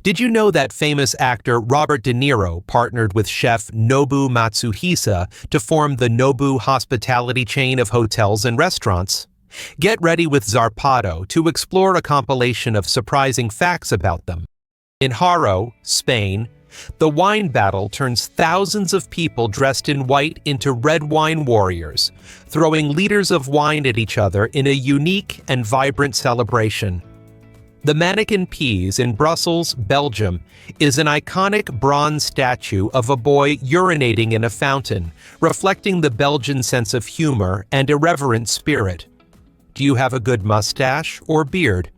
Did you know that famous actor Robert De Niro partnered with chef Nobu Matsuhisa to form the Nobu hospitality chain of hotels and restaurants? Get ready with Zarpado to explore a compilation of surprising facts about them. In Haro, Spain, the wine battle turns thousands of people dressed in white into red wine warriors, throwing liters of wine at each other in a unique and vibrant celebration. The Mannequin Peas in Brussels, Belgium, is an iconic bronze statue of a boy urinating in a fountain, reflecting the Belgian sense of humor and irreverent spirit. Do you have a good mustache or beard?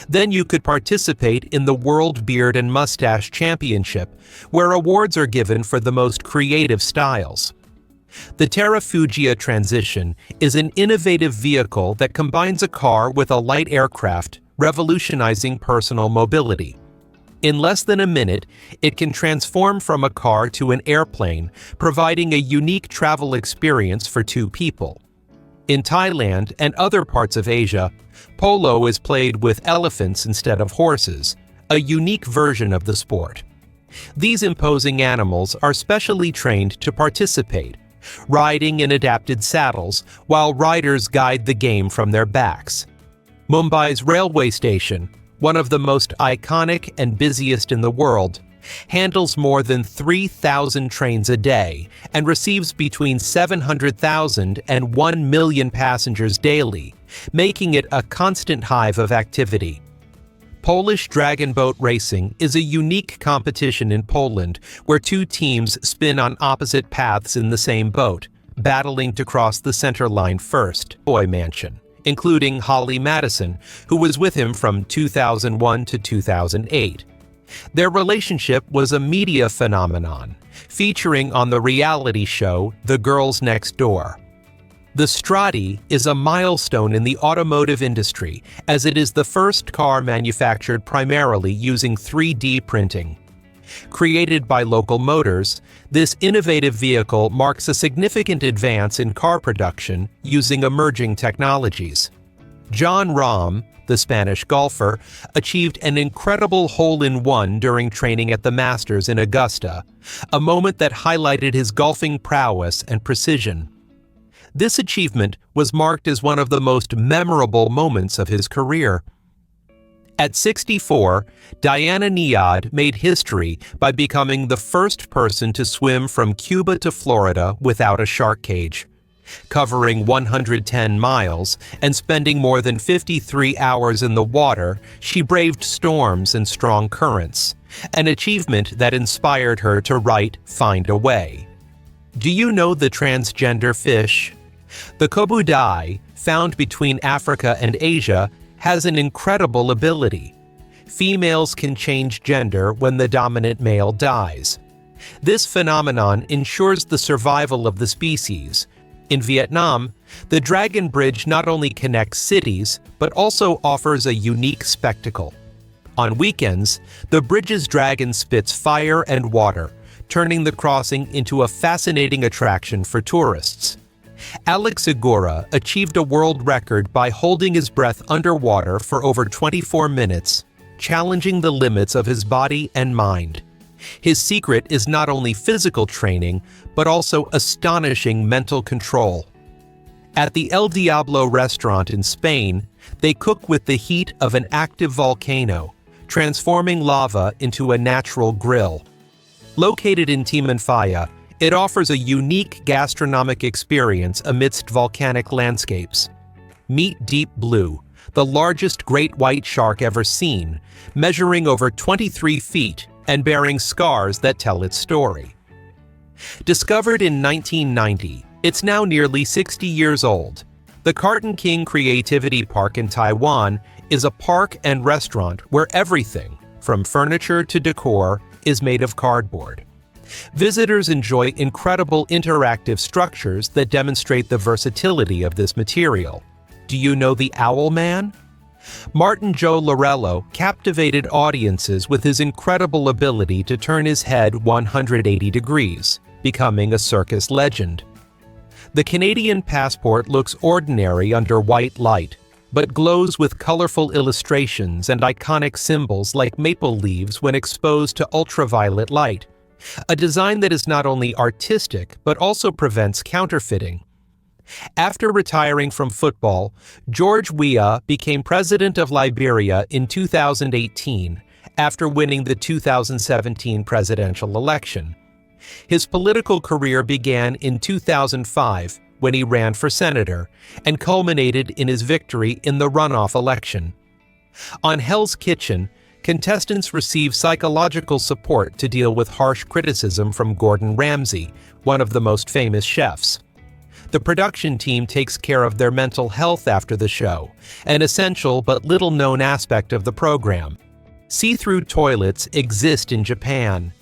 Then you could participate in the World Beard and Mustache Championship, where awards are given for the most creative styles. The Terrafugia Transition is an innovative vehicle that combines a car with a light aircraft, revolutionizing personal mobility. In less than a minute, it can transform from a car to an airplane, providing a unique travel experience for two people. In Thailand and other parts of Asia, polo is played with elephants instead of horses, a unique version of the sport. These imposing animals are specially trained to participate, riding in adapted saddles while riders guide the game from their backs. Mumbai's railway station, one of the most iconic and busiest in the world, handles more than 3,000 trains a day and receives between 700,000 and 1 million passengers daily, making it a constant hive of activity. Polish dragon boat racing is a unique competition in Poland where two teams spin on opposite paths in the same boat, battling to cross the center line first. Boy Mansion, including Holly Madison, who was with him from 2001 to 2008. Their relationship was a media phenomenon, featuring on the reality show The Girls Next Door. The Strati is a milestone in the automotive industry, as it is the first car manufactured primarily using 3D printing. Created by Local Motors, this innovative vehicle marks a significant advance in car production using emerging technologies. Jon Rahm, the Spanish golfer, achieved an incredible hole-in-one during training at the Masters in Augusta, a moment that highlighted his golfing prowess and precision. This achievement was marked as one of the most memorable moments of his career. At 64, Diana Niad made history by becoming the first person to swim from Cuba to Florida without a shark cage. Covering 110 miles and spending more than 53 hours in the water, she braved storms and strong currents, an achievement that inspired her to write Find a Way. Do you know the transgender fish? The kobudai, found between Africa and Asia, has an incredible ability. Females can change gender when the dominant male dies. This phenomenon ensures the survival of the species. In Vietnam, the Dragon Bridge not only connects cities, but also offers a unique spectacle. On weekends, the bridge's dragon spits fire and water, turning the crossing into a fascinating attraction for tourists. Alex Segura achieved a world record by holding his breath underwater for over 24 minutes, challenging the limits of his body and mind. His secret is not only physical training, but also astonishing mental control. At the El Diablo restaurant in Spain, they cook with the heat of an active volcano, transforming lava into a natural grill. Located in Timanfaya, it offers a unique gastronomic experience amidst volcanic landscapes. Meet Deep Blue, the largest great white shark ever seen, measuring over 23 feet and bearing scars that tell its story. Discovered in 1990, it's now nearly 60 years old. The Carton King Creativity Park in Taiwan is a park and restaurant where everything, from furniture to decor, is made of cardboard. Visitors enjoy incredible interactive structures that demonstrate the versatility of this material. Do you know the Owl Man? Martin Joe Lorello captivated audiences with his incredible ability to turn his head 180 degrees, becoming a circus legend. The Canadian passport looks ordinary under white light, but glows with colorful illustrations and iconic symbols like maple leaves when exposed to ultraviolet light. A design that is not only artistic but also prevents counterfeiting. After retiring from football, George Weah became president of Liberia in 2018 after winning the 2017 presidential election. His political career began in 2005 when he ran for senator and culminated in his victory in the runoff election. On Hell's Kitchen, contestants receive psychological support to deal with harsh criticism from Gordon Ramsay, one of the most famous chefs. The production team takes care of their mental health after the show, an essential but little-known aspect of the program. See-through toilets exist in Japan,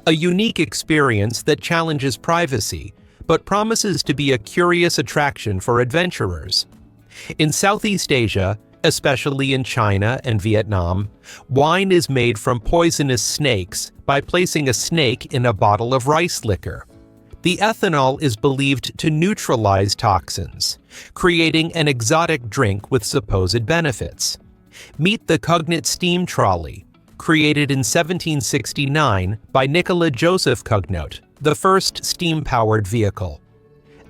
a unique experience that challenges privacy, but promises to be a curious attraction for adventurers. In Southeast Asia, especially in China and Vietnam, wine is made from poisonous snakes by placing a snake in a bottle of rice liquor. The ethanol is believed to neutralize toxins, creating an exotic drink with supposed benefits. Meet the Cugnot steam trolley, created in 1769 by Nicolas Joseph Cugnot, the first steam-powered vehicle.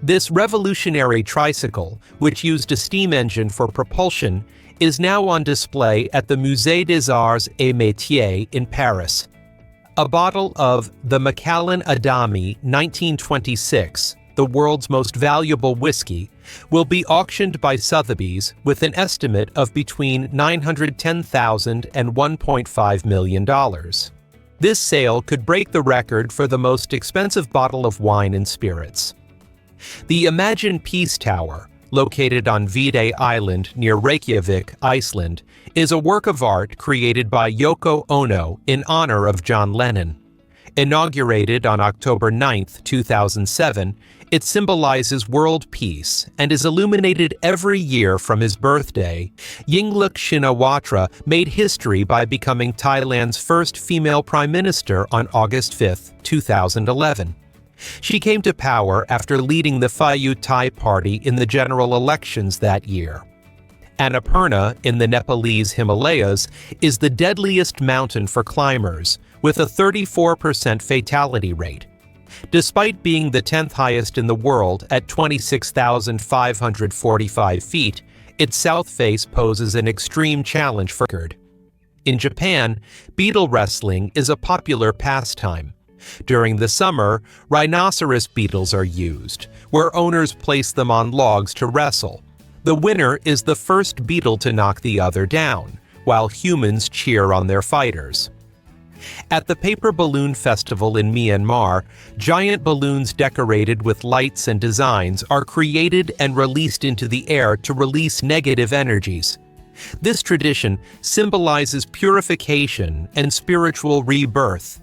This revolutionary tricycle, which used a steam engine for propulsion, is now on display at the Musée des Arts et Métiers in Paris. A bottle of the Macallan Adami 1926, the world's most valuable whiskey, will be auctioned by Sotheby's with an estimate of between $910,000 and $1.5 million. This sale could break the record for the most expensive bottle of wine and spirits. The Imagine Peace Tower, located on Vide Island near Reykjavik, Iceland, is a work of art created by Yoko Ono in honor of John Lennon. Inaugurated on October 9, 2007, it symbolizes world peace and is illuminated every year from his birthday. Yingluck Shinawatra made history by becoming Thailand's first female prime minister on August 5, 2011. She came to power after leading the Phayut Thai party in the general elections that year. Annapurna in the Nepalese Himalayas is the deadliest mountain for climbers, with a 34% fatality rate. Despite being the 10th highest in the world at 26,545 feet, its south face poses an extreme challenge for record. In Japan, beetle wrestling is a popular pastime. During the summer, rhinoceros beetles are used, where owners place them on logs to wrestle. The winner is the first beetle to knock the other down, while humans cheer on their fighters. At the Paper Balloon Festival in Myanmar, giant balloons decorated with lights and designs are created and released into the air to release negative energies. This tradition symbolizes purification and spiritual rebirth.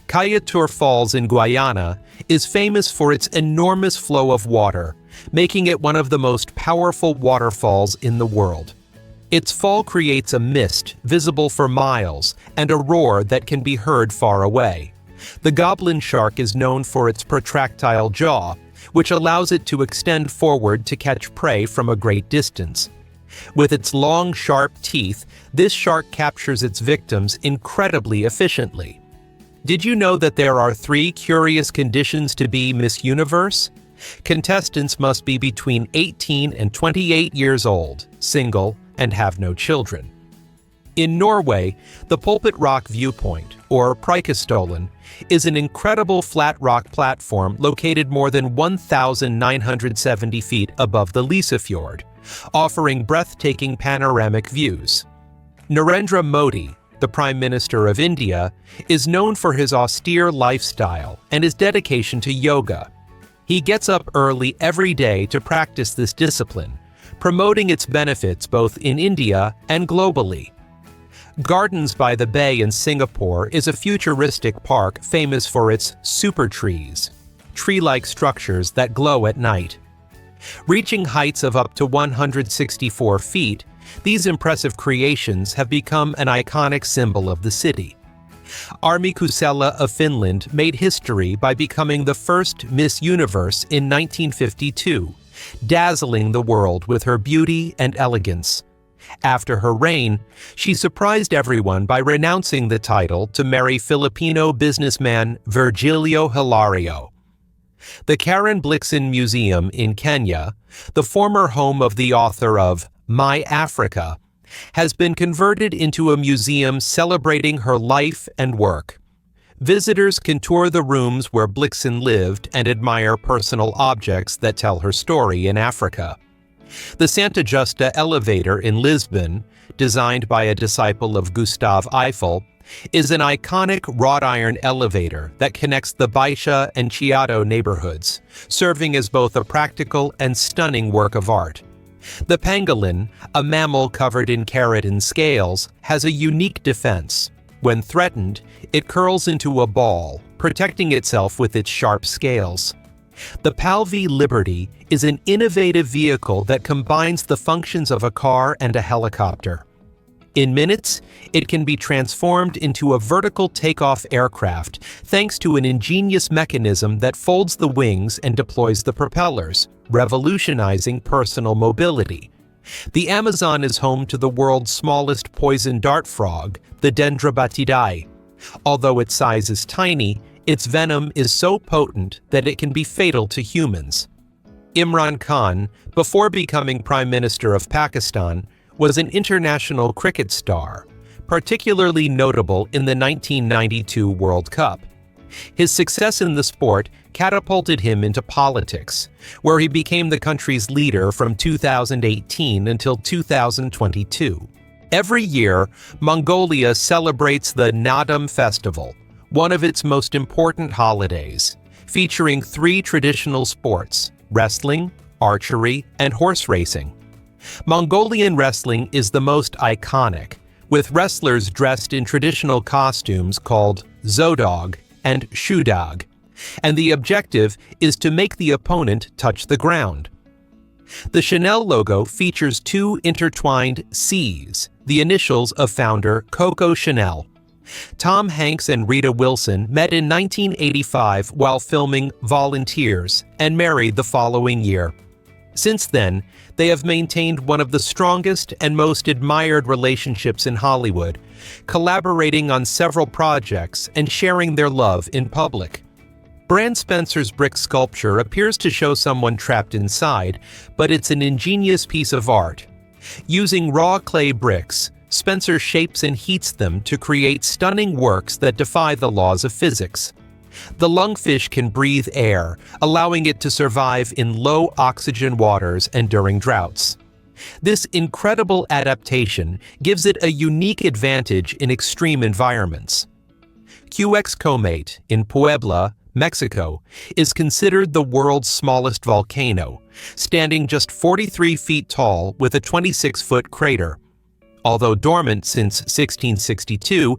Kayatur Falls in Guyana is famous for its enormous flow of water, making it one of the most powerful waterfalls in the world. Its fall creates a mist visible for miles and a roar that can be heard far away. The goblin shark is known for its protractile jaw, which allows it to extend forward to catch prey from a great distance. With its long, sharp teeth, this shark captures its victims incredibly efficiently. Did you know that there are 3 curious conditions to be Miss Universe? Contestants must be between 18 and 28 years old, single, and have no children. In Norway, the Pulpit Rock Viewpoint, or Preikestolen, is an incredible flat rock platform located more than 1,970 feet above the Lysefjord, offering breathtaking panoramic views. Narendra Modi, the Prime Minister of India, is known for his austere lifestyle and his dedication to yoga. He gets up early every day to practice this discipline, promoting its benefits both in India and globally. Gardens by the Bay in Singapore is a futuristic park famous for its super trees, tree-like structures that glow at night. Reaching heights of up to 164 feet, these impressive creations have become an iconic symbol of the city. Armi Kusela of Finland made history by becoming the first Miss Universe in 1952, dazzling the world with her beauty and elegance. After her reign, she surprised everyone by renouncing the title to marry Filipino businessman Virgilio Hilario. The Karen Blixen Museum in Kenya, the former home of the author of My Africa, has been converted into a museum celebrating her life and work. Visitors can tour the rooms where Blixen lived and admire personal objects that tell her story in Africa. The Santa Justa elevator in Lisbon, designed by a disciple of Gustave Eiffel, is an iconic wrought iron elevator that connects the Baixa and Chiado neighborhoods, serving as both a practical and stunning work of art. The pangolin, a mammal covered in keratin scales, has a unique defense. When threatened, it curls into a ball, protecting itself with its sharp scales. The Palvi Liberty is an innovative vehicle that combines the functions of a car and a helicopter. In minutes, it can be transformed into a vertical takeoff aircraft thanks to an ingenious mechanism that folds the wings and deploys the propellers, revolutionizing personal mobility. The Amazon is home to the world's smallest poison dart frog, the Dendrobatidae. Although its size is tiny, its venom is so potent that it can be fatal to humans. Imran Khan, before becoming Prime Minister of Pakistan, was an international cricket star, particularly notable in the 1992 World Cup. His success in the sport catapulted him into politics, where he became the country's leader from 2018 until 2022. Every year, Mongolia celebrates the Nadam Festival, one of its most important holidays, featuring 3 traditional sports: wrestling, archery, and horse racing. Mongolian wrestling is the most iconic, with wrestlers dressed in traditional costumes called zodog and shudag, and the objective is to make the opponent touch the ground. The Chanel logo features 2 intertwined C's, the initials of founder Coco Chanel. Tom Hanks and Rita Wilson met in 1985 while filming Volunteers and married the following year. Since then, they have maintained one of the strongest and most admired relationships in Hollywood, collaborating on several projects and sharing their love in public. Brand Spencer's brick sculpture appears to show someone trapped inside, but it's an ingenious piece of art. Using raw clay bricks, Spencer shapes and heats them to create stunning works that defy the laws of physics. The lungfish can breathe air, allowing it to survive in low oxygen waters and during droughts. This incredible adaptation gives it a unique advantage in extreme environments. QX Comate in Puebla, Mexico, is considered the world's smallest volcano, standing just 43 feet tall with a 26-foot crater. Although dormant since 1662,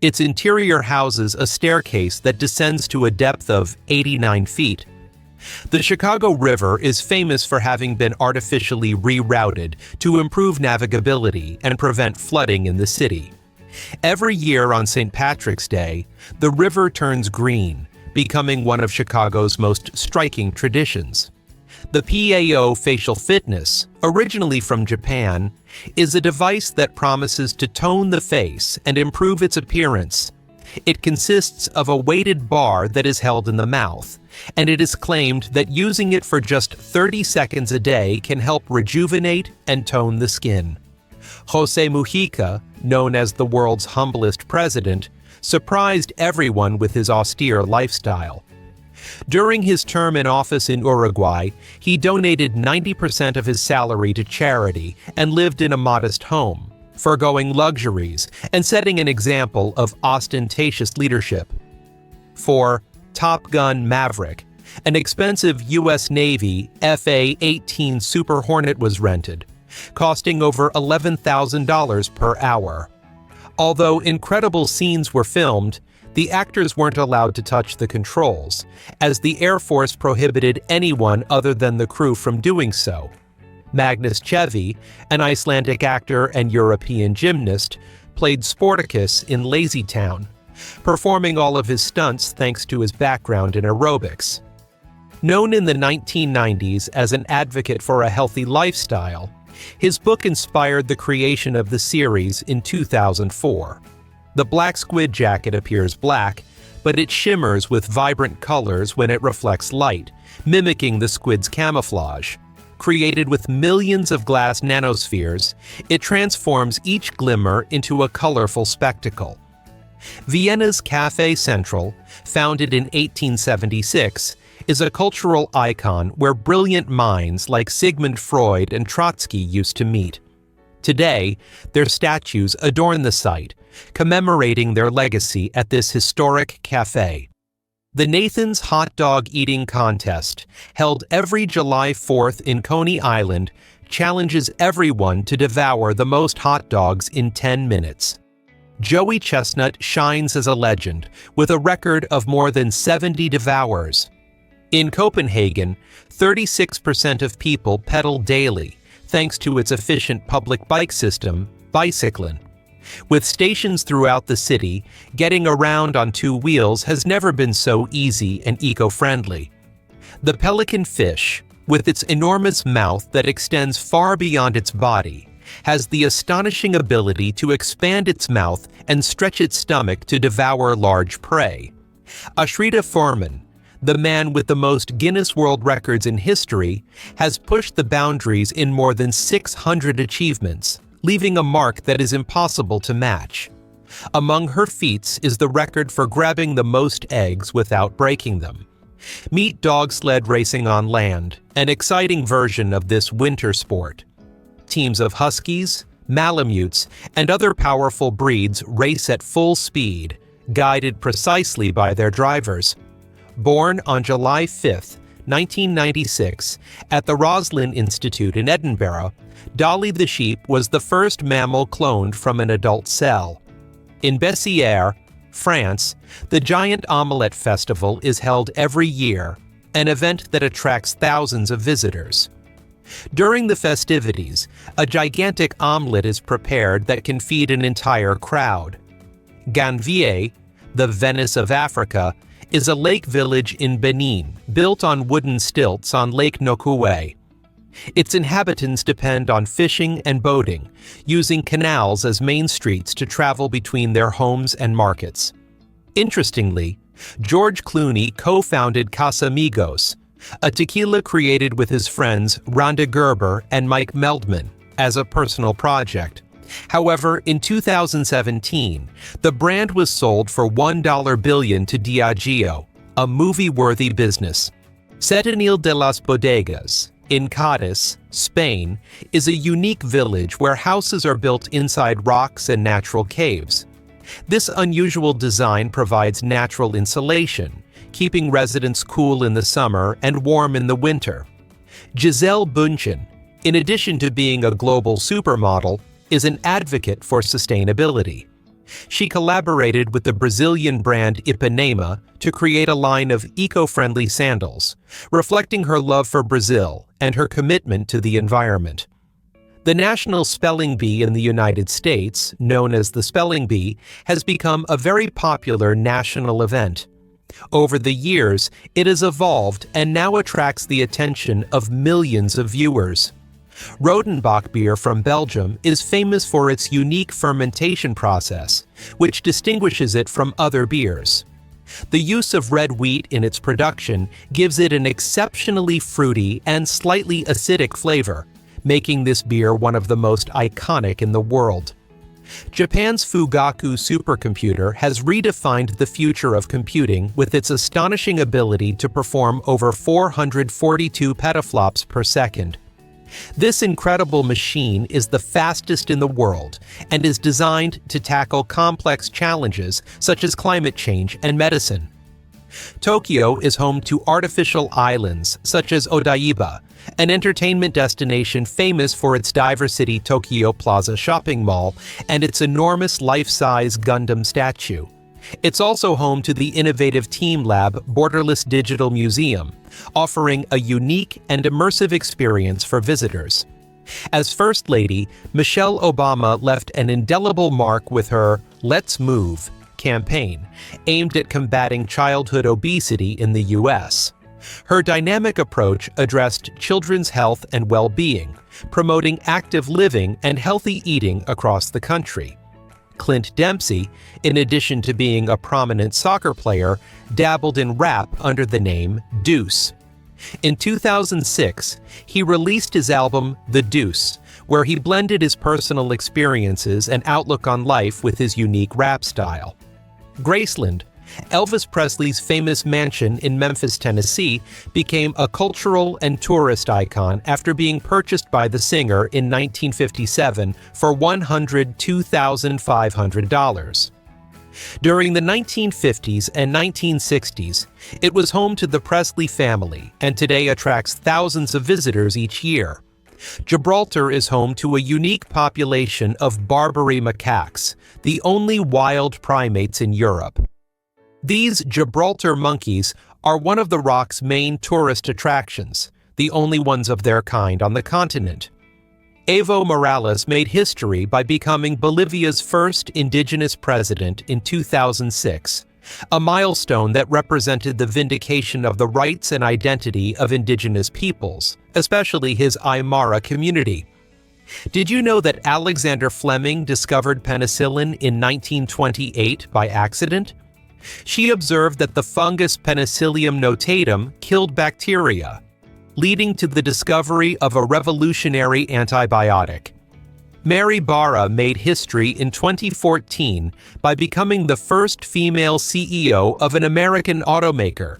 its interior houses a staircase that descends to a depth of 89 feet. The Chicago River is famous for having been artificially rerouted to improve navigability and prevent flooding in the city. Every year on St. Patrick's Day, the river turns green, becoming one of Chicago's most striking traditions. The PAO Facial Fitness, originally from Japan, is a device that promises to tone the face and improve its appearance. It consists of a weighted bar that is held in the mouth, and it is claimed that using it for just 30 seconds a day can help rejuvenate and tone the skin. Jose Mujica, known as the world's humblest president, surprised everyone with his austere lifestyle. During his term in office in Uruguay, he donated 90% of his salary to charity and lived in a modest home, foregoing luxuries and setting an example of ostentatious leadership. For Top Gun Maverick, an expensive U.S. Navy FA-18 Super Hornet was rented, costing over $11,000 per hour. Although incredible scenes were filmed, the actors weren't allowed to touch the controls, as the Air Force prohibited anyone other than the crew from doing so. Magnus Chevy, an Icelandic actor and European gymnast, played Sportacus in Lazy Town, performing all of his stunts thanks to his background in aerobics. Known in the 1990s as an advocate for a healthy lifestyle, his book inspired the creation of the series in 2004. The black squid jacket appears black, but it shimmers with vibrant colors when it reflects light, mimicking the squid's camouflage. Created with millions of glass nanospheres, it transforms each glimmer into a colorful spectacle. Vienna's Café Central, founded in 1876, is a cultural icon where brilliant minds like Sigmund Freud and Trotsky used to meet. Today, their statues adorn the site, commemorating their legacy at this historic cafe. The Nathan's Hot Dog Eating Contest, held every July 4th in Coney Island, challenges everyone to devour the most hot dogs in 10 minutes. Joey Chestnut shines as a legend, with a record of more than 70 devours. In Copenhagen, 36% of people pedal daily, thanks to its efficient public bike system, Bicyclen. With stations throughout the city, getting around on two wheels has never been so easy and eco-friendly. The pelican fish, with its enormous mouth that extends far beyond its body, has the astonishing ability to expand its mouth and stretch its stomach to devour large prey. Ashrita Furman, the man with the most Guinness World Records in history, has pushed the boundaries in more than 600 achievements, leaving a mark that is impossible to match. Among her feats is the record for grabbing the most eggs without breaking them. Meet dog sled racing on land, an exciting version of this winter sport. Teams of huskies, malamutes, and other powerful breeds race at full speed, guided precisely by their drivers. Born on July 5, 1996, at the Roslin Institute in Edinburgh, Dolly the sheep was the first mammal cloned from an adult cell. In Bessières, France, the Giant Omelette Festival is held every year, an event that attracts thousands of visitors. During the festivities, a gigantic omelet is prepared that can feed an entire crowd. Ganvier, the Venice of Africa, is a lake village in Benin, built on wooden stilts on Lake Nokoué. Its inhabitants depend on fishing and boating, using canals as main streets to travel between their homes and markets. Interestingly, George Clooney co-founded Casamigos, a tequila created with his friends Rhonda Gerber and Mike Meldman as a personal project. However, in 2017, the brand was sold for $1 billion to Diageo, a movie-worthy business. Setenil de las Bodegas, in Cádiz, Spain, is a unique village where houses are built inside rocks and natural caves. This unusual design provides natural insulation, keeping residents cool in the summer and warm in the winter. Giselle Bündchen, in addition to being a global supermodel, is an advocate for sustainability. She collaborated with the Brazilian brand Ipanema to create a line of eco-friendly sandals, reflecting her love for Brazil and her commitment to the environment. The National Spelling Bee in the United States, known as the Spelling Bee, has become a very popular national event. Over the years, it has evolved and now attracts the attention of millions of viewers. Rodenbach beer from Belgium is famous for its unique fermentation process, which distinguishes it from other beers. The use of red wheat in its production gives it an exceptionally fruity and slightly acidic flavor, making this beer one of the most iconic in the world. Japan's Fugaku supercomputer has redefined the future of computing with its astonishing ability to perform over 442 petaflops per second. This incredible machine is the fastest in the world and is designed to tackle complex challenges such as climate change and medicine. Tokyo is home to artificial islands such as Odaiba, an entertainment destination famous for its Diversity Tokyo Plaza shopping mall and its enormous life-size Gundam statue. It's also home to the innovative Team Lab Borderless Digital Museum, offering a unique and immersive experience for visitors. As First Lady, Michelle Obama left an indelible mark with her Let's Move campaign, aimed at combating childhood obesity in the U.S. Her dynamic approach addressed children's health and well-being, promoting active living and healthy eating across the country. Clint Dempsey, in addition to being a prominent soccer player, dabbled in rap under the name Deuce. In 2006, he released his album The Deuce, where he blended his personal experiences and outlook on life with his unique rap style. Graceland, Elvis Presley's famous mansion in Memphis, Tennessee, became a cultural and tourist icon after being purchased by the singer in 1957 for $102,500. During the 1950s and 1960s, it was home to the Presley family and today attracts thousands of visitors each year. Gibraltar is home to a unique population of Barbary macaques, the only wild primates in Europe. These Gibraltar monkeys are one of the rock's main tourist attractions, the only ones of their kind on the continent. Evo Morales made history by becoming Bolivia's first indigenous president in 2006, a milestone that represented the vindication of the rights and identity of indigenous peoples, especially his Aymara community. Did you know that Alexander Fleming discovered penicillin in 1928 by accident? She observed that the fungus Penicillium notatum killed bacteria, leading to the discovery of a revolutionary antibiotic. Mary Barra made history in 2014 by becoming the first female CEO of an American automaker,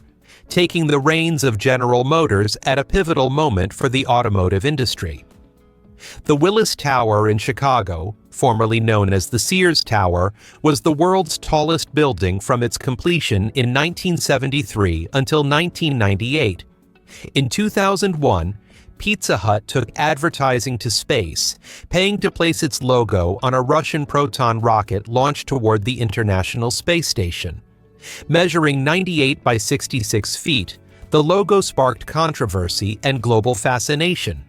taking the reins of General Motors at a pivotal moment for the automotive industry. The Willis Tower in Chicago, formerly known as the Sears Tower, was the world's tallest building from its completion in 1973 until 1998. In 2001, Pizza Hut took advertising to space, paying to place its logo on a Russian Proton rocket launched toward the International Space Station. Measuring 98 by 66 feet, the logo sparked controversy and global fascination,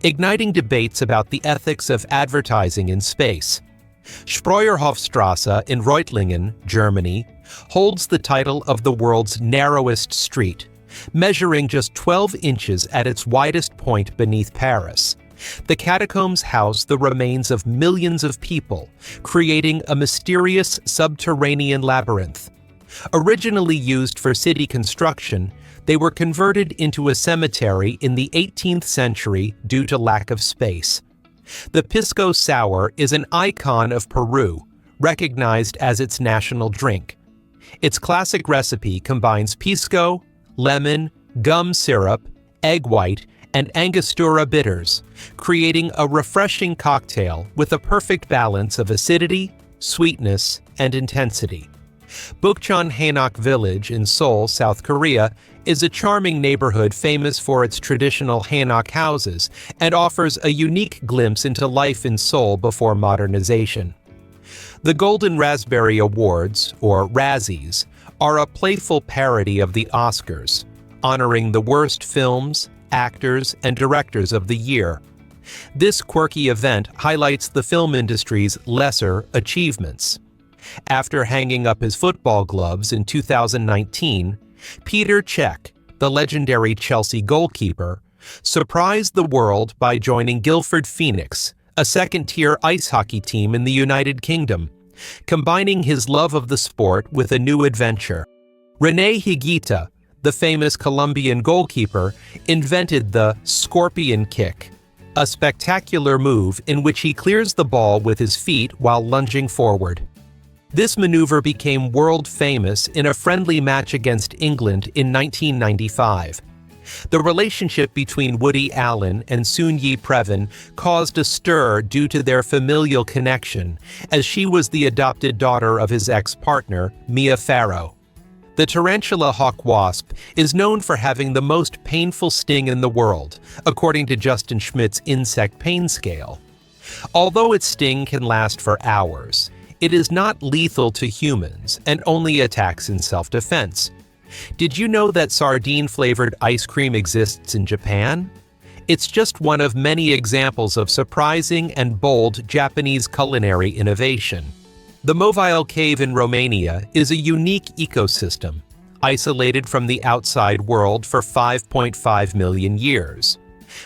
igniting debates about the ethics of advertising in space. Spreuerhofstrasse in Reutlingen, Germany, holds the title of the world's narrowest street, measuring just 12 inches at its widest point beneath Paris. The catacombs house the remains of millions of people, creating a mysterious subterranean labyrinth. Originally used for city construction, they were converted into a cemetery in the 18th century due to lack of space. The Pisco Sour is an icon of Peru, recognized as its national drink. Its classic recipe combines pisco, lemon, gum syrup, egg white, and Angostura bitters, creating a refreshing cocktail with a perfect balance of acidity, sweetness, and intensity. Bukchon Hanok Village in Seoul, South Korea, is a charming neighborhood famous for its traditional Hanok houses and offers a unique glimpse into life in Seoul before modernization. The Golden Raspberry Awards, or Razzies, are a playful parody of the Oscars, honoring the worst films, actors, and directors of the year. This quirky event highlights the film industry's lesser achievements. After hanging up his football gloves in 2019, Peter Cech, the legendary Chelsea goalkeeper, surprised the world by joining Guildford Phoenix, a second-tier ice hockey team in the United Kingdom, combining his love of the sport with a new adventure. René Higuita, the famous Colombian goalkeeper, invented the scorpion kick, a spectacular move in which he clears the ball with his feet while lunging forward. This maneuver became world famous in a friendly match against England in 1995. The relationship between Woody Allen and Soon-Yi Previn caused a stir due to their familial connection, as she was the adopted daughter of his ex-partner, Mia Farrow. The tarantula hawk wasp is known for having the most painful sting in the world, according to Justin Schmidt's insect pain scale. Although its sting can last for hours, it is not lethal to humans and only attacks in self-defense. Did you know that sardine-flavored ice cream exists in Japan? It's just one of many examples of surprising and bold Japanese culinary innovation. The Movile Cave in Romania is a unique ecosystem, isolated from the outside world for 5.5 million years.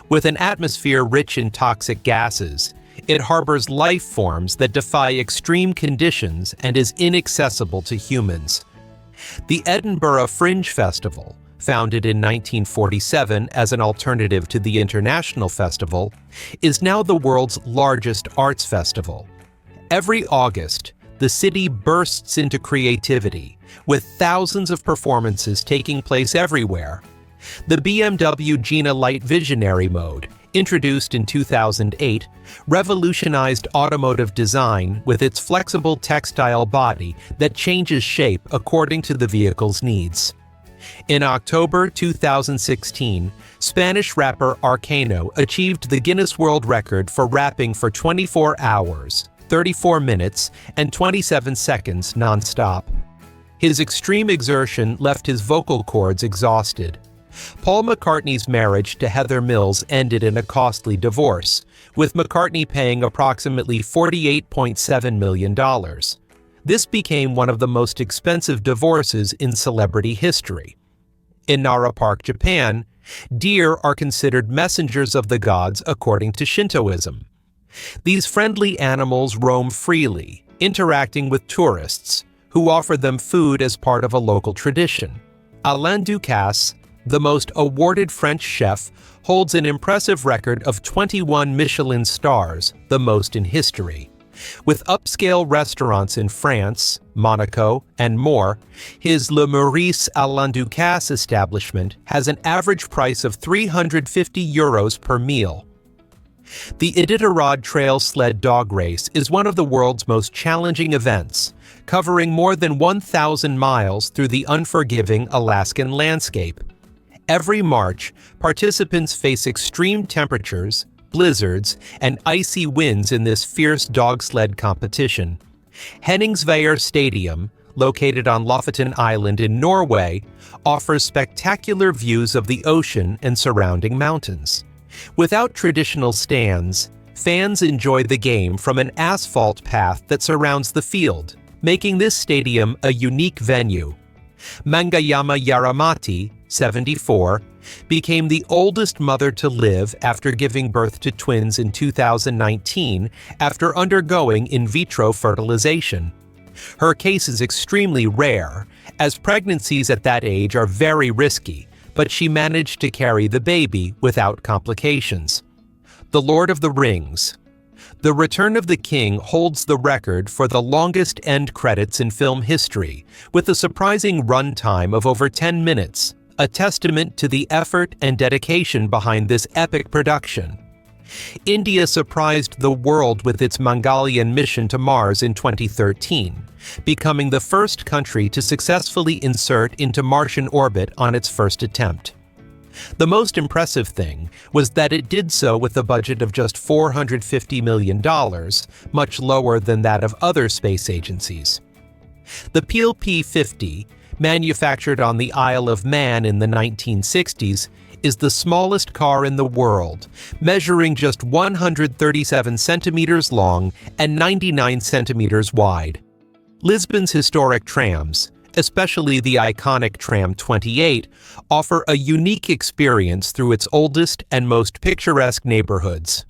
With an atmosphere rich in toxic gases, it harbors life forms that defy extreme conditions and is inaccessible to humans. The Edinburgh Fringe Festival, founded in 1947 as an alternative to the International Festival, is now the world's largest arts festival. Every August, the city bursts into creativity, with thousands of performances taking place everywhere. The BMW Gina Light Visionary Mode, introduced in 2008, revolutionized automotive design with its flexible textile body that changes shape according to the vehicle's needs. In October 2016, Spanish rapper Arcano achieved the Guinness World Record for rapping for 24 hours, 34 minutes, and 27 seconds nonstop. His extreme exertion left his vocal cords exhausted. Paul McCartney's marriage to Heather Mills ended in a costly divorce, with McCartney paying approximately $48.7 million. This became one of the most expensive divorces in celebrity history. In Nara Park, Japan, deer are considered messengers of the gods according to Shintoism. These friendly animals roam freely, interacting with tourists, who offer them food as part of a local tradition. Alain Ducasse, the most awarded French chef, holds an impressive record of 21 Michelin stars, the most in history. With upscale restaurants in France, Monaco, and more, his Le Maurice Alain Ducasse establishment has an average price of €350 per meal. The Iditarod Trail Sled Dog Race is one of the world's most challenging events, covering more than 1,000 miles through the unforgiving Alaskan landscape. Every March, participants face extreme temperatures, blizzards, and icy winds in this fierce dog sled competition. Henningsvær Stadium, located on Lofoten Island in Norway, offers spectacular views of the ocean and surrounding mountains. Without traditional stands, fans enjoy the game from an asphalt path that surrounds the field, making this stadium a unique venue. Mangayama Yaramati, 74, became the oldest mother to live after giving birth to twins in 2019 after undergoing in vitro fertilization. Her case is extremely rare, as pregnancies at that age are very risky, but she managed to carry the baby without complications. The Lord of the Rings. The Return of the King holds the record for the longest end credits in film history, with a surprising runtime of over 10 minutes, a testament to the effort and dedication behind this epic production. India surprised the world with its Mongolian mission to Mars in 2013, becoming the first country to successfully insert into Martian orbit on its first attempt. The most impressive thing was that it did so with a budget of just $450 million, much lower than that of other space agencies. The Peel P-50, manufactured on the Isle of Man in the 1960s, is the smallest car in the world, measuring just 137 centimeters long and 99 centimeters wide. Lisbon's historic trams, especially the iconic Tram 28, offer a unique experience through its oldest and most picturesque neighborhoods.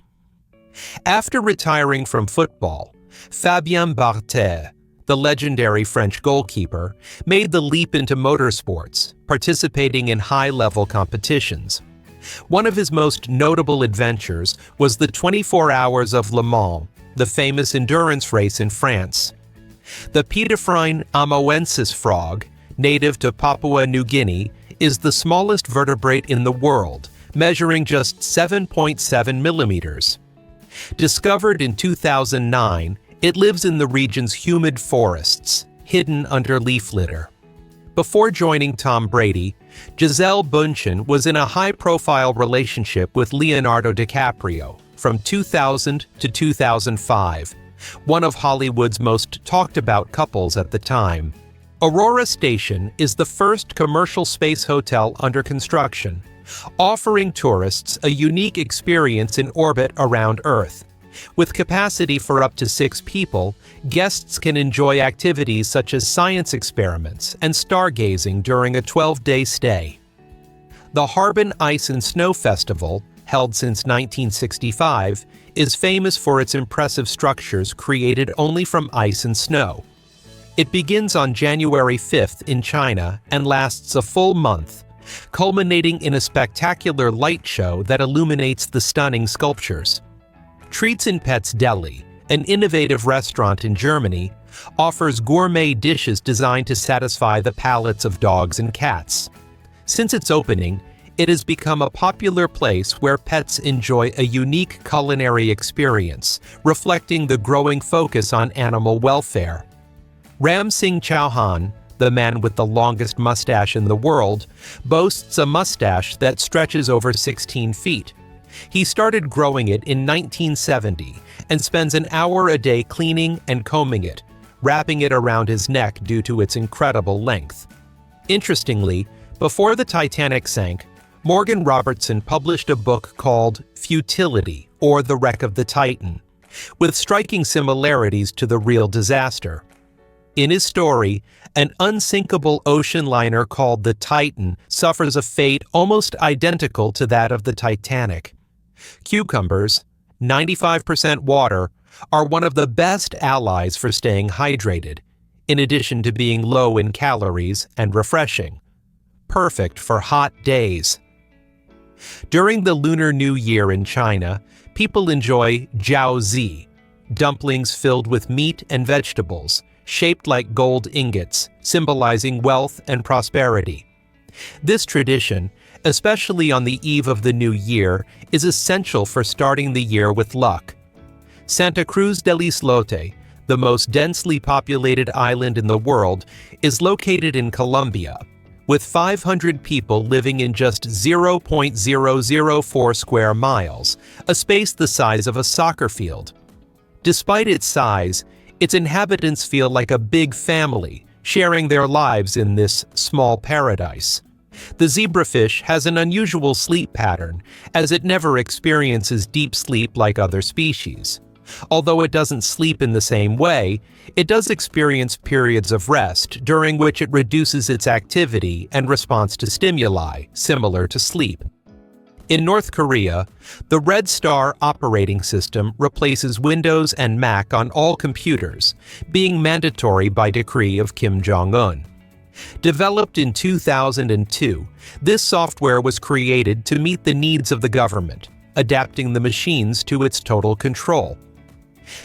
After retiring from football, Fabien Barthez, the legendary French goalkeeper, made the leap into motorsports, participating in high-level competitions. One of his most notable adventures was the 24 Hours of Le Mans, the famous endurance race in France. The Pediphrine amoensis frog, native to Papua New Guinea, is the smallest vertebrate in the world, measuring just 7.7 millimeters. Discovered in 2009, it lives in the region's humid forests, hidden under leaf litter. Before joining Tom Brady, Gisele Bündchen was in a high-profile relationship with Leonardo DiCaprio from 2000 to 2005, one of Hollywood's most talked-about couples at the time. Aurora Station is the first commercial space hotel under construction, offering tourists a unique experience in orbit around Earth. With capacity for up to 6 people, guests can enjoy activities such as science experiments and stargazing during a 12-day stay. The Harbin Ice and Snow Festival, held since 1965, is famous for its impressive structures created only from ice and snow. It begins on January 5th in China and lasts a full month, culminating in a spectacular light show that illuminates the stunning sculptures. Treats and Pets Deli, an innovative restaurant in Germany, offers gourmet dishes designed to satisfy the palates of dogs and cats. Since its opening, it has become a popular place where pets enjoy a unique culinary experience, reflecting the growing focus on animal welfare. Ram Singh Chauhan, the man with the longest mustache in the world, boasts a mustache that stretches over 16 feet. He started growing it in 1970 and spends an hour a day cleaning and combing it, wrapping it around his neck due to its incredible length. Interestingly, before the Titanic sank, Morgan Robertson published a book called Futility, or The Wreck of the Titan, with striking similarities to the real disaster. In his story, an unsinkable ocean liner called the Titan suffers a fate almost identical to that of the Titanic. Cucumbers, 95% water, are one of the best allies for staying hydrated, in addition to being low in calories and refreshing. Perfect for hot days. During the Lunar New Year in China, people enjoy jiaozi, dumplings filled with meat and vegetables, shaped like gold ingots, symbolizing wealth and prosperity. This tradition, especially on the eve of the new year, is essential for starting the year with luck. Santa Cruz del Islote, the most densely populated island in the world, is located in Colombia, with 500 people living in just 0.004 square miles, a space the size of a soccer field. Despite its size, its inhabitants feel like a big family, sharing their lives in this small paradise. The zebrafish has an unusual sleep pattern, as it never experiences deep sleep like other species. Although it doesn't sleep in the same way, it does experience periods of rest during which it reduces its activity and response to stimuli, similar to sleep. In North Korea, the Red Star operating system replaces Windows and Mac on all computers, being mandatory by decree of Kim Jong-un. Developed in 2002, this software was created to meet the needs of the government, adapting the machines to its total control.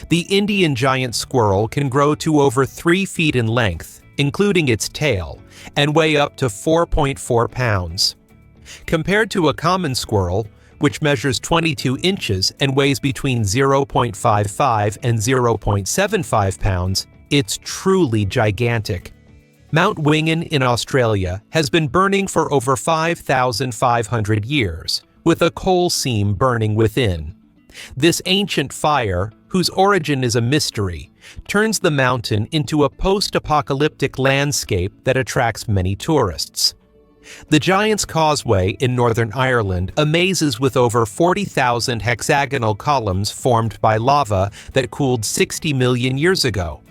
The Indian giant squirrel can grow to over 3 feet in length, including its tail, and weigh up to 4.4 pounds. Compared to a common squirrel, which measures 22 inches and weighs between 0.55 and 0.75 pounds, it's truly gigantic. Mount Wingan in Australia has been burning for over 5,500 years, with a coal seam burning within. This ancient fire, whose origin is a mystery, turns the mountain into a post-apocalyptic landscape that attracts many tourists. The Giant's Causeway in Northern Ireland amazes with over 40,000 hexagonal columns formed by lava that cooled 60 million years ago.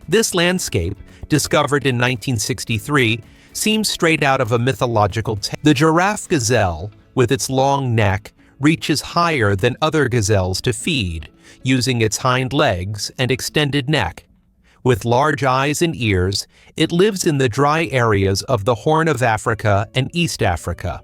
This landscape, discovered in 1963, seems straight out of a mythological tale. The giraffe gazelle, with its long neck, reaches higher than other gazelles to feed, using its hind legs and extended neck. With large eyes and ears, it lives in the dry areas of the Horn of Africa and East Africa.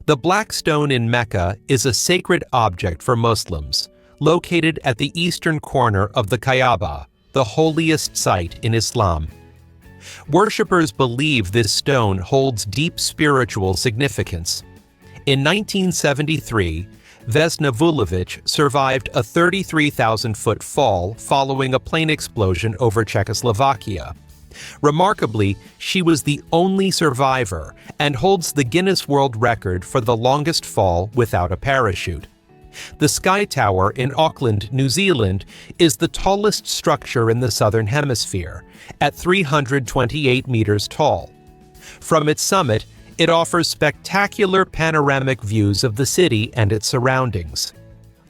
The Black Stone in Mecca is a sacred object for Muslims, located at the eastern corner of the Kaaba, the holiest site in Islam. Worshippers believe this stone holds deep spiritual significance. In 1973, Vesna Vulovic survived a 33,000-foot fall following a plane explosion over Czechoslovakia. Remarkably, she was the only survivor and holds the Guinness World Record for the longest fall without a parachute. The Sky Tower in Auckland, New Zealand, is the tallest structure in the Southern Hemisphere, at 328 meters tall. From its summit, it offers spectacular panoramic views of the city and its surroundings.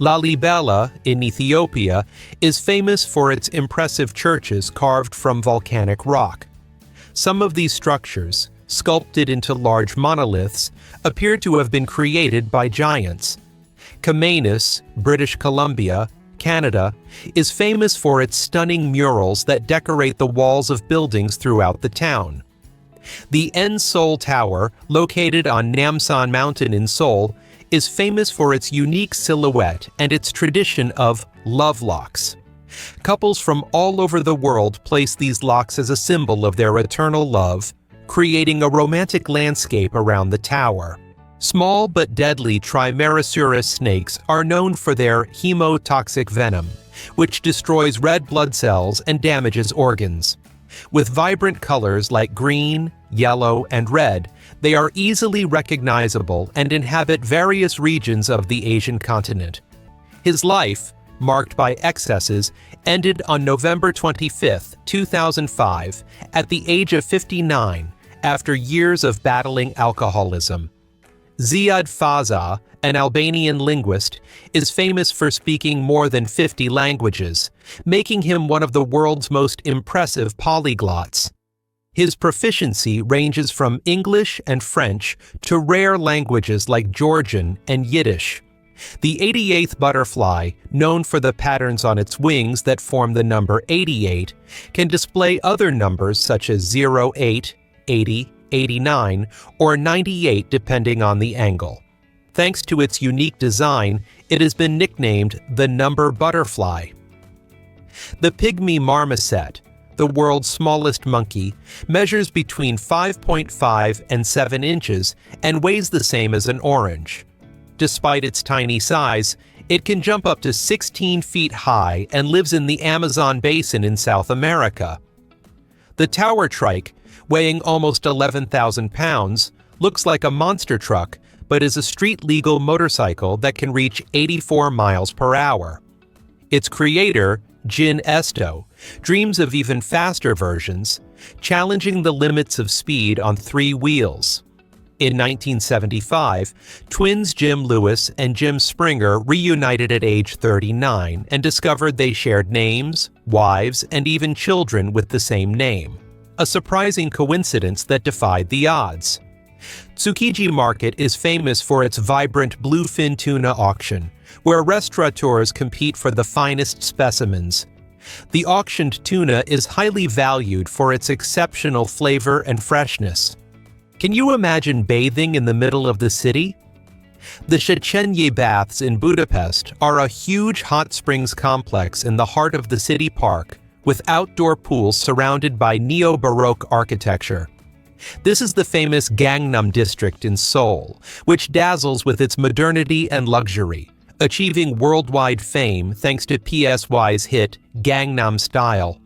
Lalibela in Ethiopia is famous for its impressive churches carved from volcanic rock. Some of these structures, sculpted into large monoliths, appear to have been created by giants. Camanus, British Columbia, Canada, is famous for its stunning murals that decorate the walls of buildings throughout the town. The En Seoul Tower, located on Namsan Mountain in Seoul, is famous for its unique silhouette and its tradition of love locks. Couples from all over the world place these locks as a symbol of their eternal love, creating a romantic landscape around the tower. Small but deadly Trimeresurus snakes are known for their hemotoxic venom, which destroys red blood cells and damages organs. With vibrant colors like green, yellow, and red, they are easily recognizable and inhabit various regions of the Asian continent. His life, marked by excesses, ended on November 25, 2005, at the age of 59, after years of battling alcoholism. Ziad Faza, an Albanian linguist, is famous for speaking more than 50 languages, making him one of the world's most impressive polyglots. His proficiency ranges from English and French to rare languages like Georgian and Yiddish. The 88th butterfly, known for the patterns on its wings that form the number 88, can display other numbers such as 0, 8, 80, 89, or 98 depending on the angle. Thanks to its unique design, it has been nicknamed the number butterfly. The pygmy marmoset, the world's smallest monkey, measures between 5.5 and 7 inches and weighs the same as an orange. Despite its tiny size, it can jump up to 16 feet high and lives in the Amazon basin in South America. The tower trike, weighing almost 11,000 pounds, looks like a monster truck, but is a street-legal motorcycle that can reach 84 miles per hour. Its creator, Jin Esto, dreams of even faster versions, challenging the limits of speed on 3 wheels. In 1975, twins Jim Lewis and Jim Springer reunited at age 39 and discovered they shared names, wives, and even children with the same name. A surprising coincidence that defied the odds. Tsukiji Market is famous for its vibrant bluefin tuna auction, where restaurateurs compete for the finest specimens. The auctioned tuna is highly valued for its exceptional flavor and freshness. Can you imagine bathing in the middle of the city? The Széchenyi Baths in Budapest are a huge hot springs complex in the heart of the city park, with outdoor pools surrounded by neo-Baroque architecture. This is the famous Gangnam district in Seoul, which dazzles with its modernity and luxury, achieving worldwide fame thanks to PSY's hit Gangnam Style.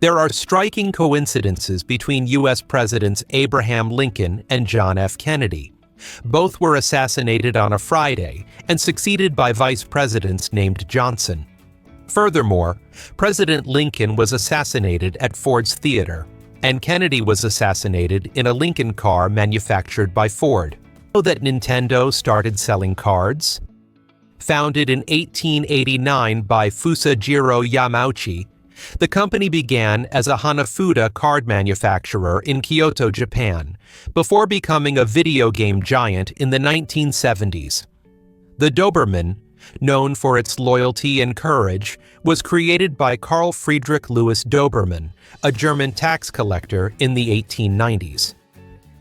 There are striking coincidences between U.S. Presidents Abraham Lincoln and John F. Kennedy. Both were assassinated on a Friday and succeeded by vice presidents named Johnson. Furthermore, President Lincoln was assassinated at Ford's Theater, and Kennedy was assassinated in a Lincoln car manufactured by Ford. Know that Nintendo started selling cards? Founded in 1889 by Fusajiro Yamauchi, the company began as a Hanafuda card manufacturer in Kyoto, Japan, before becoming a video game giant in the 1970s. The Doberman, known for its loyalty and courage, was created by Carl Friedrich Louis Doberman, a German tax collector in the 1890s.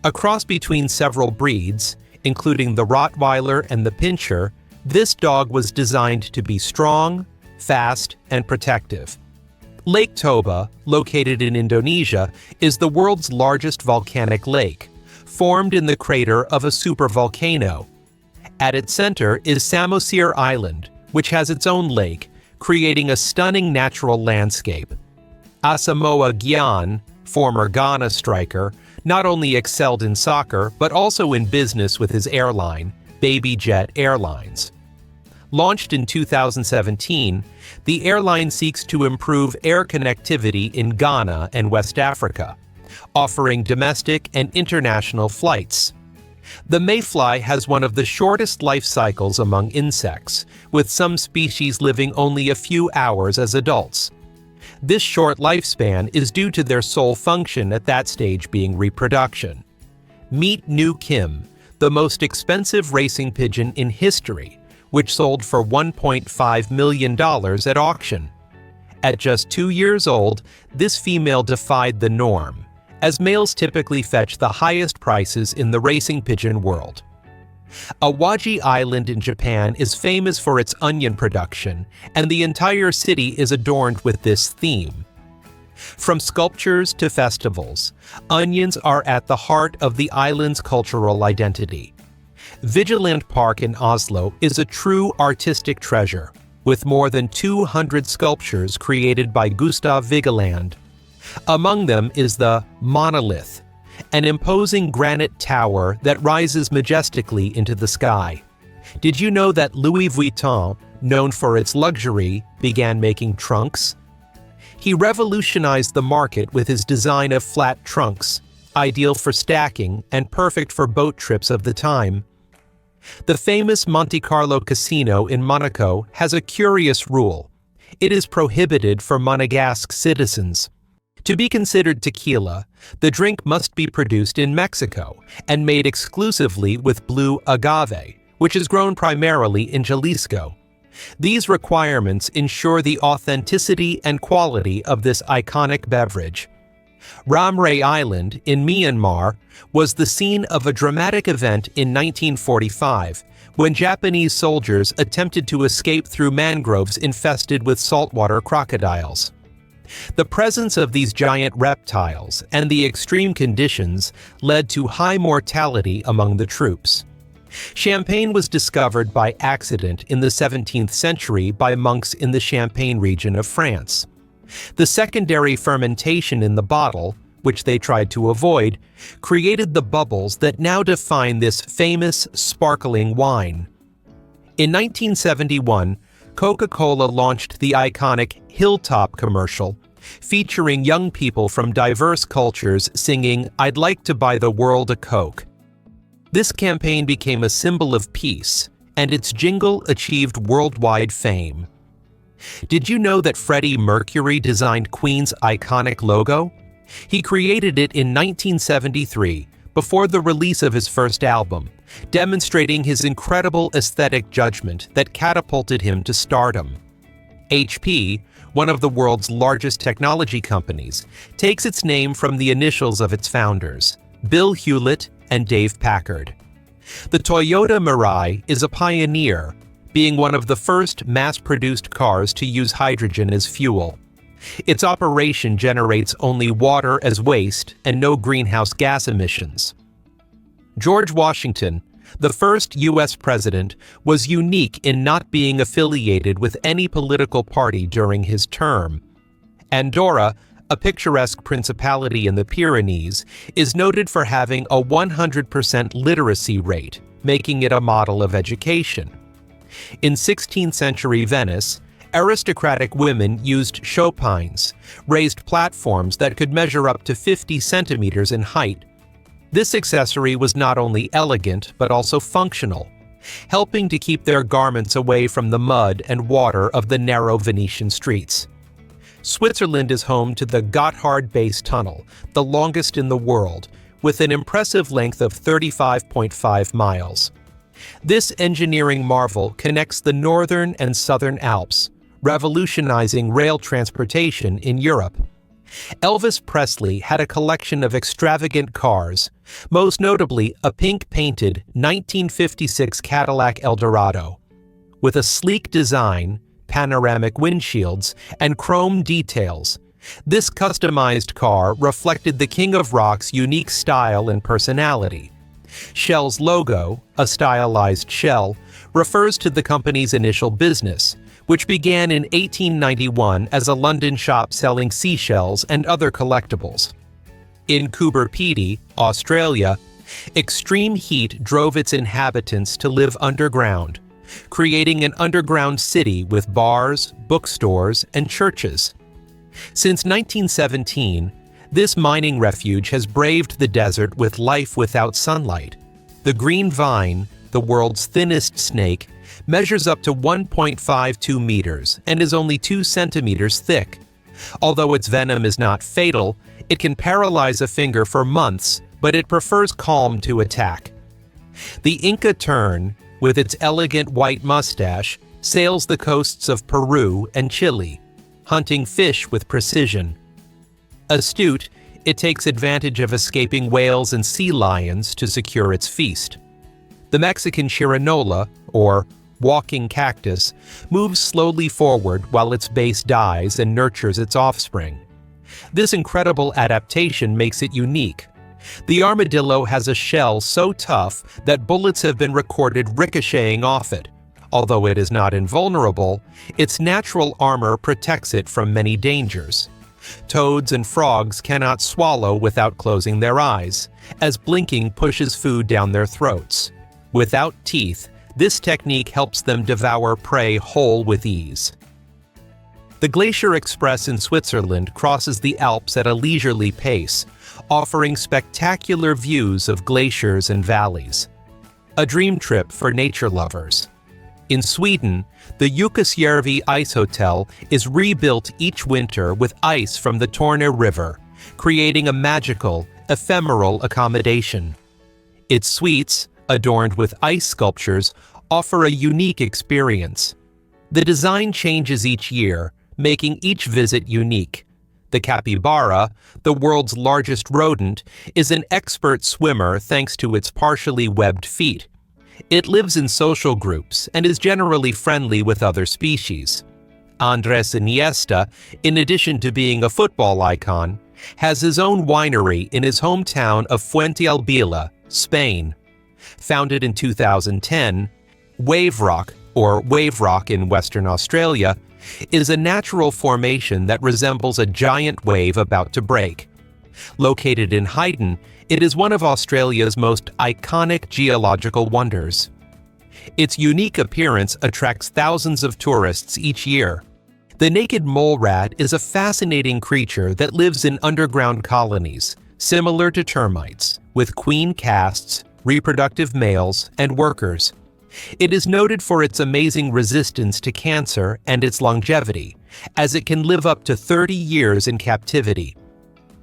A cross between several breeds, including the Rottweiler and the Pinscher, this dog was designed to be strong, fast, and protective. Lake Toba, located in Indonesia, is the world's largest volcanic lake, formed in the crater of a supervolcano. At its center is Samosir Island, which has its own lake, creating a stunning natural landscape. Asamoah Gyan, former Ghana striker, not only excelled in soccer but also in business with his airline, Baby Jet Airlines. Launched in 2017, the airline seeks to improve air connectivity in Ghana and West Africa, offering domestic and international flights. The mayfly has one of the shortest life cycles among insects, with some species living only a few hours as adults. This short lifespan is due to their sole function at that stage being reproduction. Meet New Kim, the most expensive racing pigeon in history, which sold for $1.5 million at auction. At just 2 years old, this female defied the norm, as males typically fetch the highest prices in the racing pigeon world. Awaji Island in Japan is famous for its onion production, and the entire city is adorned with this theme. From sculptures to festivals, onions are at the heart of the island's cultural identity. Vigilant Park in Oslo is a true artistic treasure, with more than 200 sculptures created by Gustav Vigeland. Among them is the monolith, an imposing granite tower that rises majestically into the sky. Did you know that Louis Vuitton, known for its luxury, began making trunks? He revolutionized the market with his design of flat trunks, ideal for stacking and perfect for boat trips of the time. The famous Monte Carlo casino in Monaco has a curious rule. It is prohibited for Monegasque citizens. To be considered tequila, the drink must be produced in Mexico and made exclusively with blue agave, which is grown primarily in Jalisco. These requirements ensure the authenticity and quality of this iconic beverage. Ramray Island in Myanmar was the scene of a dramatic event in 1945 when Japanese soldiers attempted to escape through mangroves infested with saltwater crocodiles. The presence of these giant reptiles and the extreme conditions led to high mortality among the troops. Champagne was discovered by accident in the 17th century by monks in the Champagne region of France. The secondary fermentation in the bottle, which they tried to avoid, created the bubbles that now define this famous, sparkling wine. In 1971, Coca-Cola launched the iconic Hilltop commercial, featuring young people from diverse cultures singing, "I'd like to buy the world a Coke." This campaign became a symbol of peace, and its jingle achieved worldwide fame. Did you know that Freddie Mercury designed Queen's iconic logo? He created it in 1973, before the release of his first album, demonstrating his incredible aesthetic judgment that catapulted him to stardom. HP, one of the world's largest technology companies, takes its name from the initials of its founders, Bill Hewlett and Dave Packard. The Toyota Mirai is a pioneer, being one of the first mass-produced cars to use hydrogen as fuel. Its operation generates only water as waste and no greenhouse gas emissions. George Washington, the first U.S. president, was unique in not being affiliated with any political party during his term. Andorra, a picturesque principality in the Pyrenees, is noted for having a 100% literacy rate, making it a model of education. In 16th-century Venice, aristocratic women used chopines, raised platforms that could measure up to 50 centimeters in height. This accessory was not only elegant but also functional, helping to keep their garments away from the mud and water of the narrow Venetian streets. Switzerland is home to the Gotthard Base Tunnel, the longest in the world, with an impressive length of 35.5 miles. This engineering marvel connects the northern and southern Alps, revolutionizing rail transportation in Europe. Elvis Presley had a collection of extravagant cars, most notably a pink-painted 1956 Cadillac Eldorado. With a sleek design, panoramic windshields, and chrome details, this customized car reflected the King of Rock's unique style and personality. Shell's logo, a stylized shell, refers to the company's initial business, which began in 1891 as a London shop selling seashells and other collectibles. In Coober Pedy, Australia, extreme heat drove its inhabitants to live underground, creating an underground city with bars, bookstores, and churches. Since 1917, this mining refuge has braved the desert with life without sunlight. The green vine, the world's thinnest snake, measures up to 1.52 meters and is only 2 centimeters thick. Although its venom is not fatal, it can paralyze a finger for months, but it prefers calm to attack. The Inca tern, with its elegant white mustache, sails the coasts of Peru and Chile, hunting fish with precision. Astute, it takes advantage of escaping whales and sea lions to secure its feast. The Mexican chirinola, or walking cactus, moves slowly forward while its base dies and nurtures its offspring. This incredible adaptation makes it unique. The armadillo has a shell so tough that bullets have been recorded ricocheting off it. Although it is not invulnerable, its natural armor protects it from many dangers. Toads and frogs cannot swallow without closing their eyes, as blinking pushes food down their throats. Without teeth, this technique helps them devour prey whole with ease. The Glacier Express in Switzerland crosses the Alps at a leisurely pace, offering spectacular views of glaciers and valleys. A dream trip for nature lovers. In Sweden, the Jukkasjärvi Ice Hotel is rebuilt each winter with ice from the Torne River, creating a magical, ephemeral accommodation. Its suites, adorned with ice sculptures, offer a unique experience. The design changes each year, making each visit unique. The capybara, the world's largest rodent, is an expert swimmer thanks to its partially webbed feet. It lives in social groups and is generally friendly with other species. Andres Iniesta, in addition to being a football icon, has his own winery in his hometown of Fuentealbilla, Spain. Founded in 2010, Wave Rock, or Wave Rock in Western Australia, is a natural formation that resembles a giant wave about to break. Located in Hayden, it is one of Australia's most iconic geological wonders. Its unique appearance attracts thousands of tourists each year. The naked mole rat is a fascinating creature that lives in underground colonies, similar to termites, with queen casts, reproductive males, and workers. It is noted for its amazing resistance to cancer and its longevity, as it can live up to 30 years in captivity.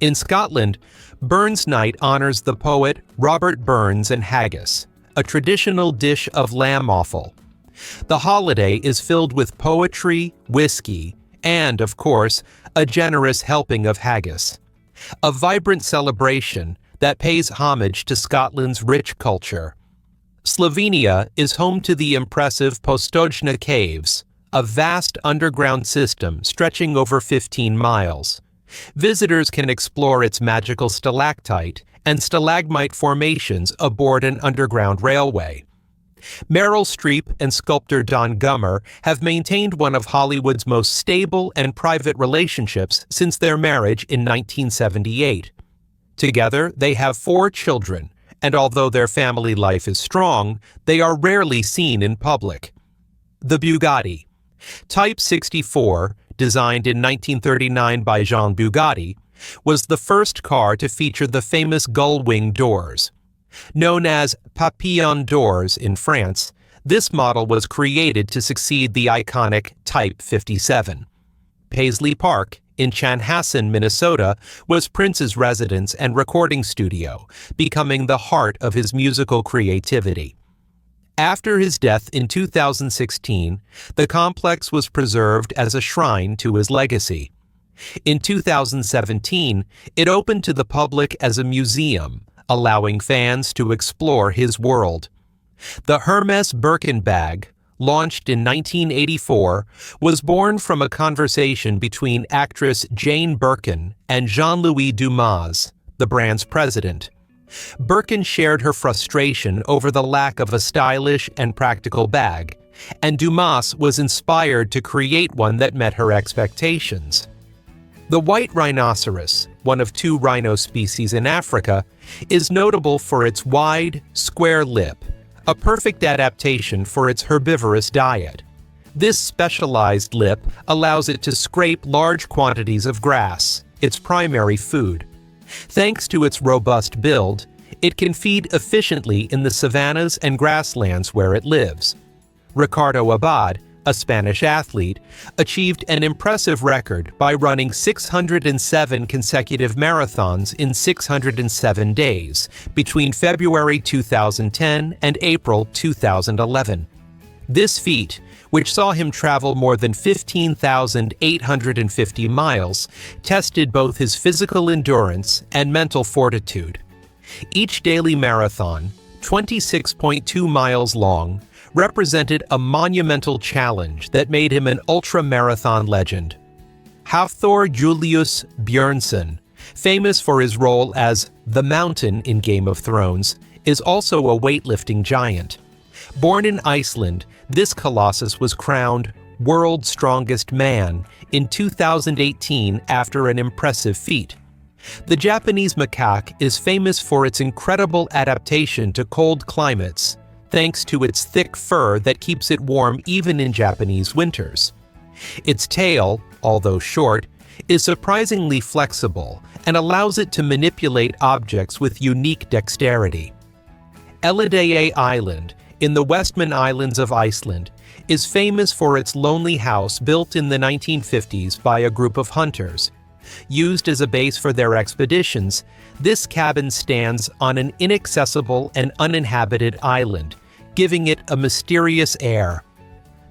In Scotland, Burns Night honors the poet Robert Burns and haggis, a traditional dish of lamb offal. The holiday is filled with poetry, whiskey, and, of course, a generous helping of haggis. A vibrant celebration that pays homage to Scotland's rich culture. Slovenia is home to the impressive Postojna Caves, a vast underground system stretching over 15 miles. Visitors can explore its magical stalactite and stalagmite formations aboard an underground railway. Meryl Streep and sculptor Don Gummer have maintained one of Hollywood's most stable and private relationships since their marriage in 1978. Together, they have 4 children, and although their family life is strong, they are rarely seen in public. The Bugatti. Type 64, designed in 1939 by Jean Bugatti, was the first car to feature the famous gull-wing doors. Known as papillon doors in France, this model was created to succeed the iconic Type 57. Paisley Park, in Chanhassen, Minnesota, was Prince's residence and recording studio, becoming the heart of his musical creativity. After his death in 2016, the complex was preserved as a shrine to his legacy. In 2017, it opened to the public as a museum, allowing fans to explore his world. The Hermes Birkin bag, launched in 1984, was born from a conversation between actress Jane Birkin and Jean-Louis Dumas, the brand's president. Birkin shared her frustration over the lack of a stylish and practical bag, and Dumas was inspired to create one that met her expectations. The white rhinoceros, one of 2 rhino species in Africa, is notable for its wide, square lip, a perfect adaptation for its herbivorous diet. This specialized lip allows it to scrape large quantities of grass, its primary food. Thanks to its robust build, It can feed efficiently in the savannas and grasslands where it lives. Ricardo Abad, a Spanish athlete, achieved an impressive record by running 607 consecutive marathons in 607 days between February 2010 and April 2011. This feat, which saw him travel more than 15,850 miles, tested both his physical endurance and mental fortitude. Each daily marathon, 26.2 miles long, represented a monumental challenge that made him an ultra-marathon legend. Hafthor Julius Björnsson, famous for his role as the Mountain in Game of Thrones, is also a weightlifting giant. Born in Iceland, this colossus was crowned World's Strongest Man in 2018 after an impressive feat. The Japanese macaque is famous for its incredible adaptation to cold climates, thanks to its thick fur that keeps it warm even in Japanese winters. Its tail, although short, is surprisingly flexible and allows it to manipulate objects with unique dexterity. Ellidaey Island, in the Westman Islands of Iceland, is famous for its lonely house built in the 1950s by a group of hunters. Used as a base for their expeditions, this cabin stands on an inaccessible and uninhabited island, giving it a mysterious air.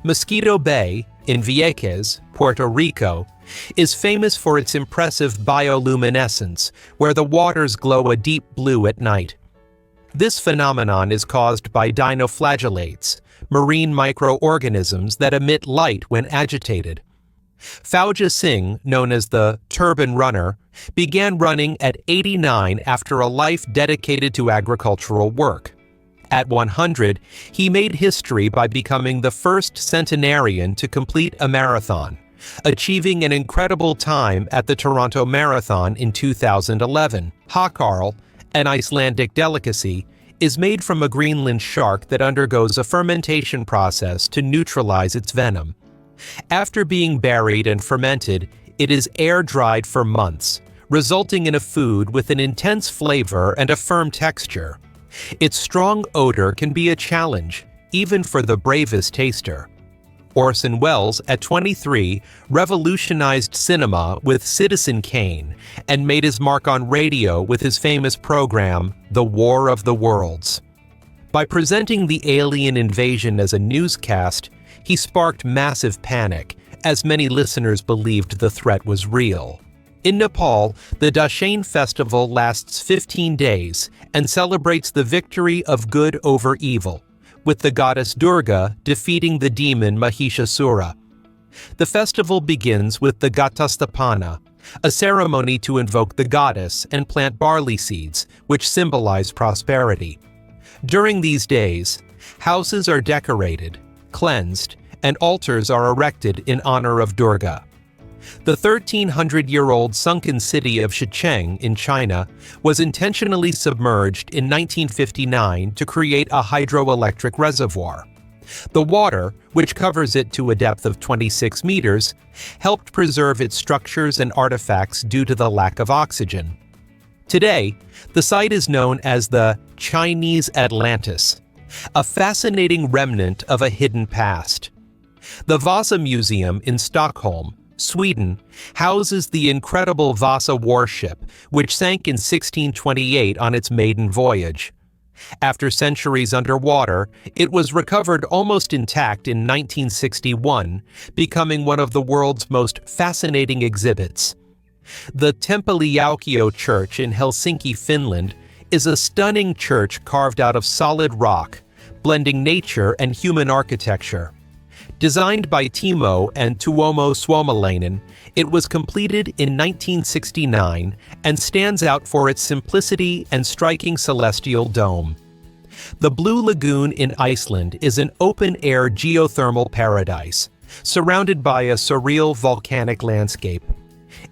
Mosquito Bay, in Vieques, Puerto Rico, is famous for its impressive bioluminescence, where the waters glow a deep blue at night. This phenomenon is caused by dinoflagellates, marine microorganisms that emit light when agitated. Fauja Singh, known as the Turban Runner, began running at 89 after a life dedicated to agricultural work. At 100, he made history by becoming the first centenarian to complete a marathon, achieving an incredible time at the Toronto Marathon in 2011. Hakarl, an Icelandic delicacy, is made from a Greenland shark that undergoes a fermentation process to neutralize its venom. After being buried and fermented, it is air-dried for months, resulting in a food with an intense flavor and a firm texture. Its strong odor can be a challenge, even for the bravest taster. Orson Welles, at 23, revolutionized cinema with Citizen Kane and made his mark on radio with his famous program, The War of the Worlds. By presenting the alien invasion as a newscast, he sparked massive panic, as many listeners believed the threat was real. In Nepal, the Dashain festival lasts 15 days and celebrates the victory of good over evil, with the goddess Durga defeating the demon Mahishasura. The festival begins with the Ghatastapana, a ceremony to invoke the goddess and plant barley seeds, which symbolize prosperity. During these days, houses are decorated, cleansed, and altars are erected in honor of Durga. The 1,300-year-old sunken city of Shicheng in China was intentionally submerged in 1959 to create a hydroelectric reservoir. The water, which covers it to a depth of 26 meters, helped preserve its structures and artifacts due to the lack of oxygen. Today, the site is known as the Chinese Atlantis, a fascinating remnant of a hidden past. The Vasa Museum in Stockholm, Sweden, houses the incredible Vasa warship, which sank in 1628 on its maiden voyage. After centuries underwater, it was recovered almost intact in 1961, becoming one of the world's most fascinating exhibits. The Tempeliaukio Church in Helsinki, Finland, is a stunning church carved out of solid rock, blending nature and human architecture. Designed by Timo and Tuomo Suomalainen, it was completed in 1969 and stands out for its simplicity and striking celestial dome. The Blue Lagoon in Iceland is an open-air geothermal paradise, surrounded by a surreal volcanic landscape.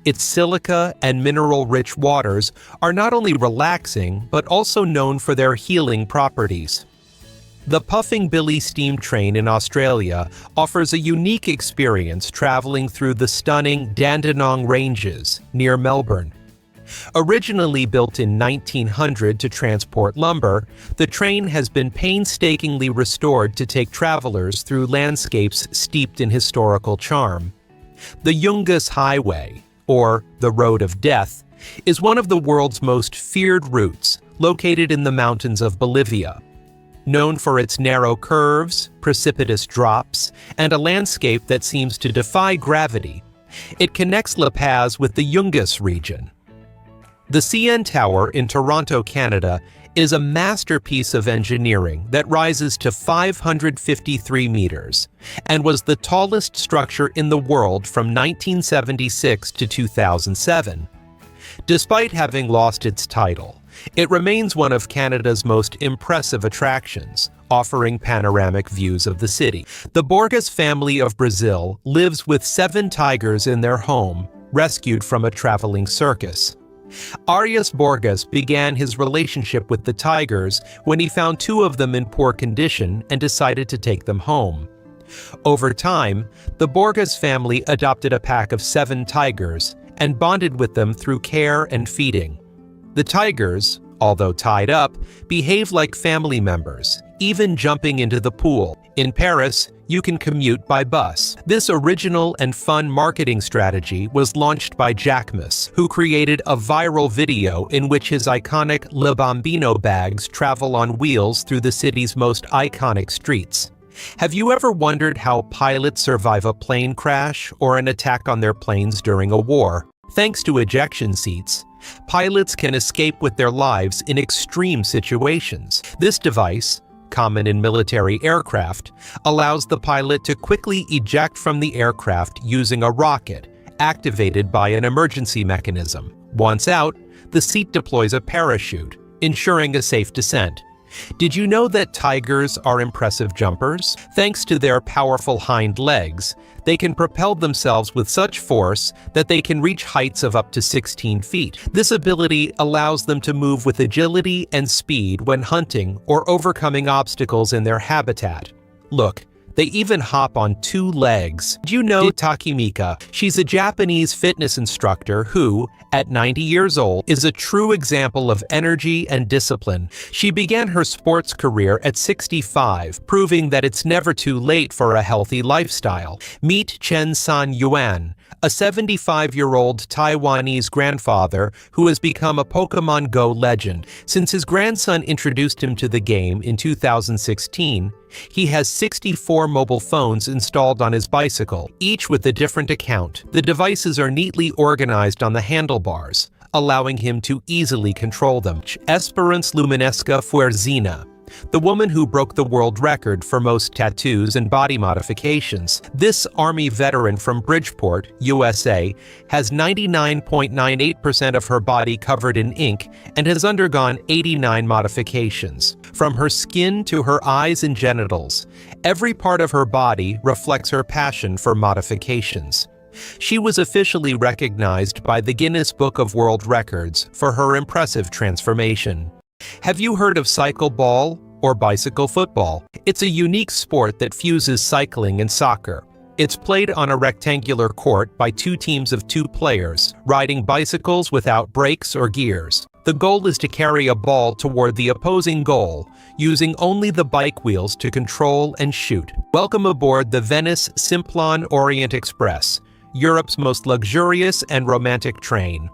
Its silica and mineral-rich waters are not only relaxing, but also known for their healing properties. The Puffing Billy steam train in Australia offers a unique experience traveling through the stunning Dandenong Ranges near Melbourne. Originally built in 1900 to transport lumber, the train has been painstakingly restored to take travelers through landscapes steeped in historical charm. The Yungas Highway, or the Road of Death, is one of the world's most feared routes, located in the mountains of Bolivia. Known for its narrow curves, precipitous drops, and a landscape that seems to defy gravity, it connects La Paz with the Yungas region. The CN Tower in Toronto, Canada, is a masterpiece of engineering that rises to 553 meters and was the tallest structure in the world from 1976 to 2007. Despite having lost its title, it remains one of Canada's most impressive attractions, offering panoramic views of the city. The Borges family of Brazil lives with 7 tigers in their home, rescued from a traveling circus. Arias Borges began his relationship with the tigers when he found 2 of them in poor condition and decided to take them home. Over time, the Borges family adopted a pack of 7 tigers and bonded with them through care and feeding. The tigers, although tied up, behave like family members, even jumping into the pool. In Paris, you can commute by bus. This original and fun marketing strategy was launched by Jacquemus, who created a viral video in which his iconic Le Bambino bags travel on wheels through the city's most iconic streets. Have you ever wondered how pilots survive a plane crash or an attack on their planes during a war? Thanks to ejection seats, pilots can escape with their lives in extreme situations. This device, common in military aircraft, allows the pilot to quickly eject from the aircraft using a rocket, activated by an emergency mechanism. Once out, the seat deploys a parachute, ensuring a safe descent. Did you know that tigers are impressive jumpers? Thanks to their powerful hind legs, they can propel themselves with such force that they can reach heights of up to 16 feet. This ability allows them to move with agility and speed when hunting or overcoming obstacles in their habitat. Look, they even hop on 2 legs. Did you know Takemika? She's a Japanese fitness instructor who, at 90 years old, is a true example of energy and discipline. She began her sports career at 65, proving that it's never too late for a healthy lifestyle. Meet Chen San Yuan, a 75-year-old Taiwanese grandfather who has become a Pokemon Go legend. Since his grandson introduced him to the game in 2016, he has 64 mobile phones installed on his bicycle, each with a different account. The devices are neatly organized on the handlebars, allowing him to easily control them. Esperance Luminesca Fuerzina, the woman who broke the world record for most tattoos and body modifications. This Army veteran from Bridgeport, USA, has 99.98% of her body covered in ink and has undergone 89 modifications. From her skin to her eyes and genitals, every part of her body reflects her passion for modifications. She was officially recognized by the Guinness Book of World Records for her impressive transformation. Have you heard of cycle ball or bicycle football? It's a unique sport that fuses cycling and soccer. It's played on a rectangular court by 2 teams of 2 players, riding bicycles without brakes or gears. The goal is to carry a ball toward the opposing goal, using only the bike wheels to control and shoot. Welcome aboard the Venice Simplon Orient Express, Europe's most luxurious and romantic train.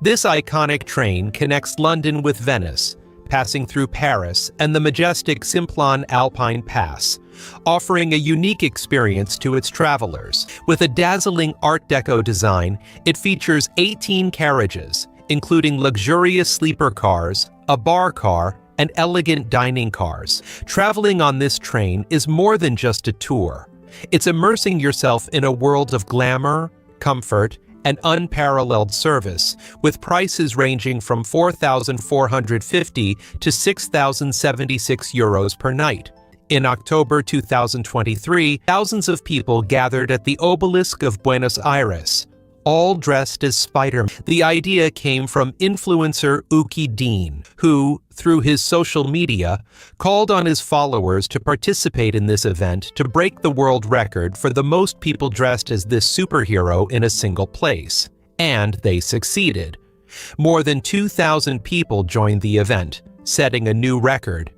This iconic train connects London with Venice, passing through Paris and the majestic Simplon Alpine Pass, offering a unique experience to its travelers. With a dazzling Art Deco design, it features 18 carriages, including luxurious sleeper cars, a bar car, and elegant dining cars. Traveling on this train is more than just a tour. It's immersing yourself in a world of glamour, comfort, and unparalleled service, with prices ranging from 4,450 to 6,076 euros per night. In October 2023, thousands of people gathered at the Obelisk of Buenos Aires, all dressed as Spider-Man. The idea came from influencer Uki Dean, who, through his social media, called on his followers to participate in this event to break the world record for the most people dressed as this superhero in a single place. And they succeeded. More than 2,000 people joined the event, setting a new record.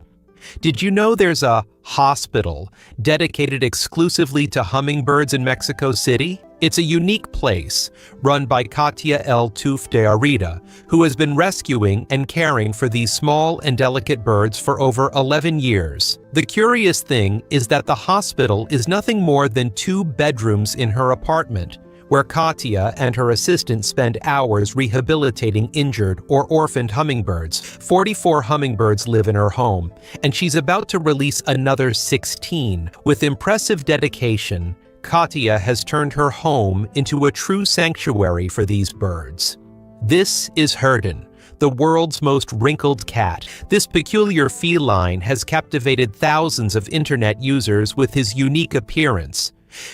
Did you know there's a hospital dedicated exclusively to hummingbirds in Mexico City? It's a unique place run by Katia L. Tuf de Arida, who has been rescuing and caring for these small and delicate birds for over 11 years. The curious thing is that the hospital is nothing more than 2 bedrooms in her apartment, where Katia and her assistant spend hours rehabilitating injured or orphaned hummingbirds. 44 hummingbirds live in her home, and she's about to release another 16. With impressive dedication, Katia has turned her home into a true sanctuary for these birds. This is Herden, the world's most wrinkled cat. This peculiar feline has captivated thousands of internet users with his unique appearance,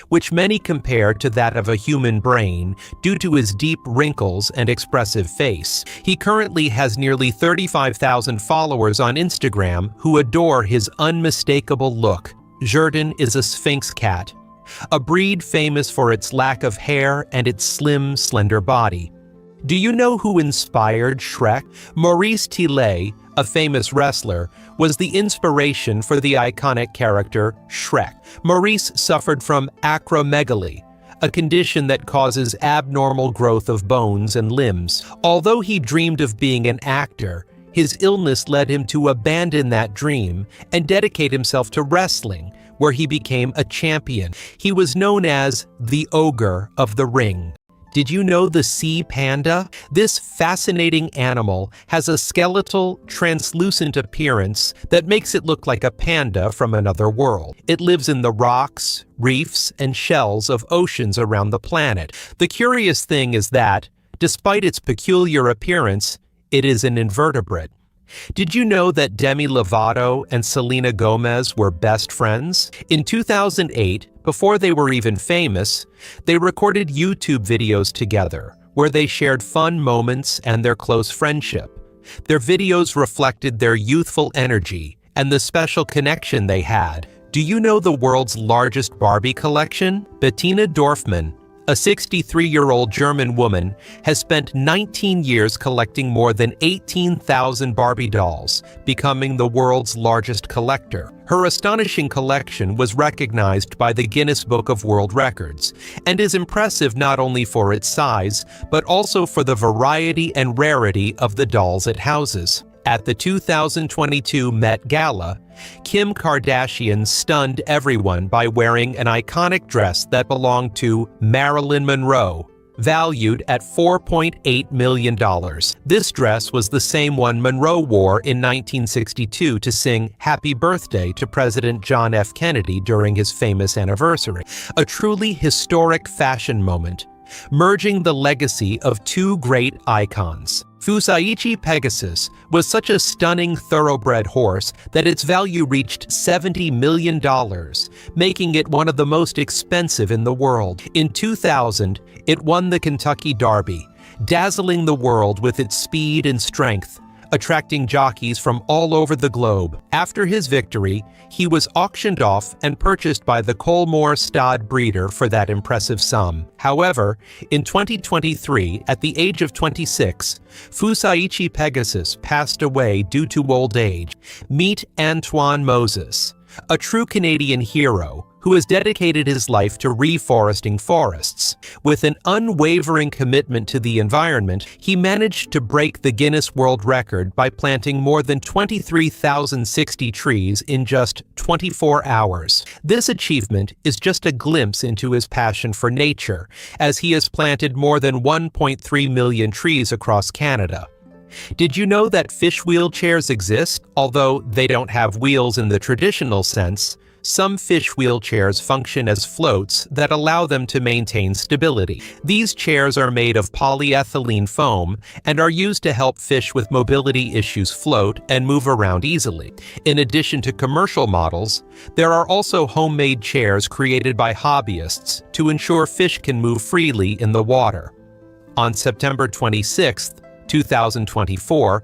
which many compare to that of a human brain due to his deep wrinkles and expressive face. He currently has nearly 35,000 followers on Instagram who adore his unmistakable look. Herden is a Sphinx cat, a breed famous for its lack of hair and its slim, slender body. Do you know who inspired Shrek? Maurice Tillet, a famous wrestler, was the inspiration for the iconic character Shrek. Maurice suffered from acromegaly, a condition that causes abnormal growth of bones and limbs. Although he dreamed of being an actor, his illness led him to abandon that dream and dedicate himself to wrestling, where he became a champion. He was known as the Ogre of the Ring. Did you know the sea panda? This fascinating animal has a skeletal, translucent appearance that makes it look like a panda from another world. It lives in the rocks, reefs, and shells of oceans around the planet. The curious thing is that, despite its peculiar appearance, it is an invertebrate. Did you know that Demi Lovato and Selena Gomez were best friends? In 2008, before they were even famous, they recorded YouTube videos together, where they shared fun moments and their close friendship. Their videos reflected their youthful energy and the special connection they had. Do you know the world's largest Barbie collection? Bettina Dorfman, a 63-year-old German woman, has spent 19 years collecting more than 18,000 Barbie dolls, becoming the world's largest collector. Her astonishing collection was recognized by the Guinness Book of World Records and is impressive not only for its size, but also for the variety and rarity of the dolls it houses. At the 2022 Met Gala, Kim Kardashian stunned everyone by wearing an iconic dress that belonged to Marilyn Monroe, valued at $4.8 million. This dress was the same one Monroe wore in 1962 to sing Happy Birthday to President John F. Kennedy during his famous anniversary. A truly historic fashion moment, merging the legacy of 2 great icons. Fusaichi Pegasus was such a stunning thoroughbred horse that its value reached $70 million, making it one of the most expensive in the world. In 2000, it won the Kentucky Derby, dazzling the world with its speed and strength, attracting jockeys from all over the globe. After his victory, he was auctioned off and purchased by the Colmore Stud breeder for that impressive sum. However, in 2023, at the age of 26, Fusaichi Pegasus passed away due to old age. Meet Antoine Moses, a true Canadian hero who has dedicated his life to reforesting forests. With an unwavering commitment to the environment, he managed to break the Guinness World Record by planting more than 23,060 trees in just 24 hours. This achievement is just a glimpse into his passion for nature, as he has planted more than 1.3 million trees across Canada. Did you know that fish wheelchairs exist? Although they don't have wheels in the traditional sense, some fish wheelchairs function as floats that allow them to maintain stability. These chairs are made of polyethylene foam and are used to help fish with mobility issues float and move around easily. In addition to commercial models, there are also homemade chairs created by hobbyists to ensure fish can move freely in the water. On September 26, 2024,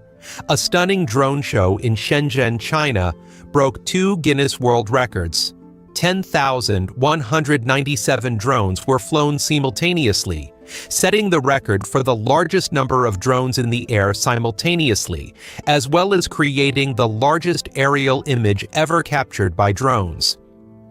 a stunning drone show in Shenzhen, China, broke 2 Guinness World Records. 10,197 drones were flown simultaneously, setting the record for the largest number of drones in the air simultaneously, as well as creating the largest aerial image ever captured by drones.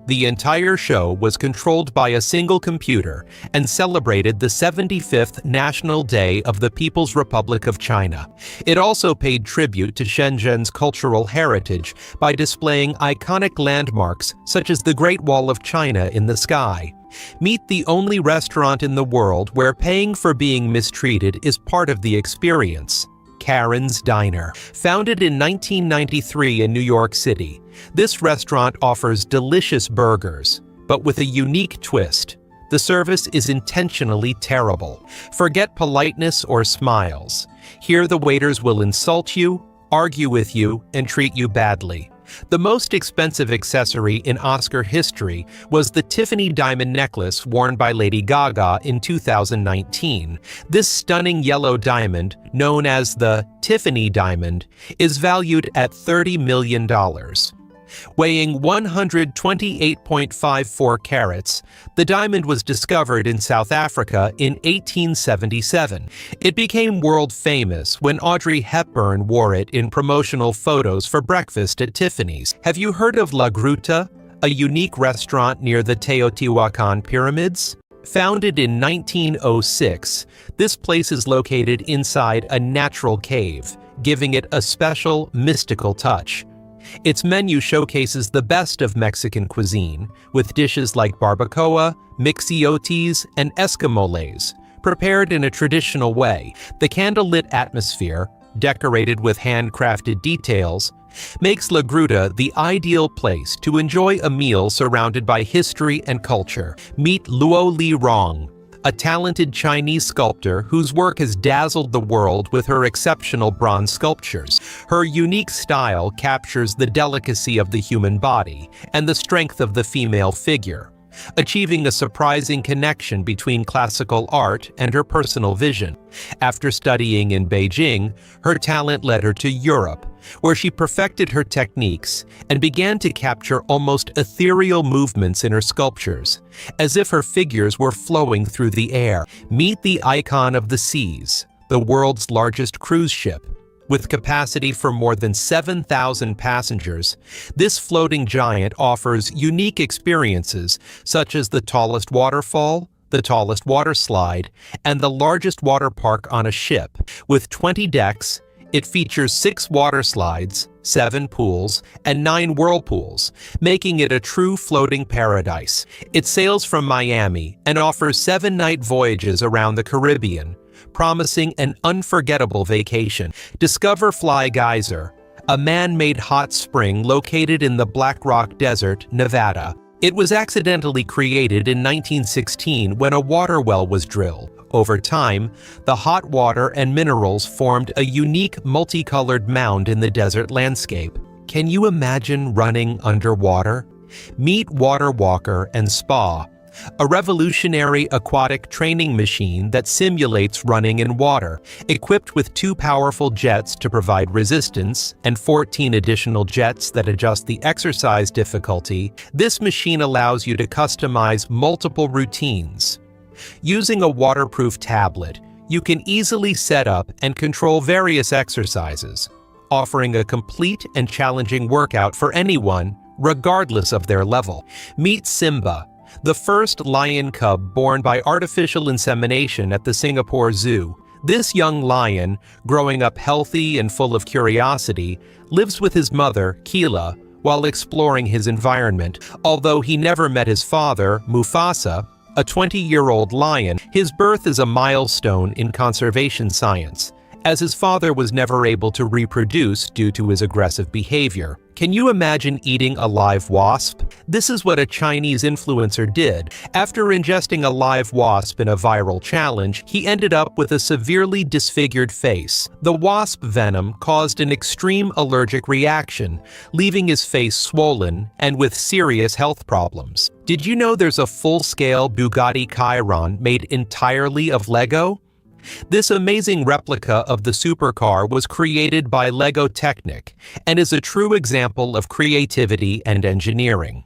The entire show was controlled by a single computer and celebrated the 75th National Day of the People's Republic of China. It also paid tribute to Shenzhen's cultural heritage by displaying iconic landmarks such as the Great Wall of China in the sky. Meet the only restaurant in the world where paying for being mistreated is part of the experience. Karen's Diner. Founded in 1993 in New York City, this restaurant offers delicious burgers, but with a unique twist. The service is intentionally terrible. Forget politeness or smiles. Here the waiters will insult you, argue with you, and treat you badly. The most expensive accessory in Oscar history was the Tiffany diamond necklace worn by Lady Gaga in 2019. This stunning yellow diamond, known as the Tiffany diamond, is valued at $30 million. Weighing 128.54 carats, the diamond was discovered in South Africa in 1877. It became world famous when Audrey Hepburn wore it in promotional photos for breakfast at Tiffany's. Have you heard of La Gruta, a unique restaurant near the Teotihuacan pyramids? Founded in 1906, this place is located inside a natural cave, giving it a special, mystical touch. Its menu showcases the best of Mexican cuisine, with dishes like barbacoa, mixiotes, and escamoles, prepared in a traditional way. The candlelit atmosphere, decorated with handcrafted details, makes La Gruta the ideal place to enjoy a meal surrounded by history and culture. Meet Luo Li Rong, a talented Chinese sculptor whose work has dazzled the world with her exceptional bronze sculptures. Her unique style captures the delicacy of the human body and the strength of the female figure, achieving a surprising connection between classical art and her personal vision. After studying in Beijing, her talent led her to Europe, where she perfected her techniques and began to capture almost ethereal movements in her sculptures, as if her figures were flowing through the air. Meet the Icon of the Seas, the world's largest cruise ship. With capacity for more than 7,000 passengers, this floating giant offers unique experiences such as the tallest waterfall, the tallest water slide, and the largest water park on a ship. With 20 decks, it features 6 water slides, 7 pools, and 9 whirlpools, making it a true floating paradise. It sails from Miami and offers 7-night voyages around the Caribbean, promising an unforgettable vacation. Discover Fly Geyser, a man-made hot spring located in the Black Rock Desert, Nevada. It was accidentally created in 1916 when a water well was drilled. Over time, the hot water and minerals formed a unique multicolored mound in the desert landscape. Can you imagine running underwater? Meet Water Walker and Spa, a revolutionary aquatic training machine that simulates running in water. Equipped with 2 powerful jets to provide resistance and 14 additional jets that adjust the exercise difficulty, this machine allows you to customize multiple routines. Using a waterproof tablet, you can easily set up and control various exercises, offering a complete and challenging workout for anyone, regardless of their level. Meet Simba, the first lion cub born by artificial insemination at the Singapore Zoo. This young lion, growing up healthy and full of curiosity, lives with his mother, Keela, while exploring his environment. Although he never met his father, Mufasa, a 20-year-old lion, his birth is a milestone in conservation science, as his father was never able to reproduce due to his aggressive behavior. Can you imagine eating a live wasp? This is what a Chinese influencer did. After ingesting a live wasp in a viral challenge, he ended up with a severely disfigured face. The wasp venom caused an extreme allergic reaction, leaving his face swollen and with serious health problems. Did you know there's a full-scale Bugatti Chiron made entirely of Lego? This amazing replica of the supercar was created by Lego Technic and is a true example of creativity and engineering.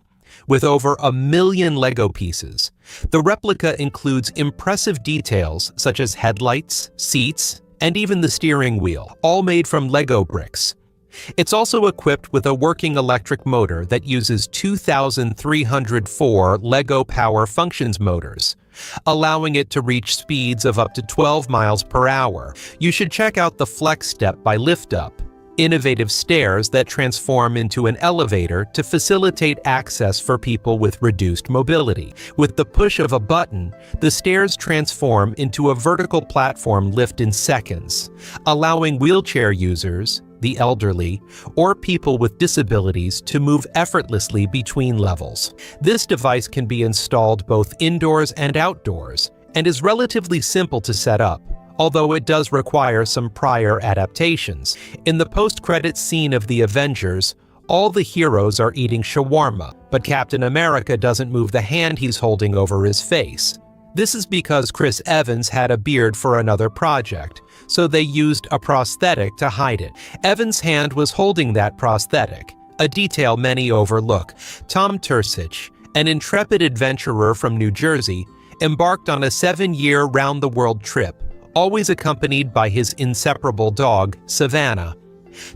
With over 1 million Lego pieces, The replica includes impressive details such as headlights, seats, and even the steering wheel, all made from Lego bricks. It's also equipped with a working electric motor that uses 2,304 Lego Power Functions motors, allowing it to reach speeds of up to 12 miles per hour. You should check out the Flex Step by LiftUp, innovative stairs that transform into an elevator to facilitate access for people with reduced mobility. With the push of a button, the stairs transform into a vertical platform lift in seconds, allowing wheelchair users, the elderly, or people with disabilities to move effortlessly between levels. This device can be installed both indoors and outdoors, and is relatively simple to set up, although it does require some prior adaptations. In the post-credits scene of The Avengers, all the heroes are eating shawarma, but Captain America doesn't move the hand he's holding over his face. This is because Chris Evans had a beard for another project, so they used a prosthetic to hide it. Evans' hand was holding that prosthetic, a detail many overlook. Tom Tursich, an intrepid adventurer from New Jersey, embarked on a 7-year round-the-world trip, always accompanied by his inseparable dog, Savannah.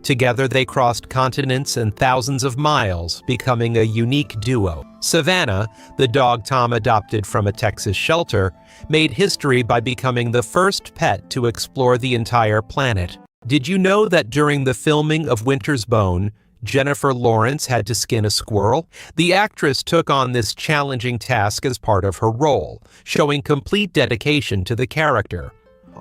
Together they crossed continents and thousands of miles, becoming a unique duo. Savannah, the dog Tom adopted from a Texas shelter, made history by becoming the first pet to explore the entire planet. Did you know that during the filming of Winter's Bone, Jennifer Lawrence had to skin a squirrel? The actress took on this challenging task as part of her role, showing complete dedication to the character.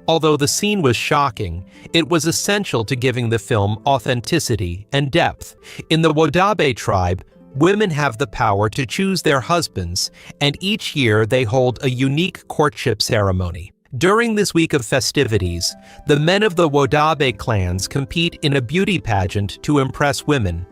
Although the scene was shocking, it was essential to giving the film authenticity and depth. In the Wodabe tribe, women have the power to choose their husbands, and each year they hold a unique courtship ceremony. During this week of festivities, the men of the Wodabe clans compete in a beauty pageant to impress women.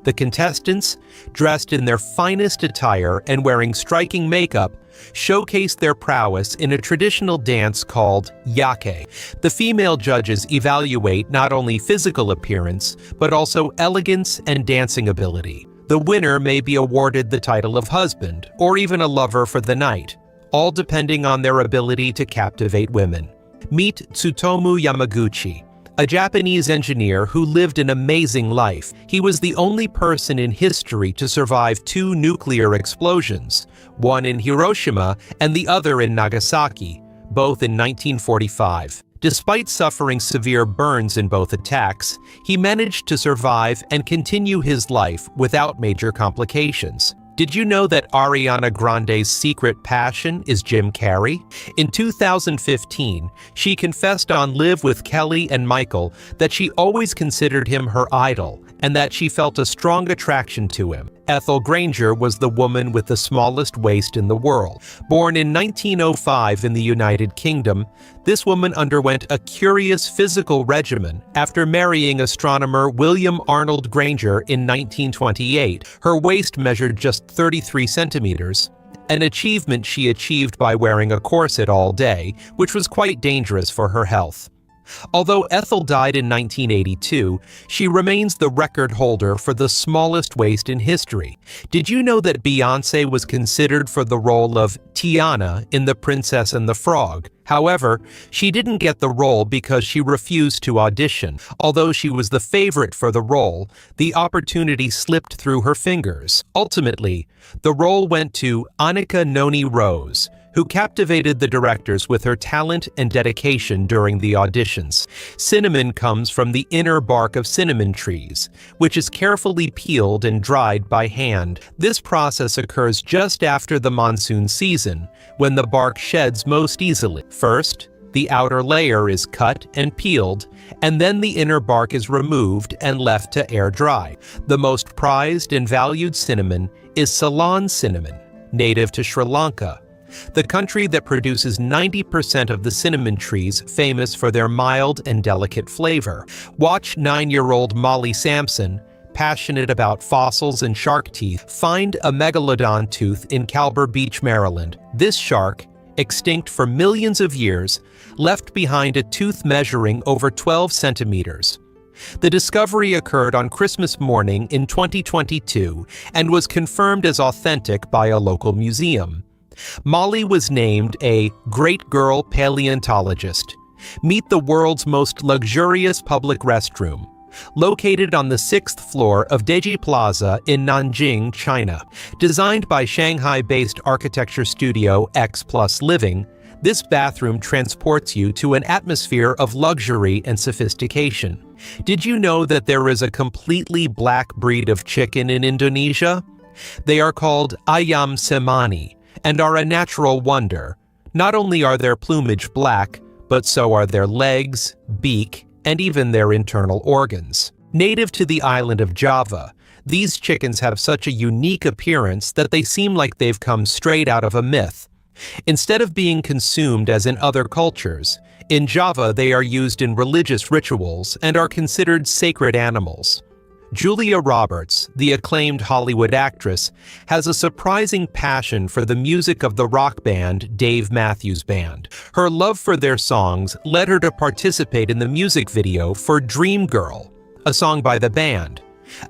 The contestants, dressed in their finest attire and wearing striking makeup, showcase their prowess in a traditional dance called yake. The female judges evaluate not only physical appearance, but also elegance and dancing ability. The winner may be awarded the title of husband, or even a lover for the night, all depending on their ability to captivate women. Meet Tsutomu Yamaguchi, a Japanese engineer who lived an amazing life. He was the only person in history to survive 2 nuclear explosions, one in Hiroshima and the other in Nagasaki, both in 1945. Despite suffering severe burns in both attacks, he managed to survive and continue his life without major complications. Did you know that Ariana Grande's secret passion is Jim Carrey? In 2015, she confessed on Live with Kelly and Michael that she always considered him her idol and that she felt a strong attraction to him. Ethel Granger was the woman with the smallest waist in the world. Born in 1905 in the United Kingdom, this woman underwent a curious physical regimen after marrying astronomer William Arnold Granger in 1928. Her waist measured just 33 centimeters, an achievement she achieved by wearing a corset all day, which was quite dangerous for her health. Although Ethel died in 1982, she remains the record holder for the smallest waist in history. Did you know that Beyoncé was considered for the role of Tiana in The Princess and the Frog? However, she didn't get the role because she refused to audition. Although she was the favorite for the role, the opportunity slipped through her fingers. Ultimately, the role went to Annika Noni Rose, who captivated the directors with her talent and dedication during the auditions. Cinnamon comes from the inner bark of cinnamon trees, which is carefully peeled and dried by hand. This process occurs just after the monsoon season, when the bark sheds most easily. First, the outer layer is cut and peeled, and then the inner bark is removed and left to air dry. The most prized and valued cinnamon is Ceylon cinnamon, native to Sri Lanka, the country that produces 90% of the cinnamon trees famous for their mild and delicate flavor. Watch 9-year-old Molly Sampson, passionate about fossils and shark teeth, find a megalodon tooth in Calber Beach, Maryland. This shark, extinct for millions of years, left behind a tooth measuring over 12 centimeters. The discovery occurred on Christmas morning in 2022 and was confirmed as authentic by a local museum. Molly was named a great girl paleontologist. Meet the world's most luxurious public restroom, located on the 6th floor of Deji Plaza in Nanjing, China. Designed by Shanghai-based architecture studio X Plus Living, this bathroom transports you to an atmosphere of luxury and sophistication. Did you know that there is a completely black breed of chicken in Indonesia? They are called ayam semani and are a natural wonder. Not only are their plumage black, but so are their legs, beak, and even their internal organs. Native to the island of Java, these chickens have such a unique appearance that they seem like they've come straight out of a myth. Instead of being consumed as in other cultures, in Java they are used in religious rituals and are considered sacred animals. Julia Roberts, the acclaimed Hollywood actress, has a surprising passion for the music of the rock band Dave Matthews Band. Her love for their songs led her to participate in the music video for Dream Girl, a song by the band,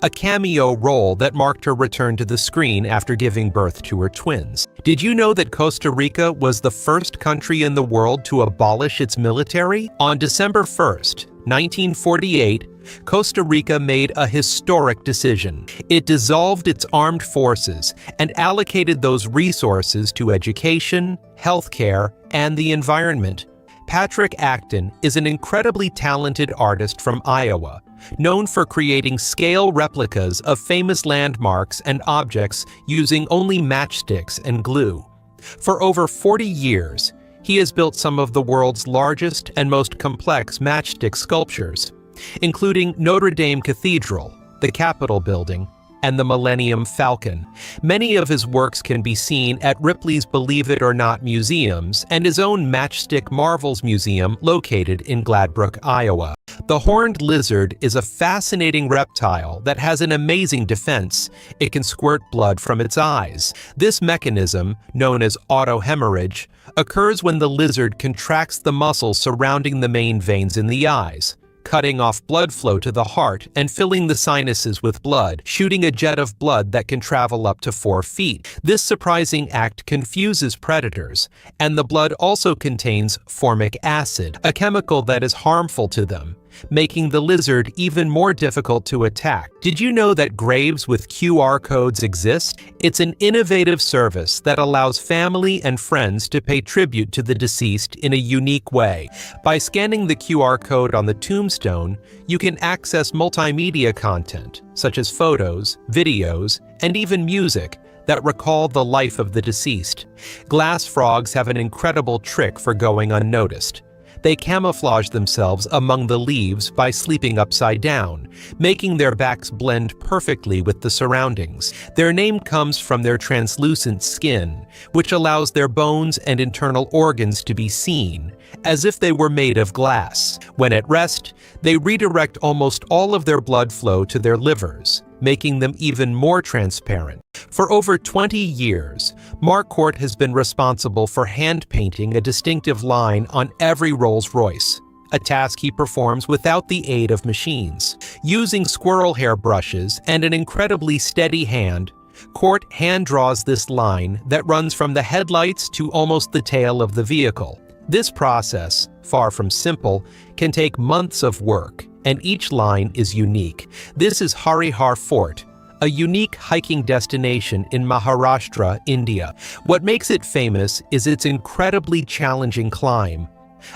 a cameo role that marked her return to the screen after giving birth to her twins. Did you know that Costa Rica was the first country in the world to abolish its military? On December 1st, 1948, Costa Rica made a historic decision. It dissolved its armed forces and allocated those resources to education, healthcare, and the environment. Patrick Acton is an incredibly talented artist from Iowa, known for creating scale replicas of famous landmarks and objects using only matchsticks and glue. For over 40 years, he has built some of the world's largest and most complex matchstick sculptures, including Notre Dame Cathedral, the Capitol Building, and the Millennium Falcon. Many of his works can be seen at Ripley's Believe It or Not museums and his own Matchstick Marvels Museum located in Gladbrook, Iowa. The horned lizard is a fascinating reptile that has an amazing defense. It can squirt blood from its eyes. This mechanism, known as autohemorrhage, occurs when the lizard contracts the muscles surrounding the main veins in the eyes, cutting off blood flow to the heart and filling the sinuses with blood, shooting a jet of blood that can travel up to 4 feet. This surprising act confuses predators, and the blood also contains formic acid, a chemical that is harmful to them, making the lizard even more difficult to attack. Did you know that graves with QR codes exist? It's an innovative service that allows family and friends to pay tribute to the deceased in a unique way. By scanning the QR code on the tombstone, you can access multimedia content, such as photos, videos, and even music, that recall the life of the deceased. Glass frogs have an incredible trick for going unnoticed. They camouflage themselves among the leaves by sleeping upside down, making their backs blend perfectly with the surroundings. Their name comes from their translucent skin, which allows their bones and internal organs to be seen, as if they were made of glass. When at rest, they redirect almost all of their blood flow to their livers, making them even more transparent. For over 20 years, Marquardt has been responsible for hand-painting a distinctive line on every Rolls-Royce, a task he performs without the aid of machines. Using squirrel hair brushes and an incredibly steady hand, Quart hand-draws this line that runs from the headlights to almost the tail of the vehicle. This process, far from simple, can take months of work, and each line is unique. This is Harihar Fort, a unique hiking destination in Maharashtra, India. What makes it famous is its incredibly challenging climb,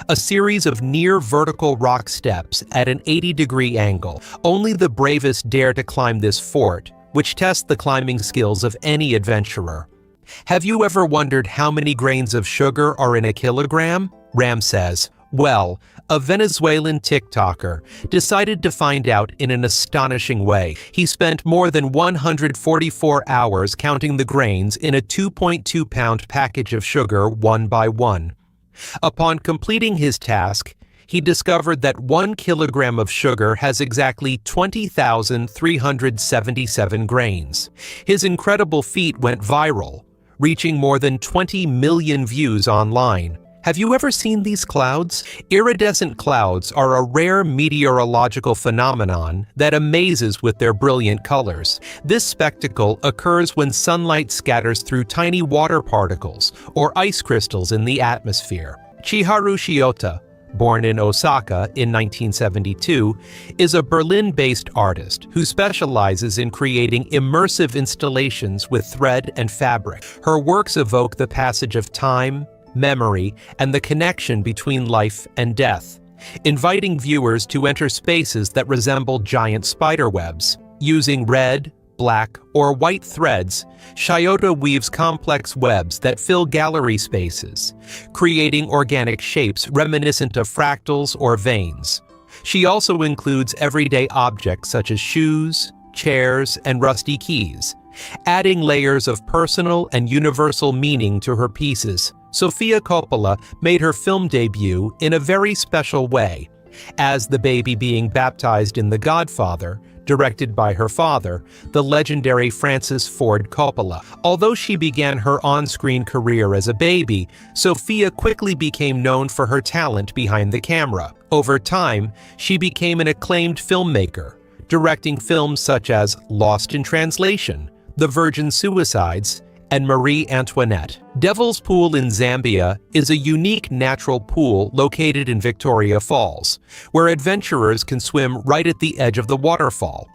a series of near-vertical rock steps at an 80-degree angle. Only the bravest dare to climb this fort, which tests the climbing skills of any adventurer. Have you ever wondered how many grains of sugar are in a kilogram? Ram says, well, a Venezuelan TikToker decided to find out in an astonishing way. He spent more than 144 hours counting the grains in a 2.2-pound package of sugar one by one. Upon completing his task, he discovered that 1 kilogram of sugar has exactly 20,377 grains. His incredible feat went viral, reaching more than 20 million views online, Have you ever seen these clouds? Iridescent clouds are a rare meteorological phenomenon that amazes with their brilliant colors. This spectacle occurs when sunlight scatters through tiny water particles or ice crystals in the atmosphere. Chiharu Shiota, born in Osaka in 1972, is a Berlin-based artist who specializes in creating immersive installations with thread and fabric. Her works evoke the passage of time, memory, and the connection between life and death, inviting viewers to enter spaces that resemble giant spiderwebs. Using red, black, or white threads, Shiota weaves complex webs that fill gallery spaces, creating organic shapes reminiscent of fractals or veins. She also includes everyday objects such as shoes, chairs, and rusty keys, adding layers of personal and universal meaning to her pieces. Sofia Coppola made her film debut in a very special way, as the baby being baptized in The Godfather, directed by her father, the legendary Francis Ford Coppola. Although she began her on-screen career as a baby, Sofia quickly became known for her talent behind the camera. Over time, she became an acclaimed filmmaker, directing films such as Lost in Translation, The Virgin Suicides, and Marie Antoinette. Devil's Pool in Zambia is a unique natural pool located in Victoria Falls, where adventurers can swim right at the edge of the waterfall.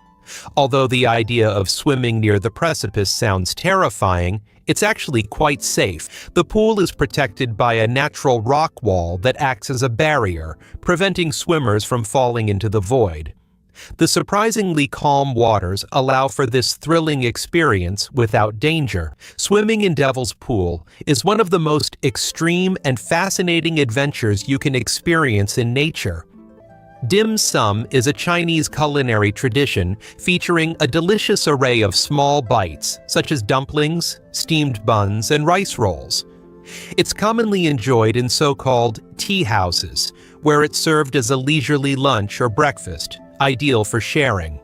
Although the idea of swimming near the precipice sounds terrifying, it's actually quite safe. The pool is protected by a natural rock wall that acts as a barrier, preventing swimmers from falling into the void. The surprisingly calm waters allow for this thrilling experience without danger. Swimming in Devil's Pool is one of the most extreme and fascinating adventures you can experience in nature. Dim sum is a Chinese culinary tradition featuring a delicious array of small bites, such as dumplings, steamed buns, and rice rolls. It's commonly enjoyed in so-called tea houses, where it's served as a leisurely lunch or breakfast, ideal for sharing.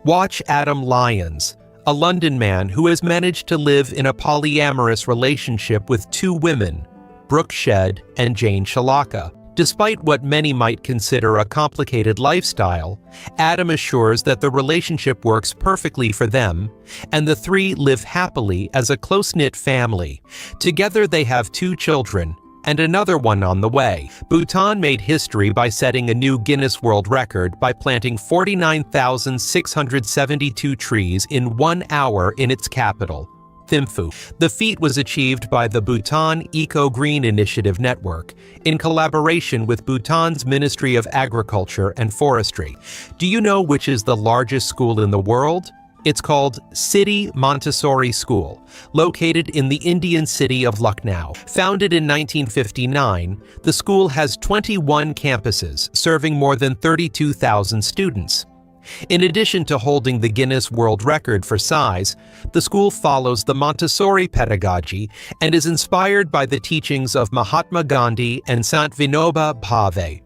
Watch Adam Lyons, a London man who has managed to live in a polyamorous relationship with two women, Brooke Shed and Jane Shalaka. Despite what many might consider a complicated lifestyle, Adam assures that the relationship works perfectly for them, and the three live happily as a close-knit family. Together they have 2 children, and another one on the way. Bhutan made history by setting a new Guinness World Record by planting 49,672 trees in 1 hour in its capital, Thimphu. The feat was achieved by the Bhutan Eco-Green Initiative Network in collaboration with Bhutan's Ministry of Agriculture and Forestry. Do you know which is the largest school in the world? It's called City Montessori School, located in the Indian city of Lucknow. Founded in 1959, the school has 21 campuses, serving more than 32,000 students. In addition to holding the Guinness World Record for size, the school follows the Montessori pedagogy and is inspired by the teachings of Mahatma Gandhi and Sant Vinoba Bhave.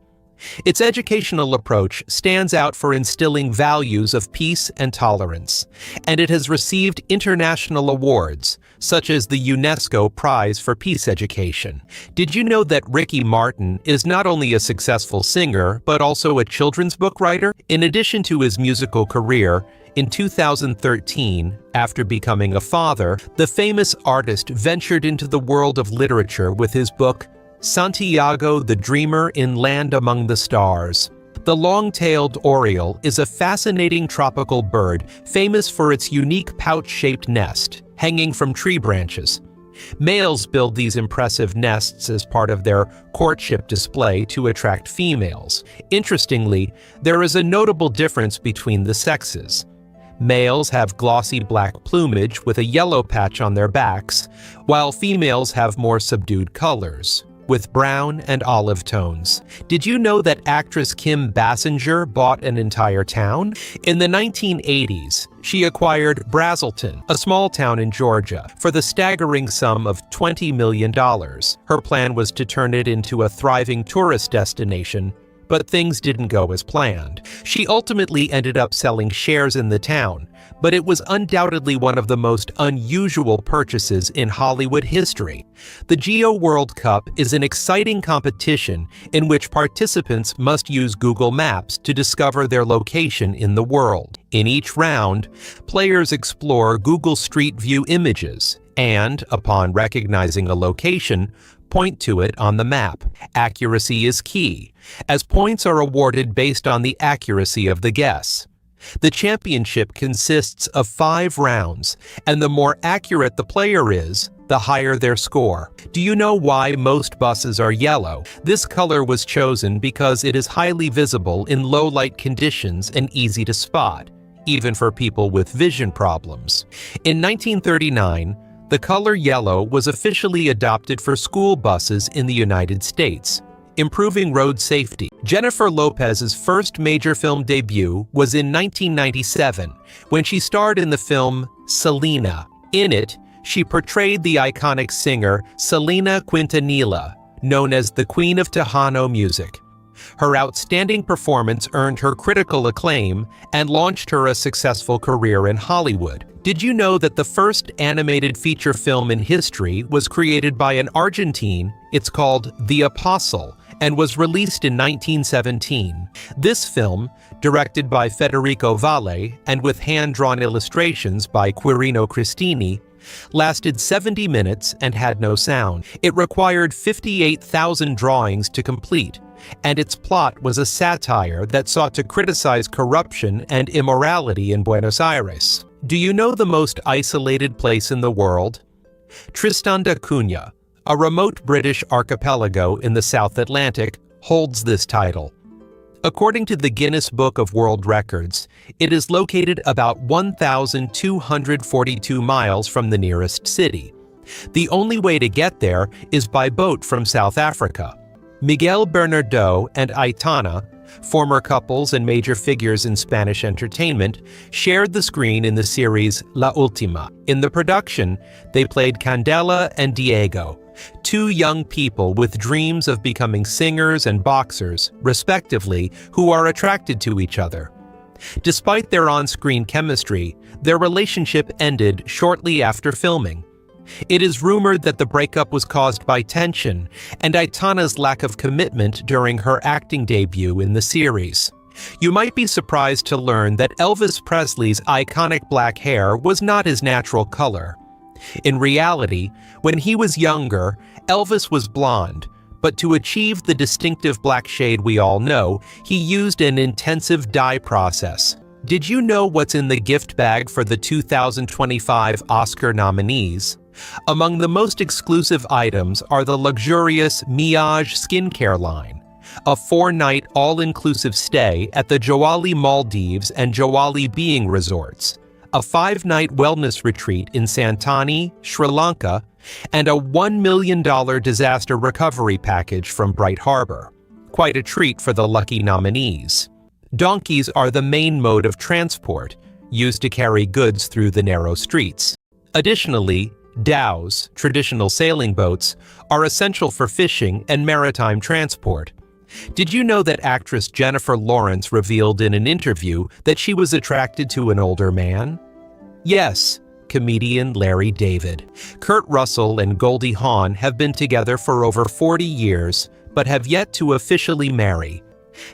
Its educational approach stands out for instilling values of peace and tolerance, and it has received international awards, such as the UNESCO Prize for Peace Education. Did you know that Ricky Martin is not only a successful singer, but also a children's book writer? In addition to his musical career, in 2013, after becoming a father, the famous artist ventured into the world of literature with his book, Santiago the Dreamer in Land Among the Stars. The long-tailed oriole is a fascinating tropical bird famous for its unique pouch-shaped nest, hanging from tree branches. Males build these impressive nests as part of their courtship display to attract females. Interestingly, there is a notable difference between the sexes. Males have glossy black plumage with a yellow patch on their backs, while females have more subdued colors, with brown and olive tones. Did you know that actress Kim Basinger bought an entire town? In the 1980s, she acquired Brazelton, a small town in Georgia, for the staggering sum of $20 million. Her plan was to turn it into a thriving tourist destination, But things didn't go as planned. She ultimately ended up selling shares in the town, but it was undoubtedly one of the most unusual purchases in Hollywood history. The Geo World Cup is an exciting competition in which participants must use Google Maps to discover their location in the world. In each round, players explore Google Street View images and, upon recognizing a location, point to it on the map. Accuracy is key, as points are awarded based on the accuracy of the guess. The championship consists of 5 rounds, and the more accurate the player is, the higher their score. Do you know why most buses are yellow? This color was chosen because it is highly visible in low light conditions and easy to spot, even for people with vision problems. In 1939, the color yellow was officially adopted for school buses in the United States, improving road safety. Jennifer Lopez's first major film debut was in 1997, when she starred in the film Selena. In it, she portrayed the iconic singer Selena Quintanilla, known as the Queen of Tejano music. Her outstanding performance earned her critical acclaim and launched her a successful career in Hollywood. Did you know that the first animated feature film in history was created by an Argentine? It's called The Apostle and was released in 1917. This film, directed by Federico Valle and with hand-drawn illustrations by Quirino Cristini, lasted 70 minutes and had no sound. It required 58,000 drawings to complete, and its plot was a satire that sought to criticize corruption and immorality in Buenos Aires. Do you know the most isolated place in the world? Tristan da Cunha, a remote British archipelago in the South Atlantic, holds this title. According to the Guinness Book of World Records, it is located about 1,242 miles from the nearest city. The only way to get there is by boat from South Africa. Miguel Bernardo and Aitana, former couples and major figures in Spanish entertainment, shared the screen in the series La Última. In the production, they played Candela and Diego, 2 young people with dreams of becoming singers and boxers, respectively, who are attracted to each other. Despite their on-screen chemistry, their relationship ended shortly after filming. It is rumored that the breakup was caused by tension and Aitana's lack of commitment during her acting debut in the series. You might be surprised to learn that Elvis Presley's iconic black hair was not his natural color. In reality, when he was younger, Elvis was blonde, but to achieve the distinctive black shade we all know, he used an intensive dye process. Did you know what's in the gift bag for the 2025 Oscar nominees? Among the most exclusive items are the luxurious Miage skincare line, a 4-night all-inclusive stay at the Joali Maldives and Joali Being Resorts, a 5-night wellness retreat in Santani, Sri Lanka, and a $1 million disaster recovery package from Bright Harbor. Quite a treat for the lucky nominees. Donkeys are the main mode of transport, used to carry goods through the narrow streets. Additionally, dhows, traditional sailing boats, are essential for fishing and maritime transport. Did you know that actress Jennifer Lawrence revealed in an interview that she was attracted to an older man? Yes, comedian Larry David. Kurt Russell and Goldie Hawn have been together for over 40 years, but have yet to officially marry.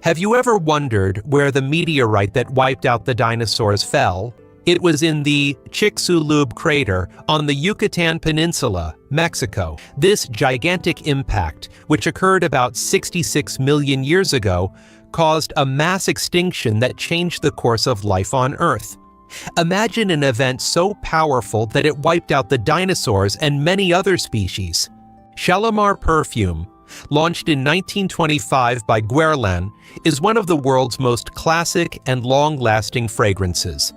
Have you ever wondered where the meteorite that wiped out the dinosaurs fell? It was in the Chicxulub crater on the Yucatan Peninsula, Mexico. This gigantic impact, which occurred about 66 million years ago, caused a mass extinction that changed the course of life on Earth. Imagine an event so powerful that it wiped out the dinosaurs and many other species. Shalimar perfume, launched in 1925 by Guerlain, is one of the world's most classic and long-lasting fragrances.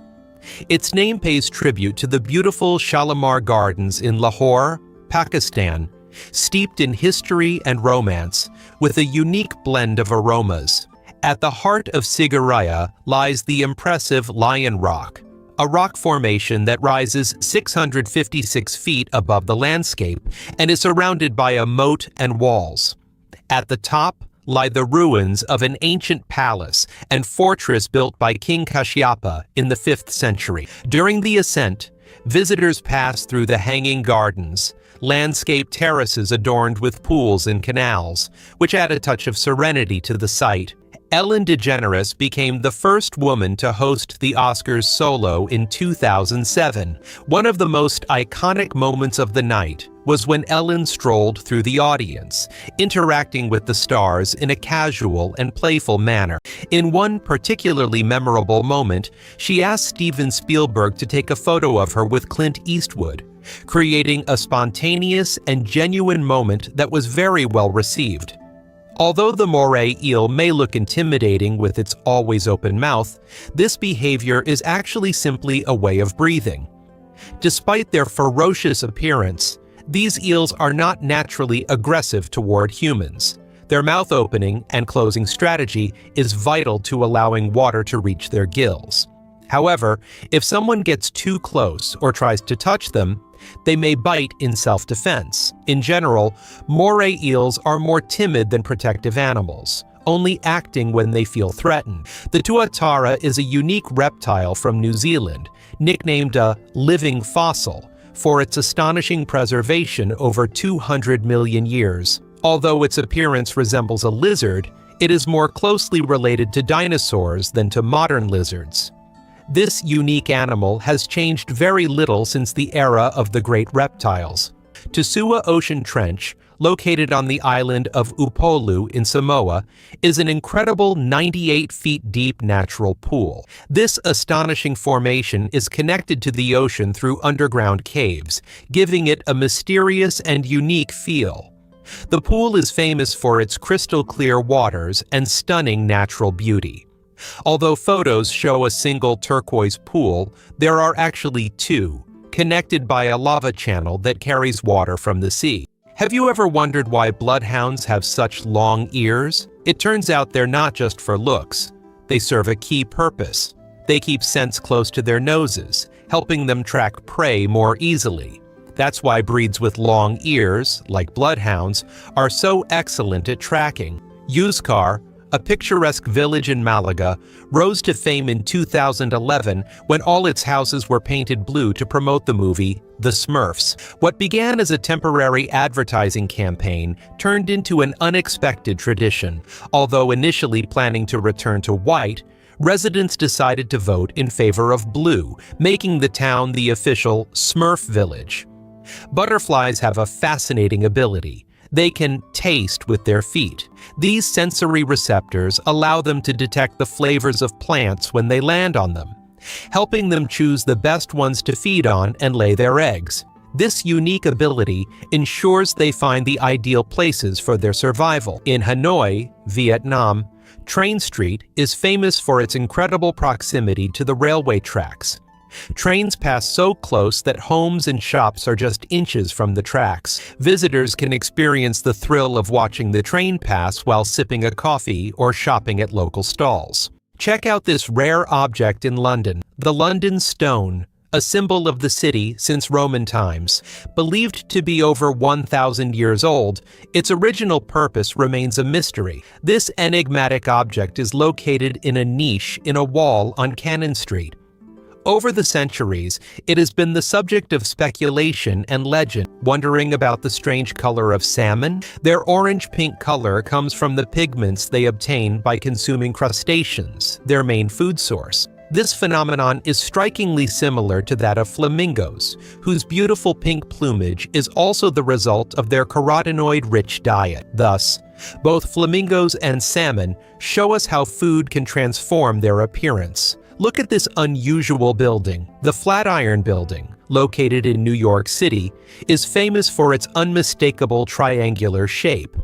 Its name pays tribute to the beautiful Shalimar Gardens in Lahore, Pakistan, steeped in history and romance, with a unique blend of aromas. At the heart of Sigiriya lies the impressive Lion Rock, a rock formation that rises 656 feet above the landscape and is surrounded by a moat and walls. At the top lie the ruins of an ancient palace and fortress built by King Kashyapa in the 5th century. During the ascent, visitors pass through the hanging gardens, landscape terraces adorned with pools and canals, which add a touch of serenity to the site. Ellen DeGeneres became the first woman to host the Oscars solo in 2007. One of the most iconic moments of the night was when Ellen strolled through the audience, interacting with the stars in a casual and playful manner. In one particularly memorable moment, she asked Steven Spielberg to take a photo of her with Clint Eastwood, creating a spontaneous and genuine moment that was very well received. Although the moray eel may look intimidating with its always open mouth, this behavior is actually simply a way of breathing. Despite their ferocious appearance, these eels are not naturally aggressive toward humans. Their mouth opening and closing strategy is vital to allowing water to reach their gills. However, if someone gets too close or tries to touch them, they may bite in self-defense. In general, moray eels are more timid than protective animals, only acting when they feel threatened. The tuatara is a unique reptile from New Zealand, nicknamed a living fossil for its astonishing preservation over 200 million years. Although its appearance resembles a lizard, it is more closely related to dinosaurs than to modern lizards. This unique animal has changed very little since the era of the great reptiles. Tusua Ocean Trench, located on the island of Upolu in Samoa, is an incredible 98 feet deep natural pool. This astonishing formation is connected to the ocean through underground caves, giving it a mysterious and unique feel. The pool is famous for its crystal clear waters and stunning natural beauty. Although photos show a single turquoise pool, there are actually two, connected by a lava channel that carries water from the sea. Have you ever wondered why bloodhounds have such long ears? It turns out they're not just for looks. They serve a key purpose. They keep scents close to their noses, helping them track prey more easily. That's why breeds with long ears, like bloodhounds, are so excellent at tracking. Yuzkar, a picturesque village in Malaga, rose to fame in 2011 when all its houses were painted blue to promote the movie The Smurfs. What began as a temporary advertising campaign turned into an unexpected tradition. Although initially planning to return to white, residents decided to vote in favor of blue, making the town the official Smurf village. Butterflies have a fascinating ability. They can taste with their feet. These sensory receptors allow them to detect the flavors of plants when they land on them, helping them choose the best ones to feed on and lay their eggs. This unique ability ensures they find the ideal places for their survival. In Hanoi, Vietnam, Train Street is famous for its incredible proximity to the railway tracks. Trains pass so close that homes and shops are just inches from the tracks. Visitors can experience the thrill of watching the train pass while sipping a coffee or shopping at local stalls. Check out this rare object in London, the London Stone, a symbol of the city since Roman times. Believed to be over 1,000 years old, its original purpose remains a mystery. This enigmatic object is located in a niche in a wall on Cannon Street. Over the centuries, it has been the subject of speculation and legend. Wondering about the strange color of salmon? Their orange-pink color comes from the pigments they obtain by consuming crustaceans, their main food source. This phenomenon is strikingly similar to that of flamingos, whose beautiful pink plumage is also the result of their carotenoid-rich diet. Thus, both flamingos and salmon show us how food can transform their appearance. Look at this unusual building. The Flatiron Building, located in New York City, is famous for its unmistakable triangular shape.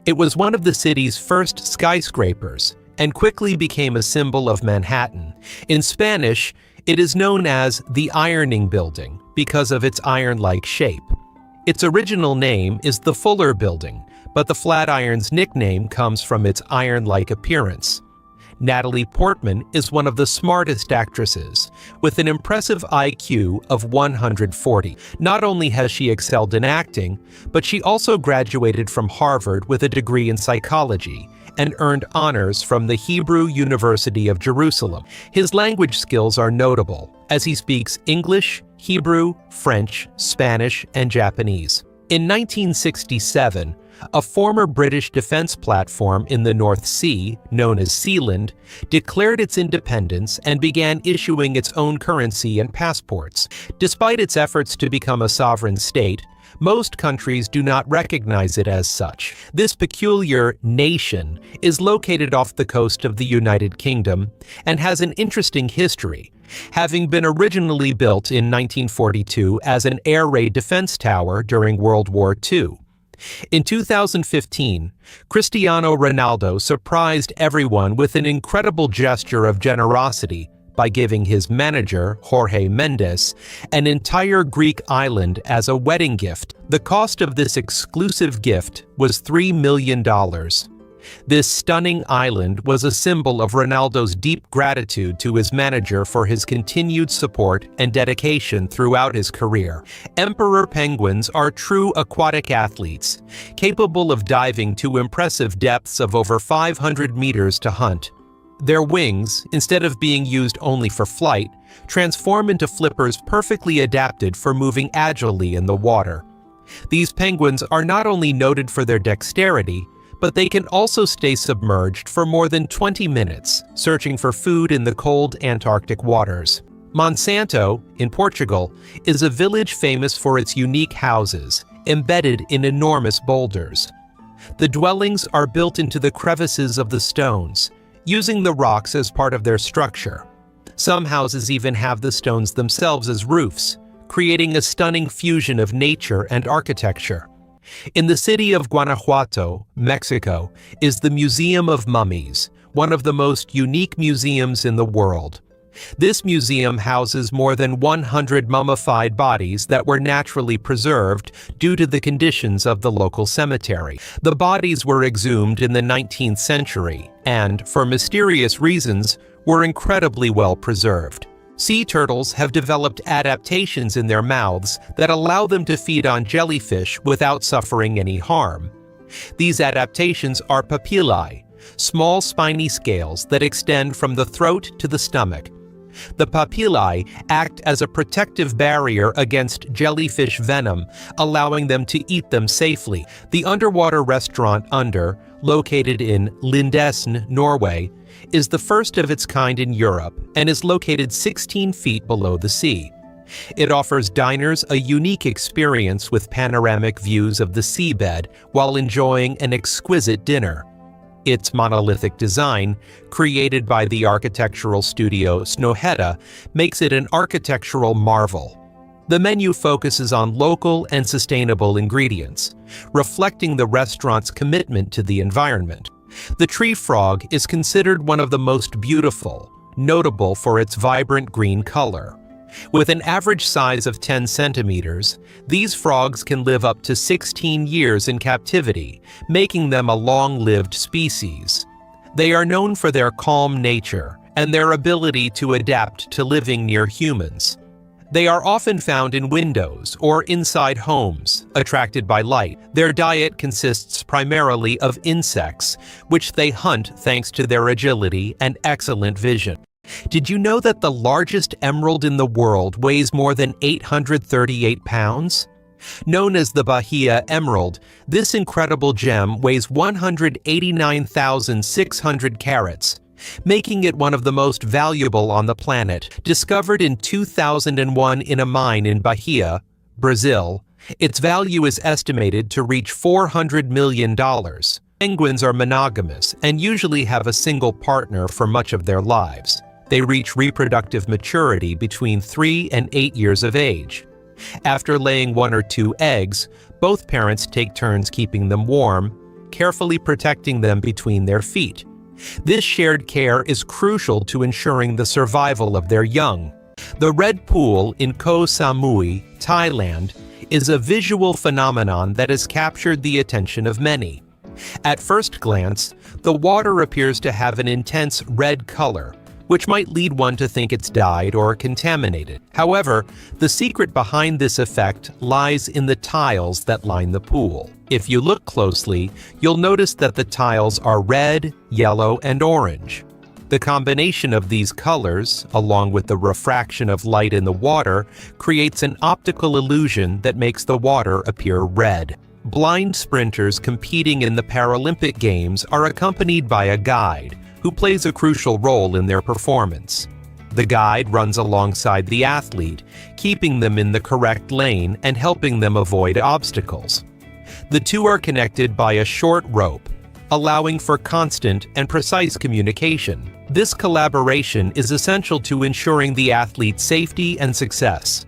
It was one of the city's first skyscrapers and quickly became a symbol of Manhattan. In Spanish, it is known as the Ironing Building because of its iron-like shape. Its original name is the Fuller Building, but the Flatiron's nickname comes from its iron-like appearance. Natalie Portman is one of the smartest actresses, with an impressive IQ of 140. Not only has she excelled in acting, but she also graduated from Harvard with a degree in psychology and earned honors from the Hebrew University of Jerusalem. His language skills are notable, as he speaks English, Hebrew, French, Spanish, and Japanese. In 1967, a former British defense platform in the North Sea, known as Sealand, declared its independence and began issuing its own currency and passports. Despite its efforts to become a sovereign state, most countries do not recognize it as such. This peculiar nation is located off the coast of the United Kingdom and has an interesting history, having been originally built in 1942 as an air raid defense tower during World War II. In 2015, Cristiano Ronaldo surprised everyone with an incredible gesture of generosity by giving his manager, Jorge Mendes, an entire Greek island as a wedding gift. The cost of this exclusive gift was $3 million. This stunning island was a symbol of Ronaldo's deep gratitude to his manager for his continued support and dedication throughout his career. Emperor penguins are true aquatic athletes, capable of diving to impressive depths of over 500 meters to hunt. Their wings, instead of being used only for flight, transform into flippers perfectly adapted for moving agilely in the water. These penguins are not only noted for their dexterity, but they can also stay submerged for more than 20 minutes, searching for food in the cold Antarctic waters. Monsanto, in Portugal, is a village famous for its unique houses, embedded in enormous boulders. The dwellings are built into the crevices of the stones, using the rocks as part of their structure. Some houses even have the stones themselves as roofs, creating a stunning fusion of nature and architecture. In the city of Guanajuato, Mexico, is the Museum of Mummies, one of the most unique museums in the world. This museum houses more than 100 mummified bodies that were naturally preserved due to the conditions of the local cemetery. The bodies were exhumed in the 19th century and, for mysterious reasons, were incredibly well preserved. Sea turtles have developed adaptations in their mouths that allow them to feed on jellyfish without suffering any harm. These adaptations are papillae, small spiny scales that extend from the throat to the stomach. The papillae act as a protective barrier against jellyfish venom, allowing them to eat them safely. The underwater restaurant Under, located in Lindesnes, Norway, is the first of its kind in Europe and is located 16 feet below the sea. It offers diners a unique experience with panoramic views of the seabed while enjoying an exquisite dinner. Its monolithic design, created by the architectural studio Snøhetta, makes it an architectural marvel. The menu focuses on local and sustainable ingredients, reflecting the restaurant's commitment to the environment. The tree frog is considered one of the most beautiful, notable for its vibrant green color. With an average size of 10 centimeters, these frogs can live up to 16 years in captivity, making them a long-lived species. They are known for their calm nature and their ability to adapt to living near humans. They are often found in windows or inside homes, attracted by light. Their diet consists primarily of insects, which they hunt thanks to their agility and excellent vision. Did you know that the largest emerald in the world weighs more than 838 pounds? Known as the Bahia Emerald, this incredible gem weighs 189,600 carats, making it one of the most valuable on the planet. Discovered in 2001 in a mine in Bahia, Brazil, its value is estimated to reach $400 million. Penguins are monogamous and usually have a single partner for much of their lives. They reach reproductive maturity between 3 and 8 years of age. After laying 1 or 2 eggs, both parents take turns keeping them warm, carefully protecting them between their feet. This shared care is crucial to ensuring the survival of their young. The Red Pool in Koh Samui, Thailand, is a visual phenomenon that has captured the attention of many. At first glance, the water appears to have an intense red color, which might lead one to think it's dyed or contaminated. However, the secret behind this effect lies in the tiles that line the pool. If you look closely, you'll notice that the tiles are red, yellow, and orange. The combination of these colors, along with the refraction of light in the water, creates an optical illusion that makes the water appear red. Blind sprinters competing in the Paralympic Games are accompanied by a guide, who plays a crucial role in their performance. The guide runs alongside the athlete, keeping them in the correct lane and helping them avoid obstacles. The two are connected by a short rope, allowing for constant and precise communication. This collaboration is essential to ensuring the athlete's safety and success.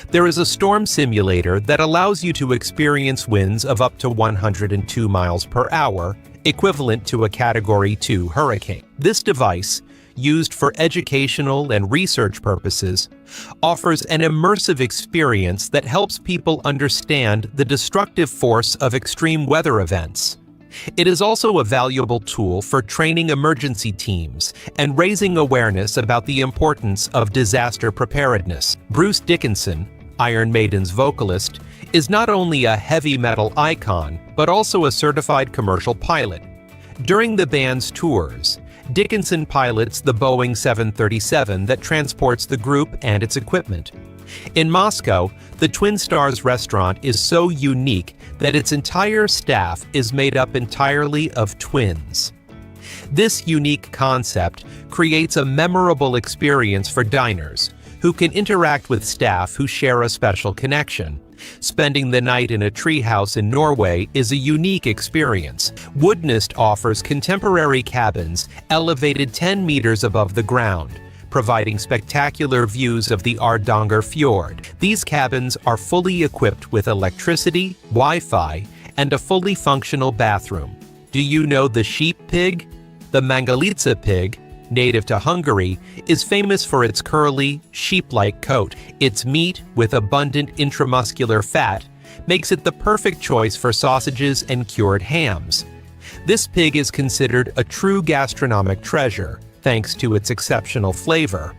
There is a storm simulator that allows you to experience winds of up to 102 miles per hour, equivalent to a Category 2 hurricane. This device, used for educational and research purposes, offers an immersive experience that helps people understand the destructive force of extreme weather events. It is also a valuable tool for training emergency teams and raising awareness about the importance of disaster preparedness. Bruce Dickinson, Iron Maiden's vocalist, is not only a heavy metal icon, but also a certified commercial pilot. During the band's tours, Dickinson pilots the Boeing 737 that transports the group and its equipment. In Moscow, the Twin Stars restaurant is so unique that its entire staff is made up entirely of twins. This unique concept creates a memorable experience for diners, who can interact with staff who share a special connection. Spending the night in a treehouse in Norway is a unique experience. Woodnest offers contemporary cabins elevated 10 meters above the ground, providing spectacular views of the Ardanger Fjord. These cabins are fully equipped with electricity, Wi-Fi, and a fully functional bathroom. Do you know the sheep pig? The Mangalitsa pig, native to Hungary, is famous for its curly, sheep-like coat. Its meat, with abundant intramuscular fat, makes it the perfect choice for sausages and cured hams. This pig is considered a true gastronomic treasure, thanks to its exceptional flavor.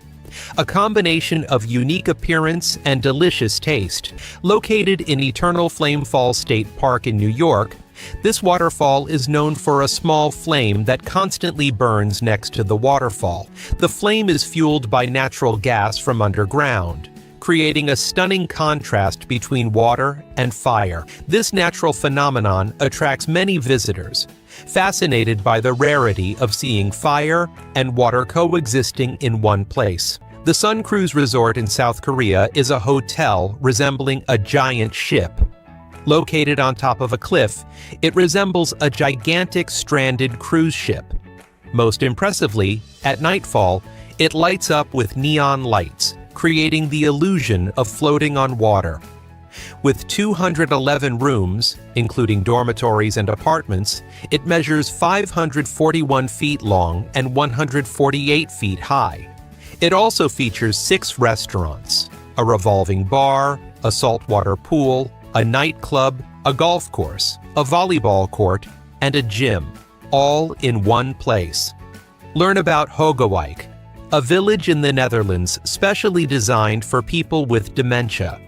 A combination of unique appearance and delicious taste. Located in Eternal Flame Falls State Park in New York, this waterfall is known for a small flame that constantly burns next to the waterfall. The flame is fueled by natural gas from underground, creating a stunning contrast between water and fire. This natural phenomenon attracts many visitors, fascinated by the rarity of seeing fire and water coexisting in one place. The Sun Cruise Resort in South Korea is a hotel resembling a giant ship. Located on top of a cliff, it resembles a gigantic stranded cruise ship. Most impressively, at nightfall, it lights up with neon lights, creating the illusion of floating on water. With 211 rooms, including dormitories and apartments, it measures 541 feet long and 148 feet high. It also features 6 restaurants, a revolving bar, a saltwater pool, a nightclub, a golf course, a volleyball court, and a gym, all in one place. Learn about Hogewijk, a village in the Netherlands specially designed for people with dementia.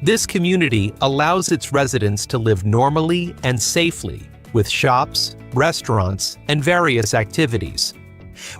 This community allows its residents to live normally and safely, with shops, restaurants, and various activities.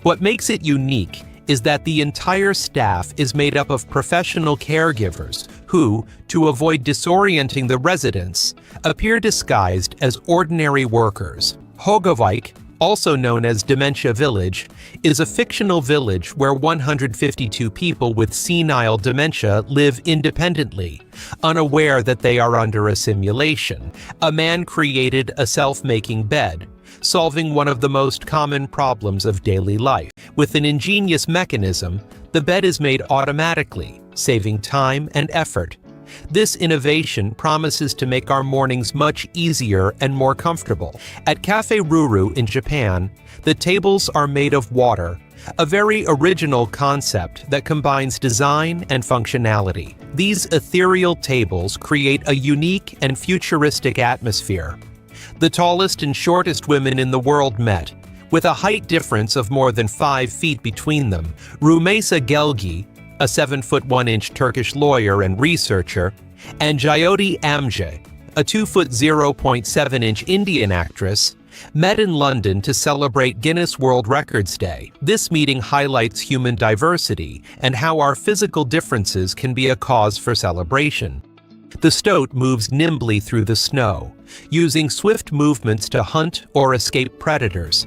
What makes it unique is that the entire staff is made up of professional caregivers who, to avoid disorienting the residents, appear disguised as ordinary workers. Hogewijk, also known as Dementia Village, is a fictional village where 152 people with senile dementia live independently, unaware that they are under a simulation. A man created a self-making bed, solving one of the most common problems of daily life. With an ingenious mechanism, the bed is made automatically, saving time and effort. This innovation promises to make our mornings much easier and more comfortable. At Cafe Ruru in Japan, the tables are made of water, a very original concept that combines design and functionality. These ethereal tables create a unique and futuristic atmosphere. The tallest and shortest women in the world met, With a height difference of more than 5 feet between them, Rumeysa Gelgi, a 7-foot 1-inch Turkish lawyer and researcher, and Jyoti Amje, a 2-foot 0.7-inch Indian actress, met in London to celebrate Guinness World Records Day. This meeting highlights human diversity and how our physical differences can be a cause for celebration. The stoat moves nimbly through the snow, using swift movements to hunt or escape predators.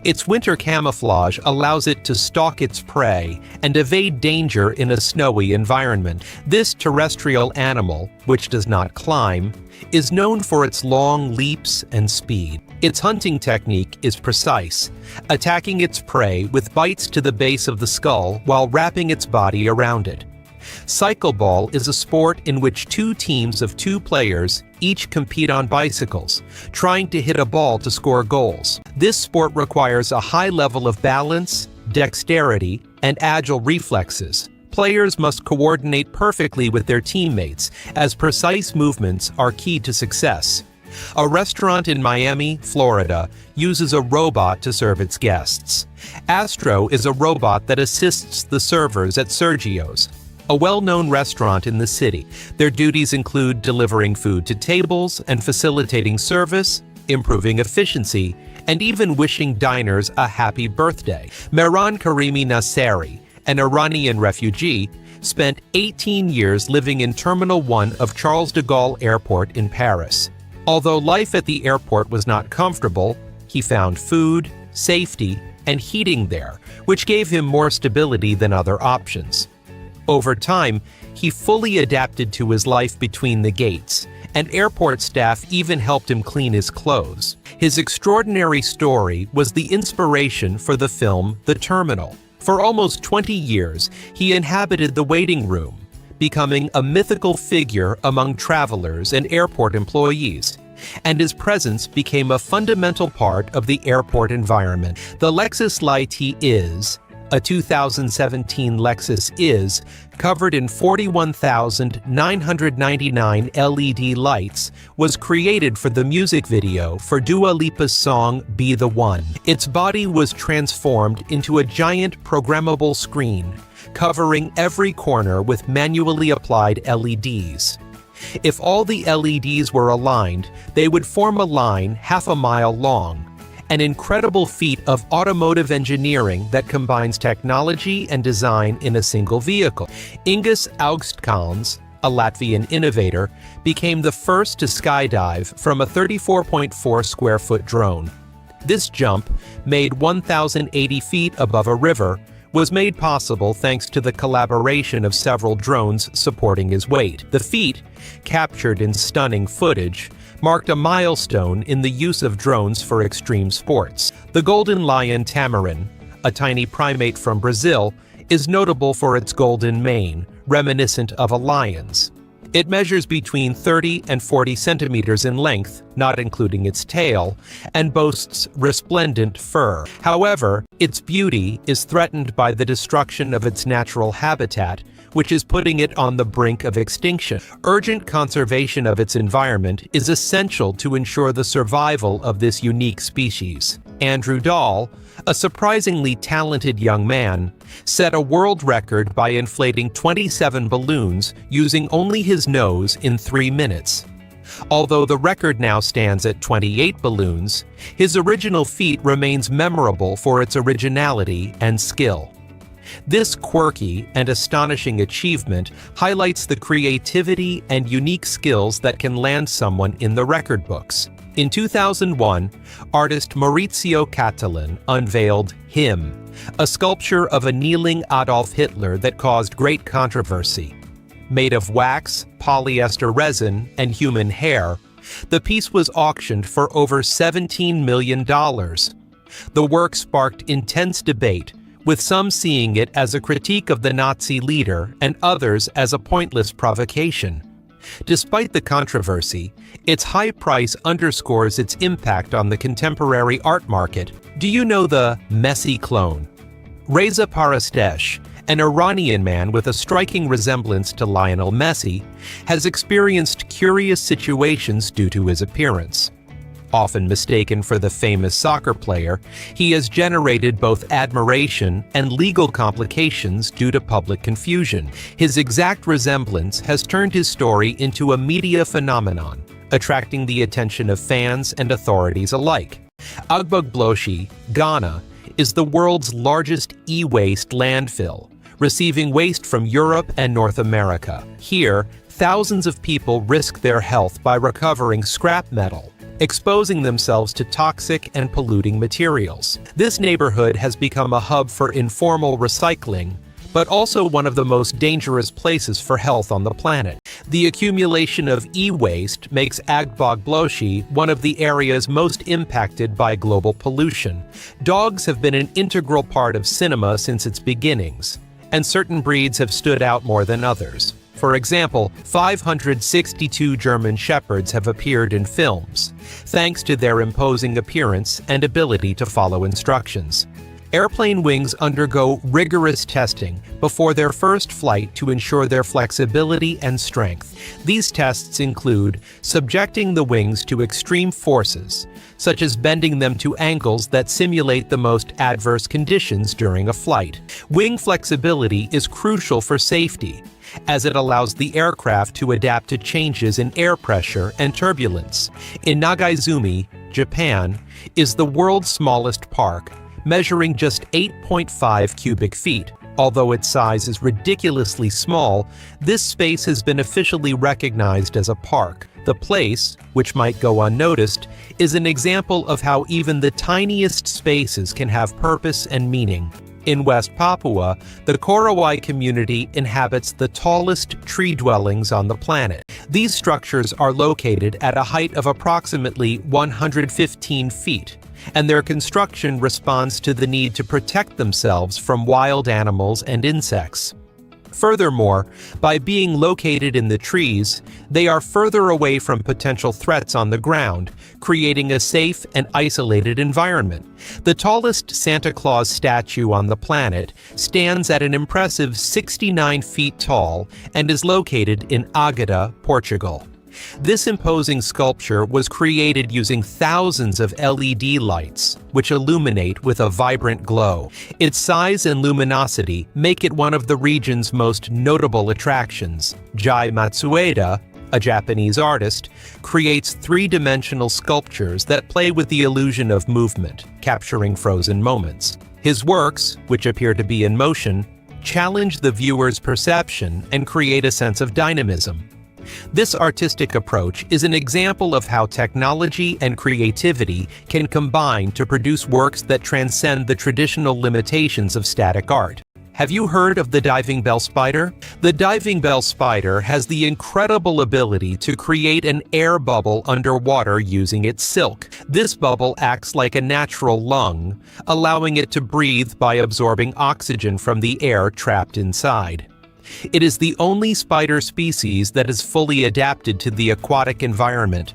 Its winter camouflage allows it to stalk its prey and evade danger in a snowy environment. This terrestrial animal, which does not climb, is known for its long leaps and speed. Its hunting technique is precise, attacking its prey with bites to the base of the skull while wrapping its body around it. Cycleball is a sport in which 2 teams of 2 players each compete on bicycles, trying to hit a ball to score goals. This sport requires a high level of balance, dexterity, and agile reflexes. Players must coordinate perfectly with their teammates, as precise movements are key to success. A restaurant in Miami, Florida, uses a robot to serve its guests. Astro is a robot that assists the servers at Sergio's, a well-known restaurant in the city. Their duties include delivering food to tables and facilitating service, improving efficiency, and even wishing diners a happy birthday. Mehran Karimi Nasseri, an Iranian refugee, spent 18 years living in Terminal 1 of Charles de Gaulle Airport in Paris. Although life at the airport was not comfortable, he found food, safety, and heating there, which gave him more stability than other options. Over time, he fully adapted to his life between the gates, and airport staff even helped him clean his clothes. His extraordinary story was the inspiration for the film The Terminal. For almost 20 years, he inhabited the waiting room, becoming a mythical figure among travelers and airport employees, and his presence became a fundamental part of the airport environment. The Lexus LT is, a 2017 Lexus is, covered in 41,999 LED lights, was created for the music video for Dua Lipa's song Be the One. Its body was transformed into a giant programmable screen, covering every corner with manually applied LEDs. If all the LEDs were aligned, they would form a line half a mile long, an incredible feat of automotive engineering that combines technology and design in a single vehicle. Ingus Augstkalns, a Latvian innovator, became the first to skydive from a 34.4 square foot drone. This jump, made 1,080 feet above a river, was made possible thanks to the collaboration of several drones supporting his weight. The feat, captured in stunning footage, marked a milestone in the use of drones for extreme sports. The golden lion tamarin, a tiny primate from Brazil, is notable for its golden mane, reminiscent of a lion's. It measures between 30 and 40 centimeters in length, not including its tail, and boasts resplendent fur. However, its beauty is threatened by the destruction of its natural habitat, which is putting it on the brink of extinction. Urgent conservation of its environment is essential to ensure the survival of this unique species. Andrew Dahl, a surprisingly talented young man, set a world record by inflating 27 balloons using only his nose in 3 minutes. Although the record now stands at 28 balloons, his original feat remains memorable for its originality and skill. This quirky and astonishing achievement highlights the creativity and unique skills that can land someone in the record books. In 2001, artist Maurizio Cattelan unveiled Him, a sculpture of a kneeling Adolf Hitler that caused great controversy. Made of wax, polyester resin, and human hair, the piece was auctioned for over $17 million. The work sparked intense debate, with some seeing it as a critique of the Nazi leader and others as a pointless provocation. Despite the controversy, its high price underscores its impact on the contemporary art market. Do you know the messy clone? Reza Parastesh, an Iranian man with a striking resemblance to Lionel Messi, has experienced curious situations due to his appearance. Often mistaken for the famous soccer player, he has generated both admiration and legal complications due to public confusion. His exact resemblance has turned his story into a media phenomenon, attracting the attention of fans and authorities alike. Agbogbloshie, Ghana, is the world's largest e-waste landfill, receiving waste from Europe and North America. Here, thousands of people risk their health by recovering scrap metal, exposing themselves to toxic and polluting materials. This neighborhood has become a hub for informal recycling, but also one of the most dangerous places for health on the planet. The accumulation of e-waste makes Agbogbloshie one of the areas most impacted by global pollution. Dogs have been an integral part of cinema since its beginnings, and certain breeds have stood out more than others. For example, 562 German Shepherds have appeared in films, thanks to their imposing appearance and ability to follow instructions. Airplane wings undergo rigorous testing before their first flight to ensure their flexibility and strength. These tests include subjecting the wings to extreme forces, such as bending them to angles that simulate the most adverse conditions during a flight. Wing flexibility is crucial for safety, as it allows the aircraft to adapt to changes in air pressure and turbulence. In Nagaizumi, Japan, is the world's smallest park, measuring just 8.5 cubic feet. Although its size is ridiculously small, this space has been officially recognized as a park. The place, which might go unnoticed, is an example of how even the tiniest spaces can have purpose and meaning. In West Papua, the Korowai community inhabits the tallest tree dwellings on the planet. These structures are located at a height of approximately 115 feet, and their construction responds to the need to protect themselves from wild animals and insects. Furthermore, by being located in the trees, they are further away from potential threats on the ground, creating a safe and isolated environment. The tallest Santa Claus statue on the planet stands at an impressive 69 feet tall and is located in Águeda, Portugal. This imposing sculpture was created using thousands of LED lights, which illuminate with a vibrant glow. Its size and luminosity make it one of the region's most notable attractions. Jai Matsueda, a Japanese artist, creates three-dimensional sculptures that play with the illusion of movement, capturing frozen moments. His works, which appear to be in motion, challenge the viewer's perception and create a sense of dynamism. This artistic approach is an example of how technology and creativity can combine to produce works that transcend the traditional limitations of static art. Have you heard of the diving bell spider? The diving bell spider has the incredible ability to create an air bubble underwater using its silk. This bubble acts like a natural lung, allowing it to breathe by absorbing oxygen from the air trapped inside. It is the only spider species that is fully adapted to the aquatic environment.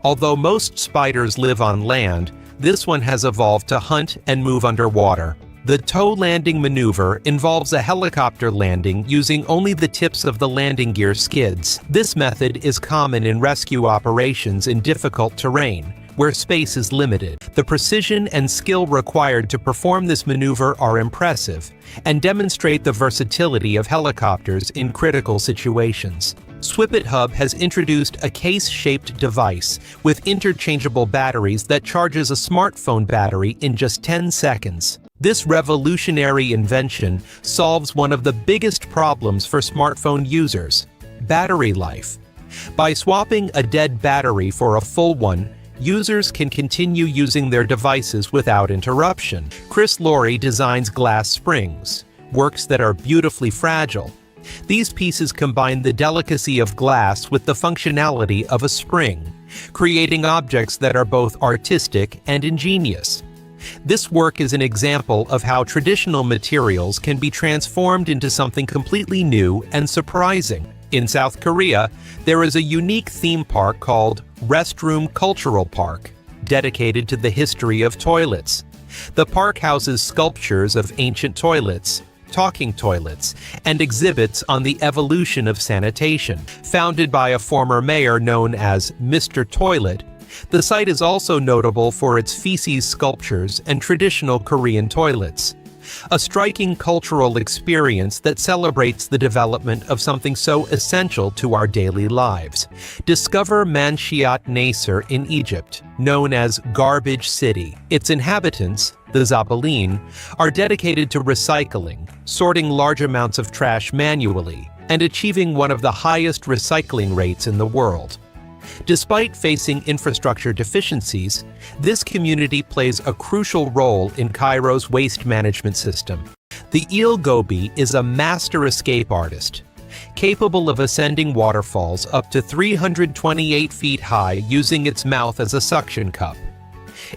Although most spiders live on land, this one has evolved to hunt and move underwater. The tow landing maneuver involves a helicopter landing using only the tips of the landing gear skids. This method is common in rescue operations in difficult terrain, where space is limited. The precision and skill required to perform this maneuver are impressive and demonstrate the versatility of helicopters in critical situations. Swipit Hub has introduced a case-shaped device with interchangeable batteries that charges a smartphone battery in just 10 seconds. This revolutionary invention solves one of the biggest problems for smartphone users: battery life. By swapping a dead battery for a full one, users can continue using their devices without interruption. Chris Laurie designs glass springs, works that are beautifully fragile. These pieces combine the delicacy of glass with the functionality of a spring, creating objects that are both artistic and ingenious. This work is an example of how traditional materials can be transformed into something completely new and surprising. In South Korea, there is a unique theme park called Restroom Cultural Park, dedicated to the history of toilets. The park houses sculptures of ancient toilets, talking toilets, and exhibits on the evolution of sanitation. Founded by a former mayor known as Mr. Toilet, The site is also notable for its feces sculptures and traditional Korean toilets, a striking cultural experience that celebrates the development of something so essential to our daily lives. Discover Manshiat Nasser in Egypt, known as Garbage City. Its inhabitants, the Zabaleen, are dedicated to recycling, sorting large amounts of trash manually, and achieving one of the highest recycling rates in the world. Despite facing infrastructure deficiencies, this community plays a crucial role in Cairo's waste management system. The Il Gobi is a master escape artist, capable of ascending waterfalls up to 328 feet high using its mouth as a suction cup.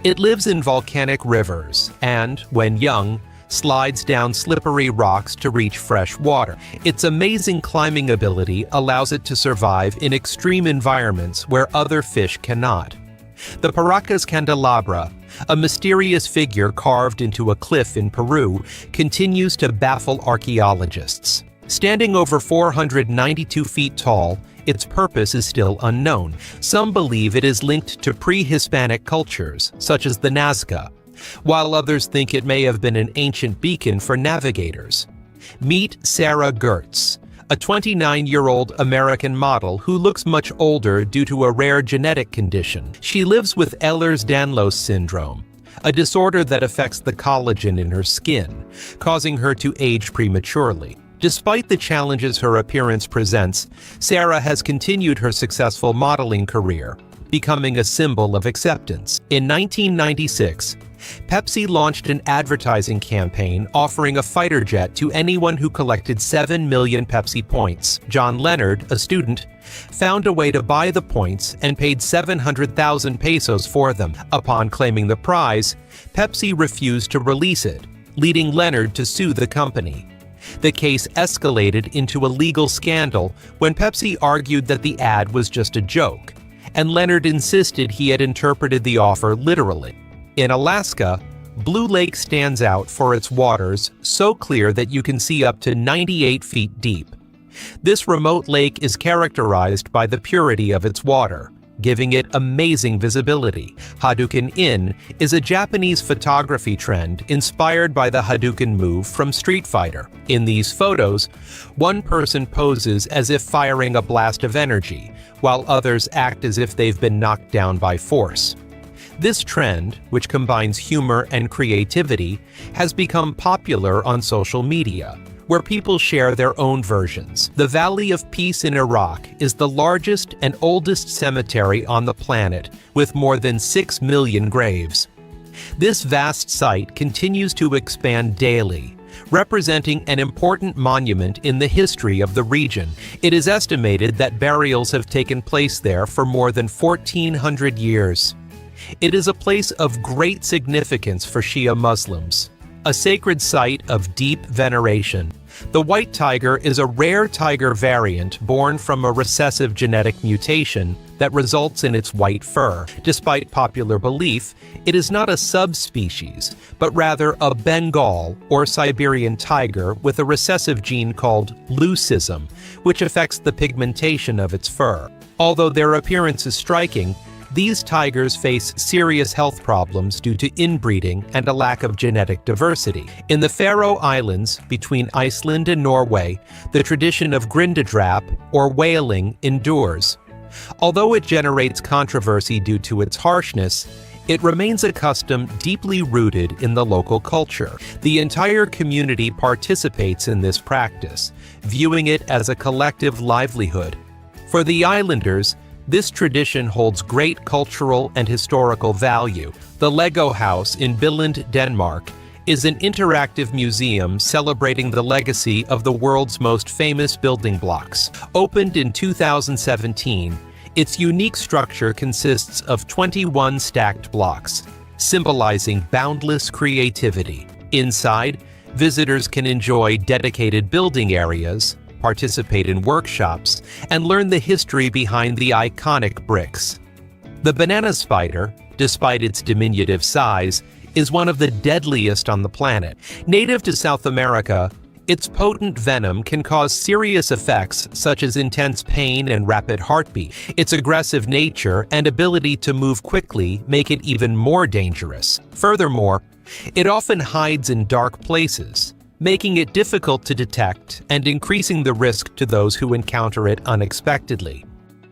It lives in volcanic rivers and, when young, slides down slippery rocks to reach fresh water. Its amazing climbing ability allows it to survive in extreme environments where other fish cannot. The Paracas candelabra, a mysterious figure carved into a cliff in Peru, continues to baffle archaeologists. Standing over 492 feet tall, its purpose is still unknown. Some believe it is linked to pre-Hispanic cultures, such as the Nazca, while others think it may have been an ancient beacon for navigators. Meet Sarah Gertz, a 29-year-old American model who looks much older due to a rare genetic condition. She lives with Ehlers-Danlos syndrome, a disorder that affects the collagen in her skin, causing her to age prematurely. Despite the challenges her appearance presents, Sarah has continued her successful modeling career, becoming a symbol of acceptance. In 1996, Pepsi launched an advertising campaign offering a fighter jet to anyone who collected 7 million Pepsi points. John Leonard, a student, found a way to buy the points and paid 700,000 pesos for them. Upon claiming the prize, Pepsi refused to release it, leading Leonard to sue the company. The case escalated into a legal scandal when Pepsi argued that the ad was just a joke, and Leonard insisted he had interpreted the offer literally. In Alaska, Blue Lake stands out for its waters so clear that you can see up to 98 feet deep. This remote lake is characterized by the purity of its water, giving it amazing visibility. Hadouken In is a Japanese photography trend inspired by the Hadouken move from Street Fighter. In these photos, one person poses as if firing a blast of energy, while others act as if they've been knocked down by force. This trend, which combines humor and creativity, has become popular on social media, where people share their own versions. The Valley of Peace in Iraq is the largest and oldest cemetery on the planet, with more than 6 million graves. This vast site continues to expand daily, representing an important monument in the history of the region. It is estimated that burials have taken place there for more than 1,400 years. It is a place of great significance for Shia Muslims, a sacred site of deep veneration. The white tiger is a rare tiger variant born from a recessive genetic mutation that results in its white fur. Despite popular belief, it is not a subspecies, but rather a Bengal or Siberian tiger with a recessive gene called leucism, which affects the pigmentation of its fur. Although their appearance is striking, these tigers face serious health problems due to inbreeding and a lack of genetic diversity. In the Faroe Islands, between Iceland and Norway, the tradition of grindadrap, or whaling, endures. Although it generates controversy due to its harshness, it remains a custom deeply rooted in the local culture. The entire community participates in this practice, viewing it as a collective livelihood. For the islanders, this tradition holds great cultural and historical value. The Lego House in Billund, Denmark, is an interactive museum celebrating the legacy of the world's most famous building blocks. Opened in 2017, its unique structure consists of 21 stacked blocks, symbolizing boundless creativity. Inside, visitors can enjoy dedicated building areas, participate in workshops, and learn the history behind the iconic bricks. The banana spider, despite its diminutive size, is one of the deadliest on the planet. Native to South America, Its potent venom can cause serious effects such as intense pain and rapid heartbeat. Its aggressive nature and ability to move quickly make it even more dangerous. Furthermore, it often hides in dark places, making it difficult to detect and increasing the risk to those who encounter it unexpectedly.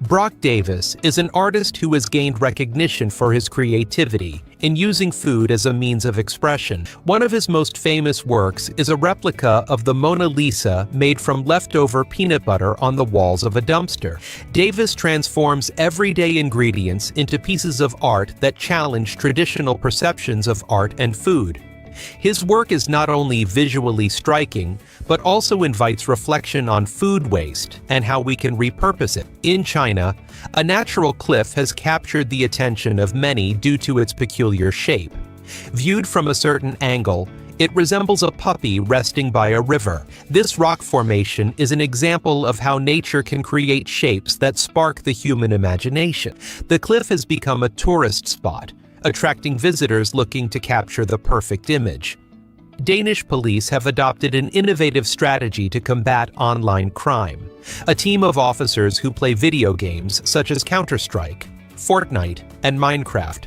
Brock Davis is an artist who has gained recognition for his creativity in using food as a means of expression. One of his most famous works is a replica of the Mona Lisa made from leftover peanut butter on the walls of a dumpster. Davis transforms everyday ingredients into pieces of art that challenge traditional perceptions of art and food. His work is not only visually striking, but also invites reflection on food waste and how we can repurpose it. In China, a natural cliff has captured the attention of many due to its peculiar shape. Viewed from a certain angle, it resembles a puppy resting by a river. This rock formation is an example of how nature can create shapes that spark the human imagination. The cliff has become a tourist spot, attracting visitors looking to capture the perfect image. Danish police have adopted an innovative strategy to combat online crime. A team of officers who play video games such as Counter-Strike, Fortnite, and Minecraft.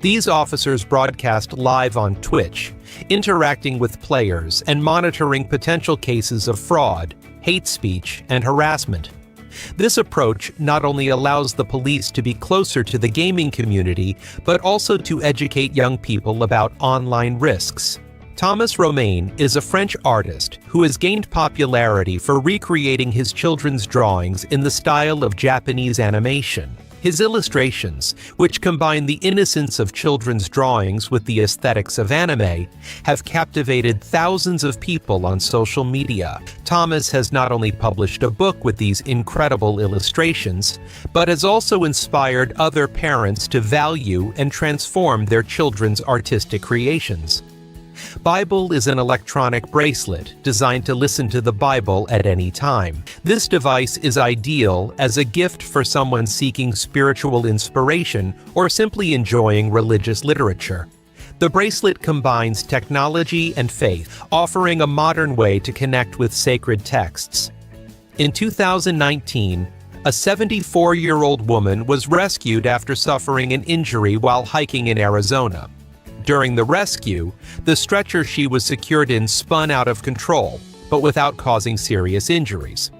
These officers broadcast live on Twitch, interacting with players and monitoring potential cases of fraud, hate speech, and harassment. This approach not only allows the police to be closer to the gaming community, but also to educate young people about online risks. Thomas Romain is a French artist who has gained popularity for recreating his children's drawings in the style of Japanese animation. His illustrations, which combine the innocence of children's drawings with the aesthetics of anime, have captivated thousands of people on social media. Thomas has not only published a book with these incredible illustrations, but has also inspired other parents to value and transform their children's artistic creations. Bible is an electronic bracelet designed to listen to the Bible at any time. This device is ideal as a gift for someone seeking spiritual inspiration or simply enjoying religious literature. The bracelet combines technology and faith, offering a modern way to connect with sacred texts. In 2019, a 74-year-old woman was rescued after suffering an injury while hiking in Arizona. During the rescue, the stretcher she was secured in spun out of control, but without causing serious injuries.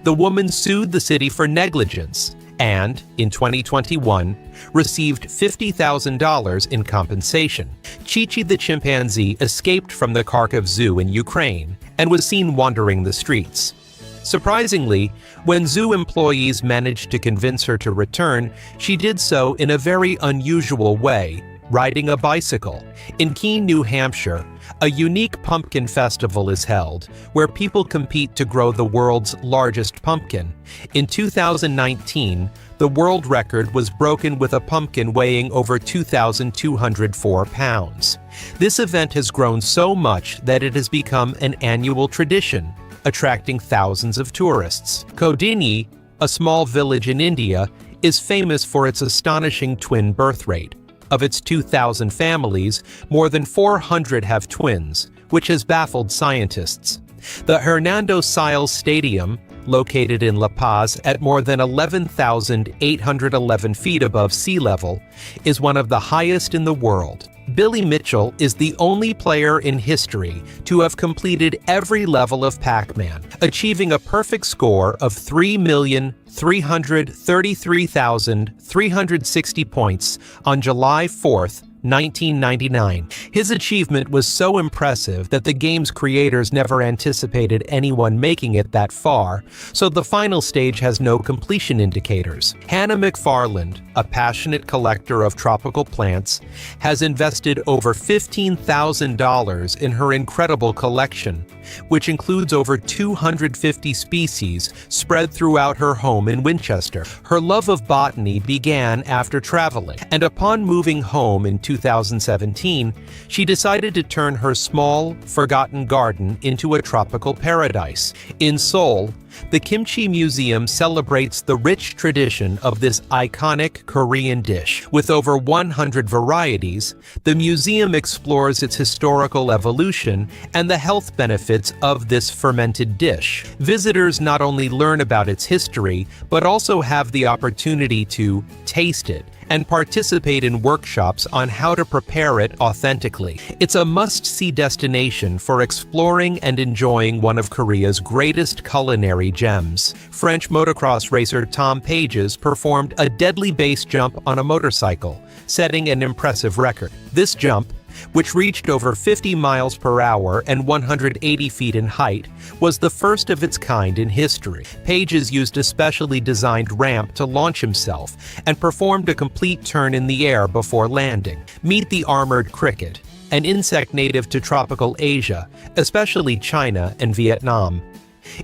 The woman sued the city for negligence and, in 2021, received $50,000 in compensation. Chi-Chi the chimpanzee escaped from the Kharkiv Zoo in Ukraine and was seen wandering the streets. Surprisingly, when zoo employees managed to convince her to return, she did so in a very unusual way, riding a bicycle. In Keene, New Hampshire, a unique pumpkin festival is held, where people compete to grow the world's largest pumpkin. In 2019, the world record was broken with a pumpkin weighing over 2,204 pounds. This event has grown so much that it has become an annual tradition, attracting thousands of tourists. Kodini, a small village in India, is famous for its astonishing twin birth rate. Of its 2,000 families, more than 400 have twins, which has baffled scientists. The Hernando Siles Stadium, located in La Paz at more than 11,811 feet above sea level, is one of the highest in the world. Billy Mitchell is the only player in history to have completed every level of Pac-Man, achieving a perfect score of 3,333,360 points on July 4th, 1999. His achievement was so impressive that the game's creators never anticipated anyone making it that far, so the final stage has no completion indicators. Hannah McFarland, a passionate collector of tropical plants, has invested over $15,000 in her incredible collection, which includes over 250 species spread throughout her home in Winchester. Her love of botany began after traveling, and upon moving home in 2017, she decided to turn her small, forgotten garden into a tropical paradise. In Seoul, The Kimchi Museum celebrates the rich tradition of this iconic Korean dish. With over 100 varieties, the museum explores its historical evolution and the health benefits of this fermented dish. Visitors not only learn about its history, but also have the opportunity to taste it and participate in workshops on how to prepare it authentically. It's a must-see destination for exploring and enjoying one of Korea's greatest culinary gems. French motocross racer Tom Pages performed a deadly base jump on a motorcycle, setting an impressive record. This jump, which reached over 50 miles per hour and 180 feet in height, was the first of its kind in history. Pages used a specially designed ramp to launch himself and performed a complete turn in the air before landing. Meet the armored cricket, an insect native to tropical Asia, especially China and Vietnam.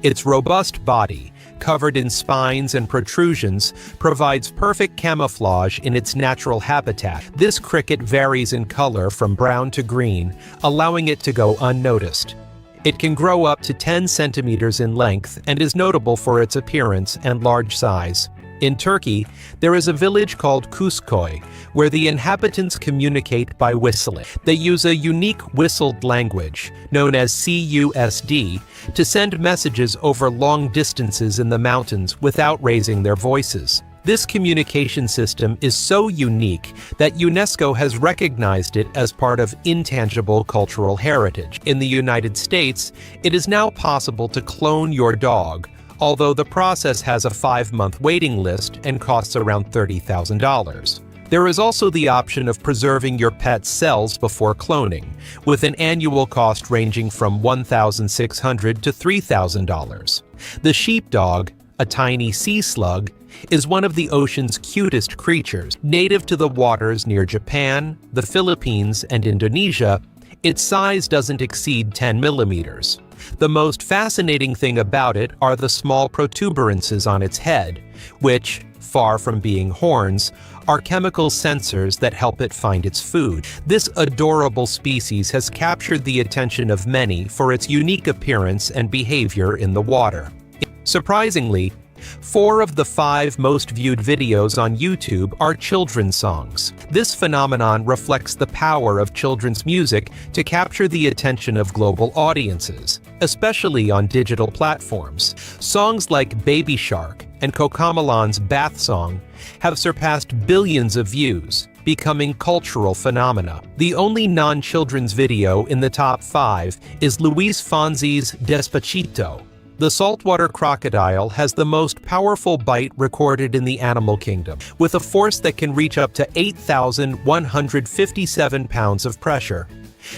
Its robust body, covered in spines and protrusions, provides perfect camouflage in its natural habitat. This cricket varies in color from brown to green, allowing it to go unnoticed. It can grow up to 10 centimeters in length and is notable for its appearance and large size. In Turkey, there is a village called Kuzkoy, where the inhabitants communicate by whistling. They use a unique whistled language, known as CUSD, to send messages over long distances in the mountains without raising their voices. This communication system is so unique that UNESCO has recognized it as part of intangible cultural heritage. In the United States, it is now possible to clone your dog, although the process has a 5-month waiting list and costs around $30,000. There is also the option of preserving your pet's cells before cloning, with an annual cost ranging from $1,600 to $3,000. The sheepdog, a tiny sea slug, is one of the ocean's cutest creatures. Native to the waters near Japan, the Philippines, and Indonesia, its size doesn't exceed 10 millimeters. The most fascinating thing about it are the small protuberances on its head, which, far from being horns, are chemical sensors that help it find its food. This adorable species has captured the attention of many for its unique appearance and behavior in the water. Surprisingly, 4 of the 5 most viewed videos on YouTube are children's songs. This phenomenon reflects the power of children's music to capture the attention of global audiences, especially on digital platforms. Songs like Baby Shark and Cocomelon's Bath Song have surpassed billions of views, becoming cultural phenomena. The only non-children's video in the top 5 is Luis Fonsi's Despacito. The saltwater crocodile has the most powerful bite recorded in the animal kingdom, with a force that can reach up to 8,157 pounds of pressure.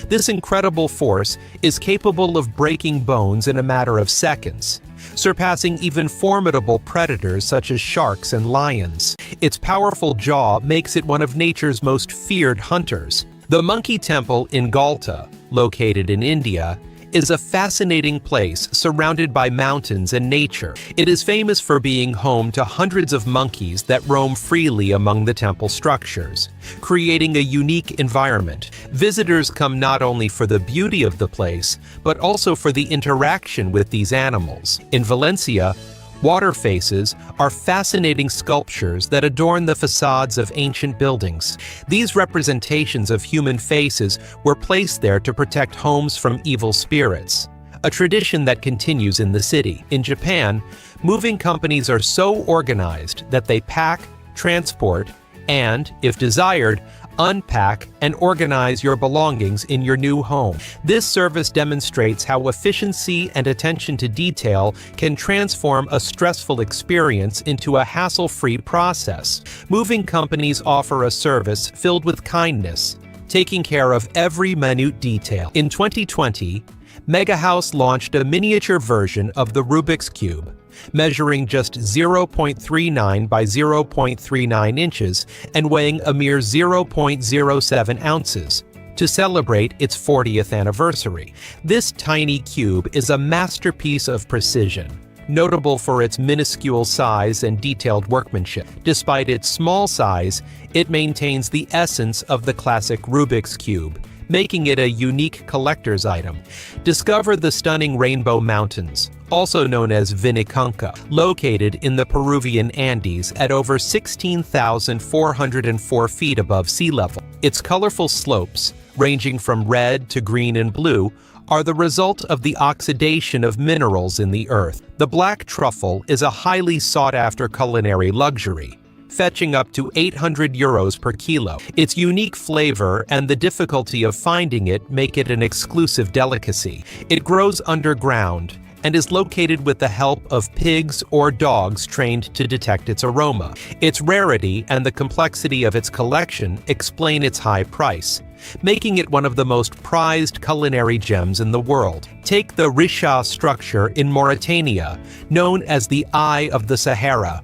This incredible force is capable of breaking bones in a matter of seconds, surpassing even formidable predators such as sharks and lions. Its powerful jaw makes it one of nature's most feared hunters. The Monkey Temple in Galta, located in India, is a fascinating place surrounded by mountains and nature. It is famous for being home to hundreds of monkeys that roam freely among the temple structures, creating a unique environment. Visitors come not only for the beauty of the place, but also for the interaction with these animals. In Valencia, water faces are fascinating sculptures that adorn the facades of ancient buildings. These representations of human faces were placed there to protect homes from evil spirits, a tradition that continues in the city. In Japan, moving companies are so organized that they pack, transport, and, if desired, unpack and organize your belongings in your new home. This service demonstrates how efficiency and attention to detail can transform a stressful experience into a hassle-free process. Moving companies offer a service filled with kindness, taking care of every minute detail. In 2020, Mega House launched a miniature version of the Rubik's Cube, measuring just 0.39 by 0.39 inches and weighing a mere 0.07 ounces, to celebrate its 40th anniversary. This tiny cube is a masterpiece of precision, notable for its minuscule size and detailed workmanship. Despite its small size, it maintains the essence of the classic Rubik's Cube, making it a unique collector's item. Discover the stunning Rainbow Mountains, also known as Vinicunca, located in the Peruvian Andes at over 16,404 feet above sea level. Its colorful slopes, ranging from red to green and blue, are the result of the oxidation of minerals in the earth. The black truffle is a highly sought-after culinary luxury, fetching up to €800 per kilo. Its unique flavor and the difficulty of finding it make it an exclusive delicacy. It grows underground and is located with the help of pigs or dogs trained to detect its aroma. Its rarity and the complexity of its collection explain its high price, making it one of the most prized culinary gems in the world. Take the Risha structure in Mauritania, known as the Eye of the Sahara.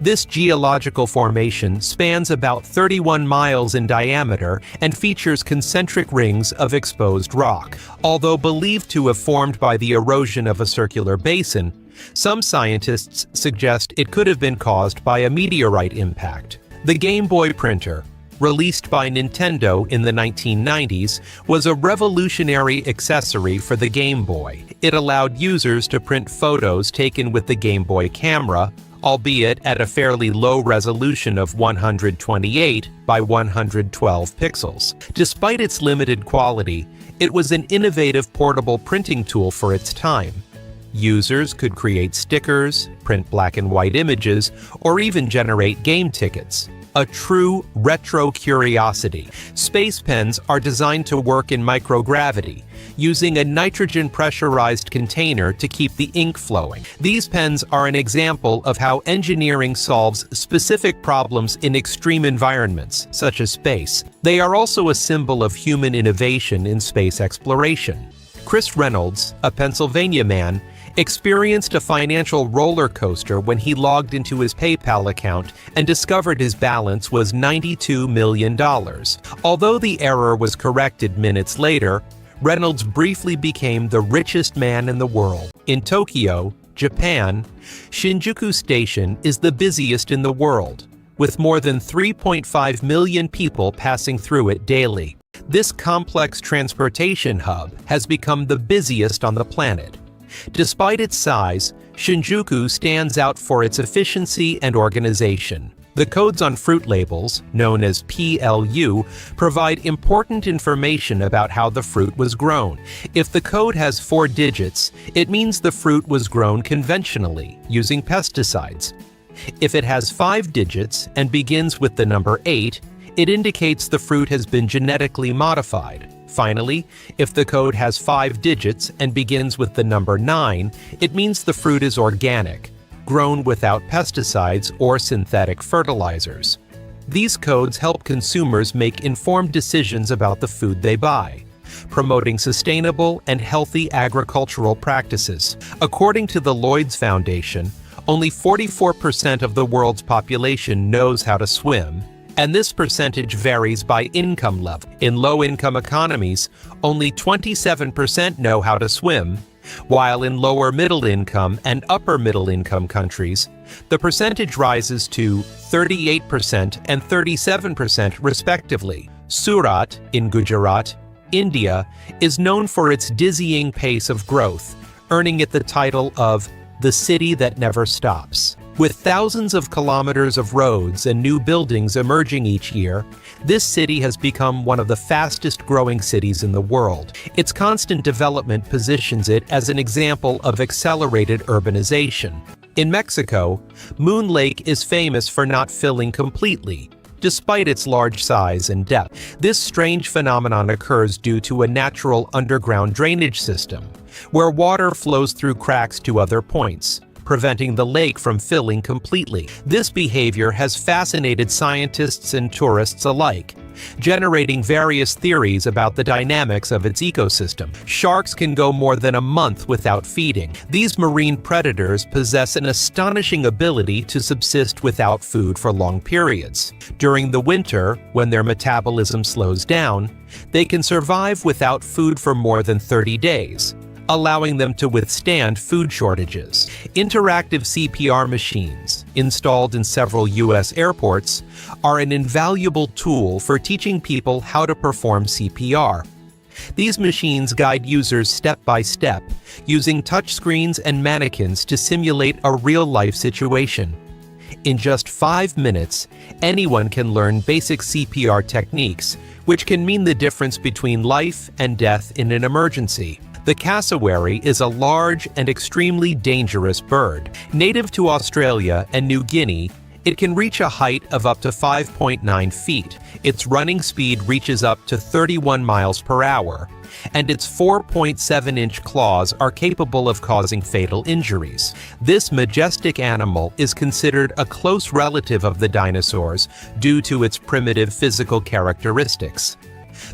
This geological formation spans about 31 miles in diameter and features concentric rings of exposed rock. Although believed to have formed by the erosion of a circular basin, some scientists suggest it could have been caused by a meteorite impact. The Game Boy printer, released by Nintendo in the 1990s, was a revolutionary accessory for the Game Boy. It allowed users to print photos taken with the Game Boy camera, albeit at a fairly low resolution of 128 by 112 pixels. Despite its limited quality, it was an innovative portable printing tool for its time. Users could create stickers, print black and white images, or even generate game tickets. A true retro curiosity. Space pens are designed to work in microgravity, using a nitrogen pressurized container to keep the ink flowing. These pens are an example of how engineering solves specific problems in extreme environments, such as space. They are also a symbol of human innovation in space exploration. Chris Reynolds, a Pennsylvania man, experienced a financial roller coaster when he logged into his PayPal account and discovered his balance was $92 million. Although the error was corrected minutes later, Reynolds briefly became the richest man in the world. In Tokyo, Japan, Shinjuku Station is the busiest in the world, with more than 3.5 million people passing through it daily. This complex transportation hub has become the busiest on the planet. Despite its size, Shinjuku stands out for its efficiency and organization. The codes on fruit labels, known as PLU, provide important information about how the fruit was grown. If the code has 4 digits, it means the fruit was grown conventionally, using pesticides. If it has 5 digits and begins with the number 8, it indicates the fruit has been genetically modified. Finally, if the code has 5 digits and begins with the number 9, it means the fruit is organic, grown without pesticides or synthetic fertilizers. These codes help consumers make informed decisions about the food they buy, promoting sustainable and healthy agricultural practices. According to the Lloyds Foundation, only 44% of the world's population knows how to swim, and this percentage varies by income level. In low-income economies, only 27% know how to swim, while in lower middle-income and upper middle-income countries, the percentage rises to 38% and 37% respectively. Surat, in Gujarat, India, is known for its dizzying pace of growth, earning it the title of the city that never stops. With thousands of kilometers of roads and new buildings emerging each year, this city has become one of the fastest-growing cities in the world. Its constant development positions it as an example of accelerated urbanization. In Mexico, Moon Lake is famous for not filling completely, despite its large size and depth. This strange phenomenon occurs due to a natural underground drainage system, where water flows through cracks to other points, preventing the lake from filling completely. This behavior has fascinated scientists and tourists alike, generating various theories about the dynamics of its ecosystem. Sharks can go more than a month without feeding. These marine predators possess an astonishing ability to subsist without food for long periods. During the winter, when their metabolism slows down, they can survive without food for more than 30 days. Allowing them to withstand food shortages. Interactive CPR machines, installed in several U.S. airports, are an invaluable tool for teaching people how to perform CPR. These machines guide users step by step, using touchscreens and mannequins to simulate a real-life situation. In just 5 minutes, anyone can learn basic CPR techniques, which can mean the difference between life and death in an emergency. The cassowary is a large and extremely dangerous bird. Native to Australia and New Guinea, it can reach a height of up to 5.9 feet. Its running speed reaches up to 31 miles per hour, and its 4.7-inch claws are capable of causing fatal injuries. This majestic animal is considered a close relative of the dinosaurs due to its primitive physical characteristics.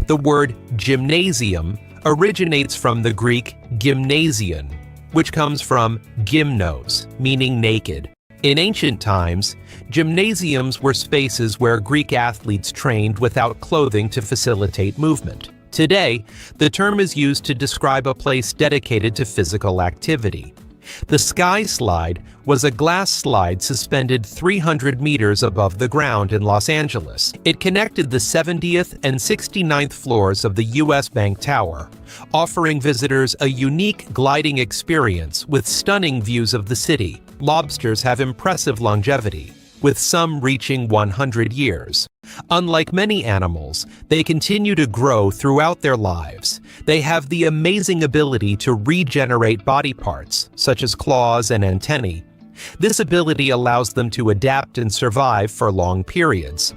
The word gymnasium originates from the Greek gymnasion, which comes from gymnos, meaning naked. In ancient times, gymnasiums were spaces where Greek athletes trained without clothing to facilitate movement. Today, the term is used to describe a place dedicated to physical activity. The Sky Slide was a glass slide suspended 300 meters above the ground in Los Angeles. It connected the 70th and 69th floors of the U.S. Bank Tower, offering visitors a unique gliding experience with stunning views of the city. Lobsters have impressive longevity, with some reaching 100 years. Unlike many animals, they continue to grow throughout their lives. They have the amazing ability to regenerate body parts, such as claws and antennae. This ability allows them to adapt and survive for long periods.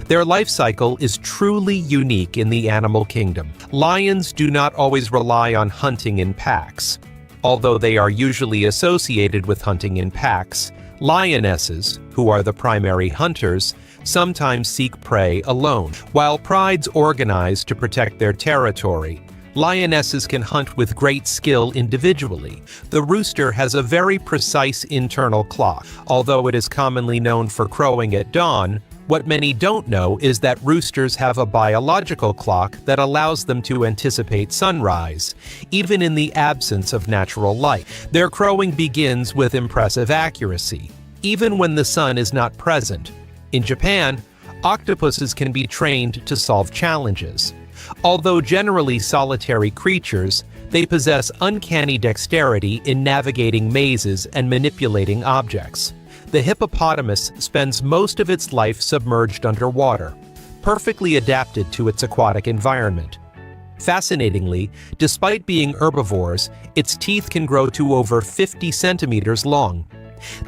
Their life cycle is truly unique in the animal kingdom. Lions do not always rely on hunting in packs. Although they are usually associated with hunting in packs, lionesses, who are the primary hunters, sometimes seek prey alone. While prides organize to protect their territory, lionesses can hunt with great skill individually. The rooster has a very precise internal clock. Although it is commonly known for crowing at dawn, what many don't know is that roosters have a biological clock that allows them to anticipate sunrise, even in the absence of natural light. Their crowing begins with impressive accuracy, even when the sun is not present. In Japan, octopuses can be trained to solve challenges. Although generally solitary creatures, they possess uncanny dexterity in navigating mazes and manipulating objects. The hippopotamus spends most of its life submerged underwater, perfectly adapted to its aquatic environment. Fascinatingly, despite being herbivores, its teeth can grow to over 50 centimeters long.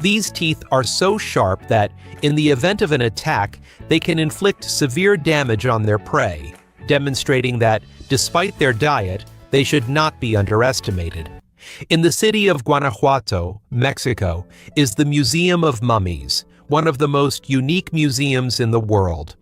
These teeth are so sharp that, in the event of an attack, they can inflict severe damage on their prey, demonstrating that, despite their diet, they should not be underestimated. In the city of Guanajuato, Mexico, is the Museum of Mummies, one of the most unique museums in the world.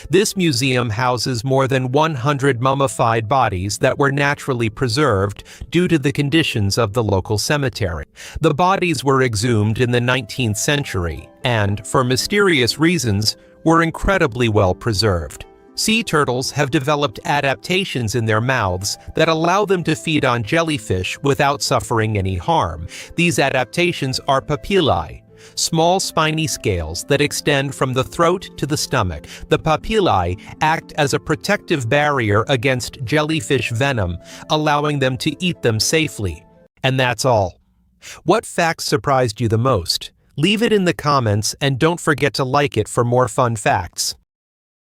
This museum houses more than 100 mummified bodies that were naturally preserved due to the conditions of the local cemetery. The bodies were exhumed in the 19th century and, for mysterious reasons, were incredibly well preserved. Sea turtles have developed adaptations in their mouths that allow them to feed on jellyfish without suffering any harm. These adaptations are papillae, small spiny scales that extend from the throat to the stomach. The papillae act as a protective barrier against jellyfish venom, allowing them to eat them safely. And that's all. What facts surprised you the most? Leave it in the comments and don't forget to like it for more fun facts.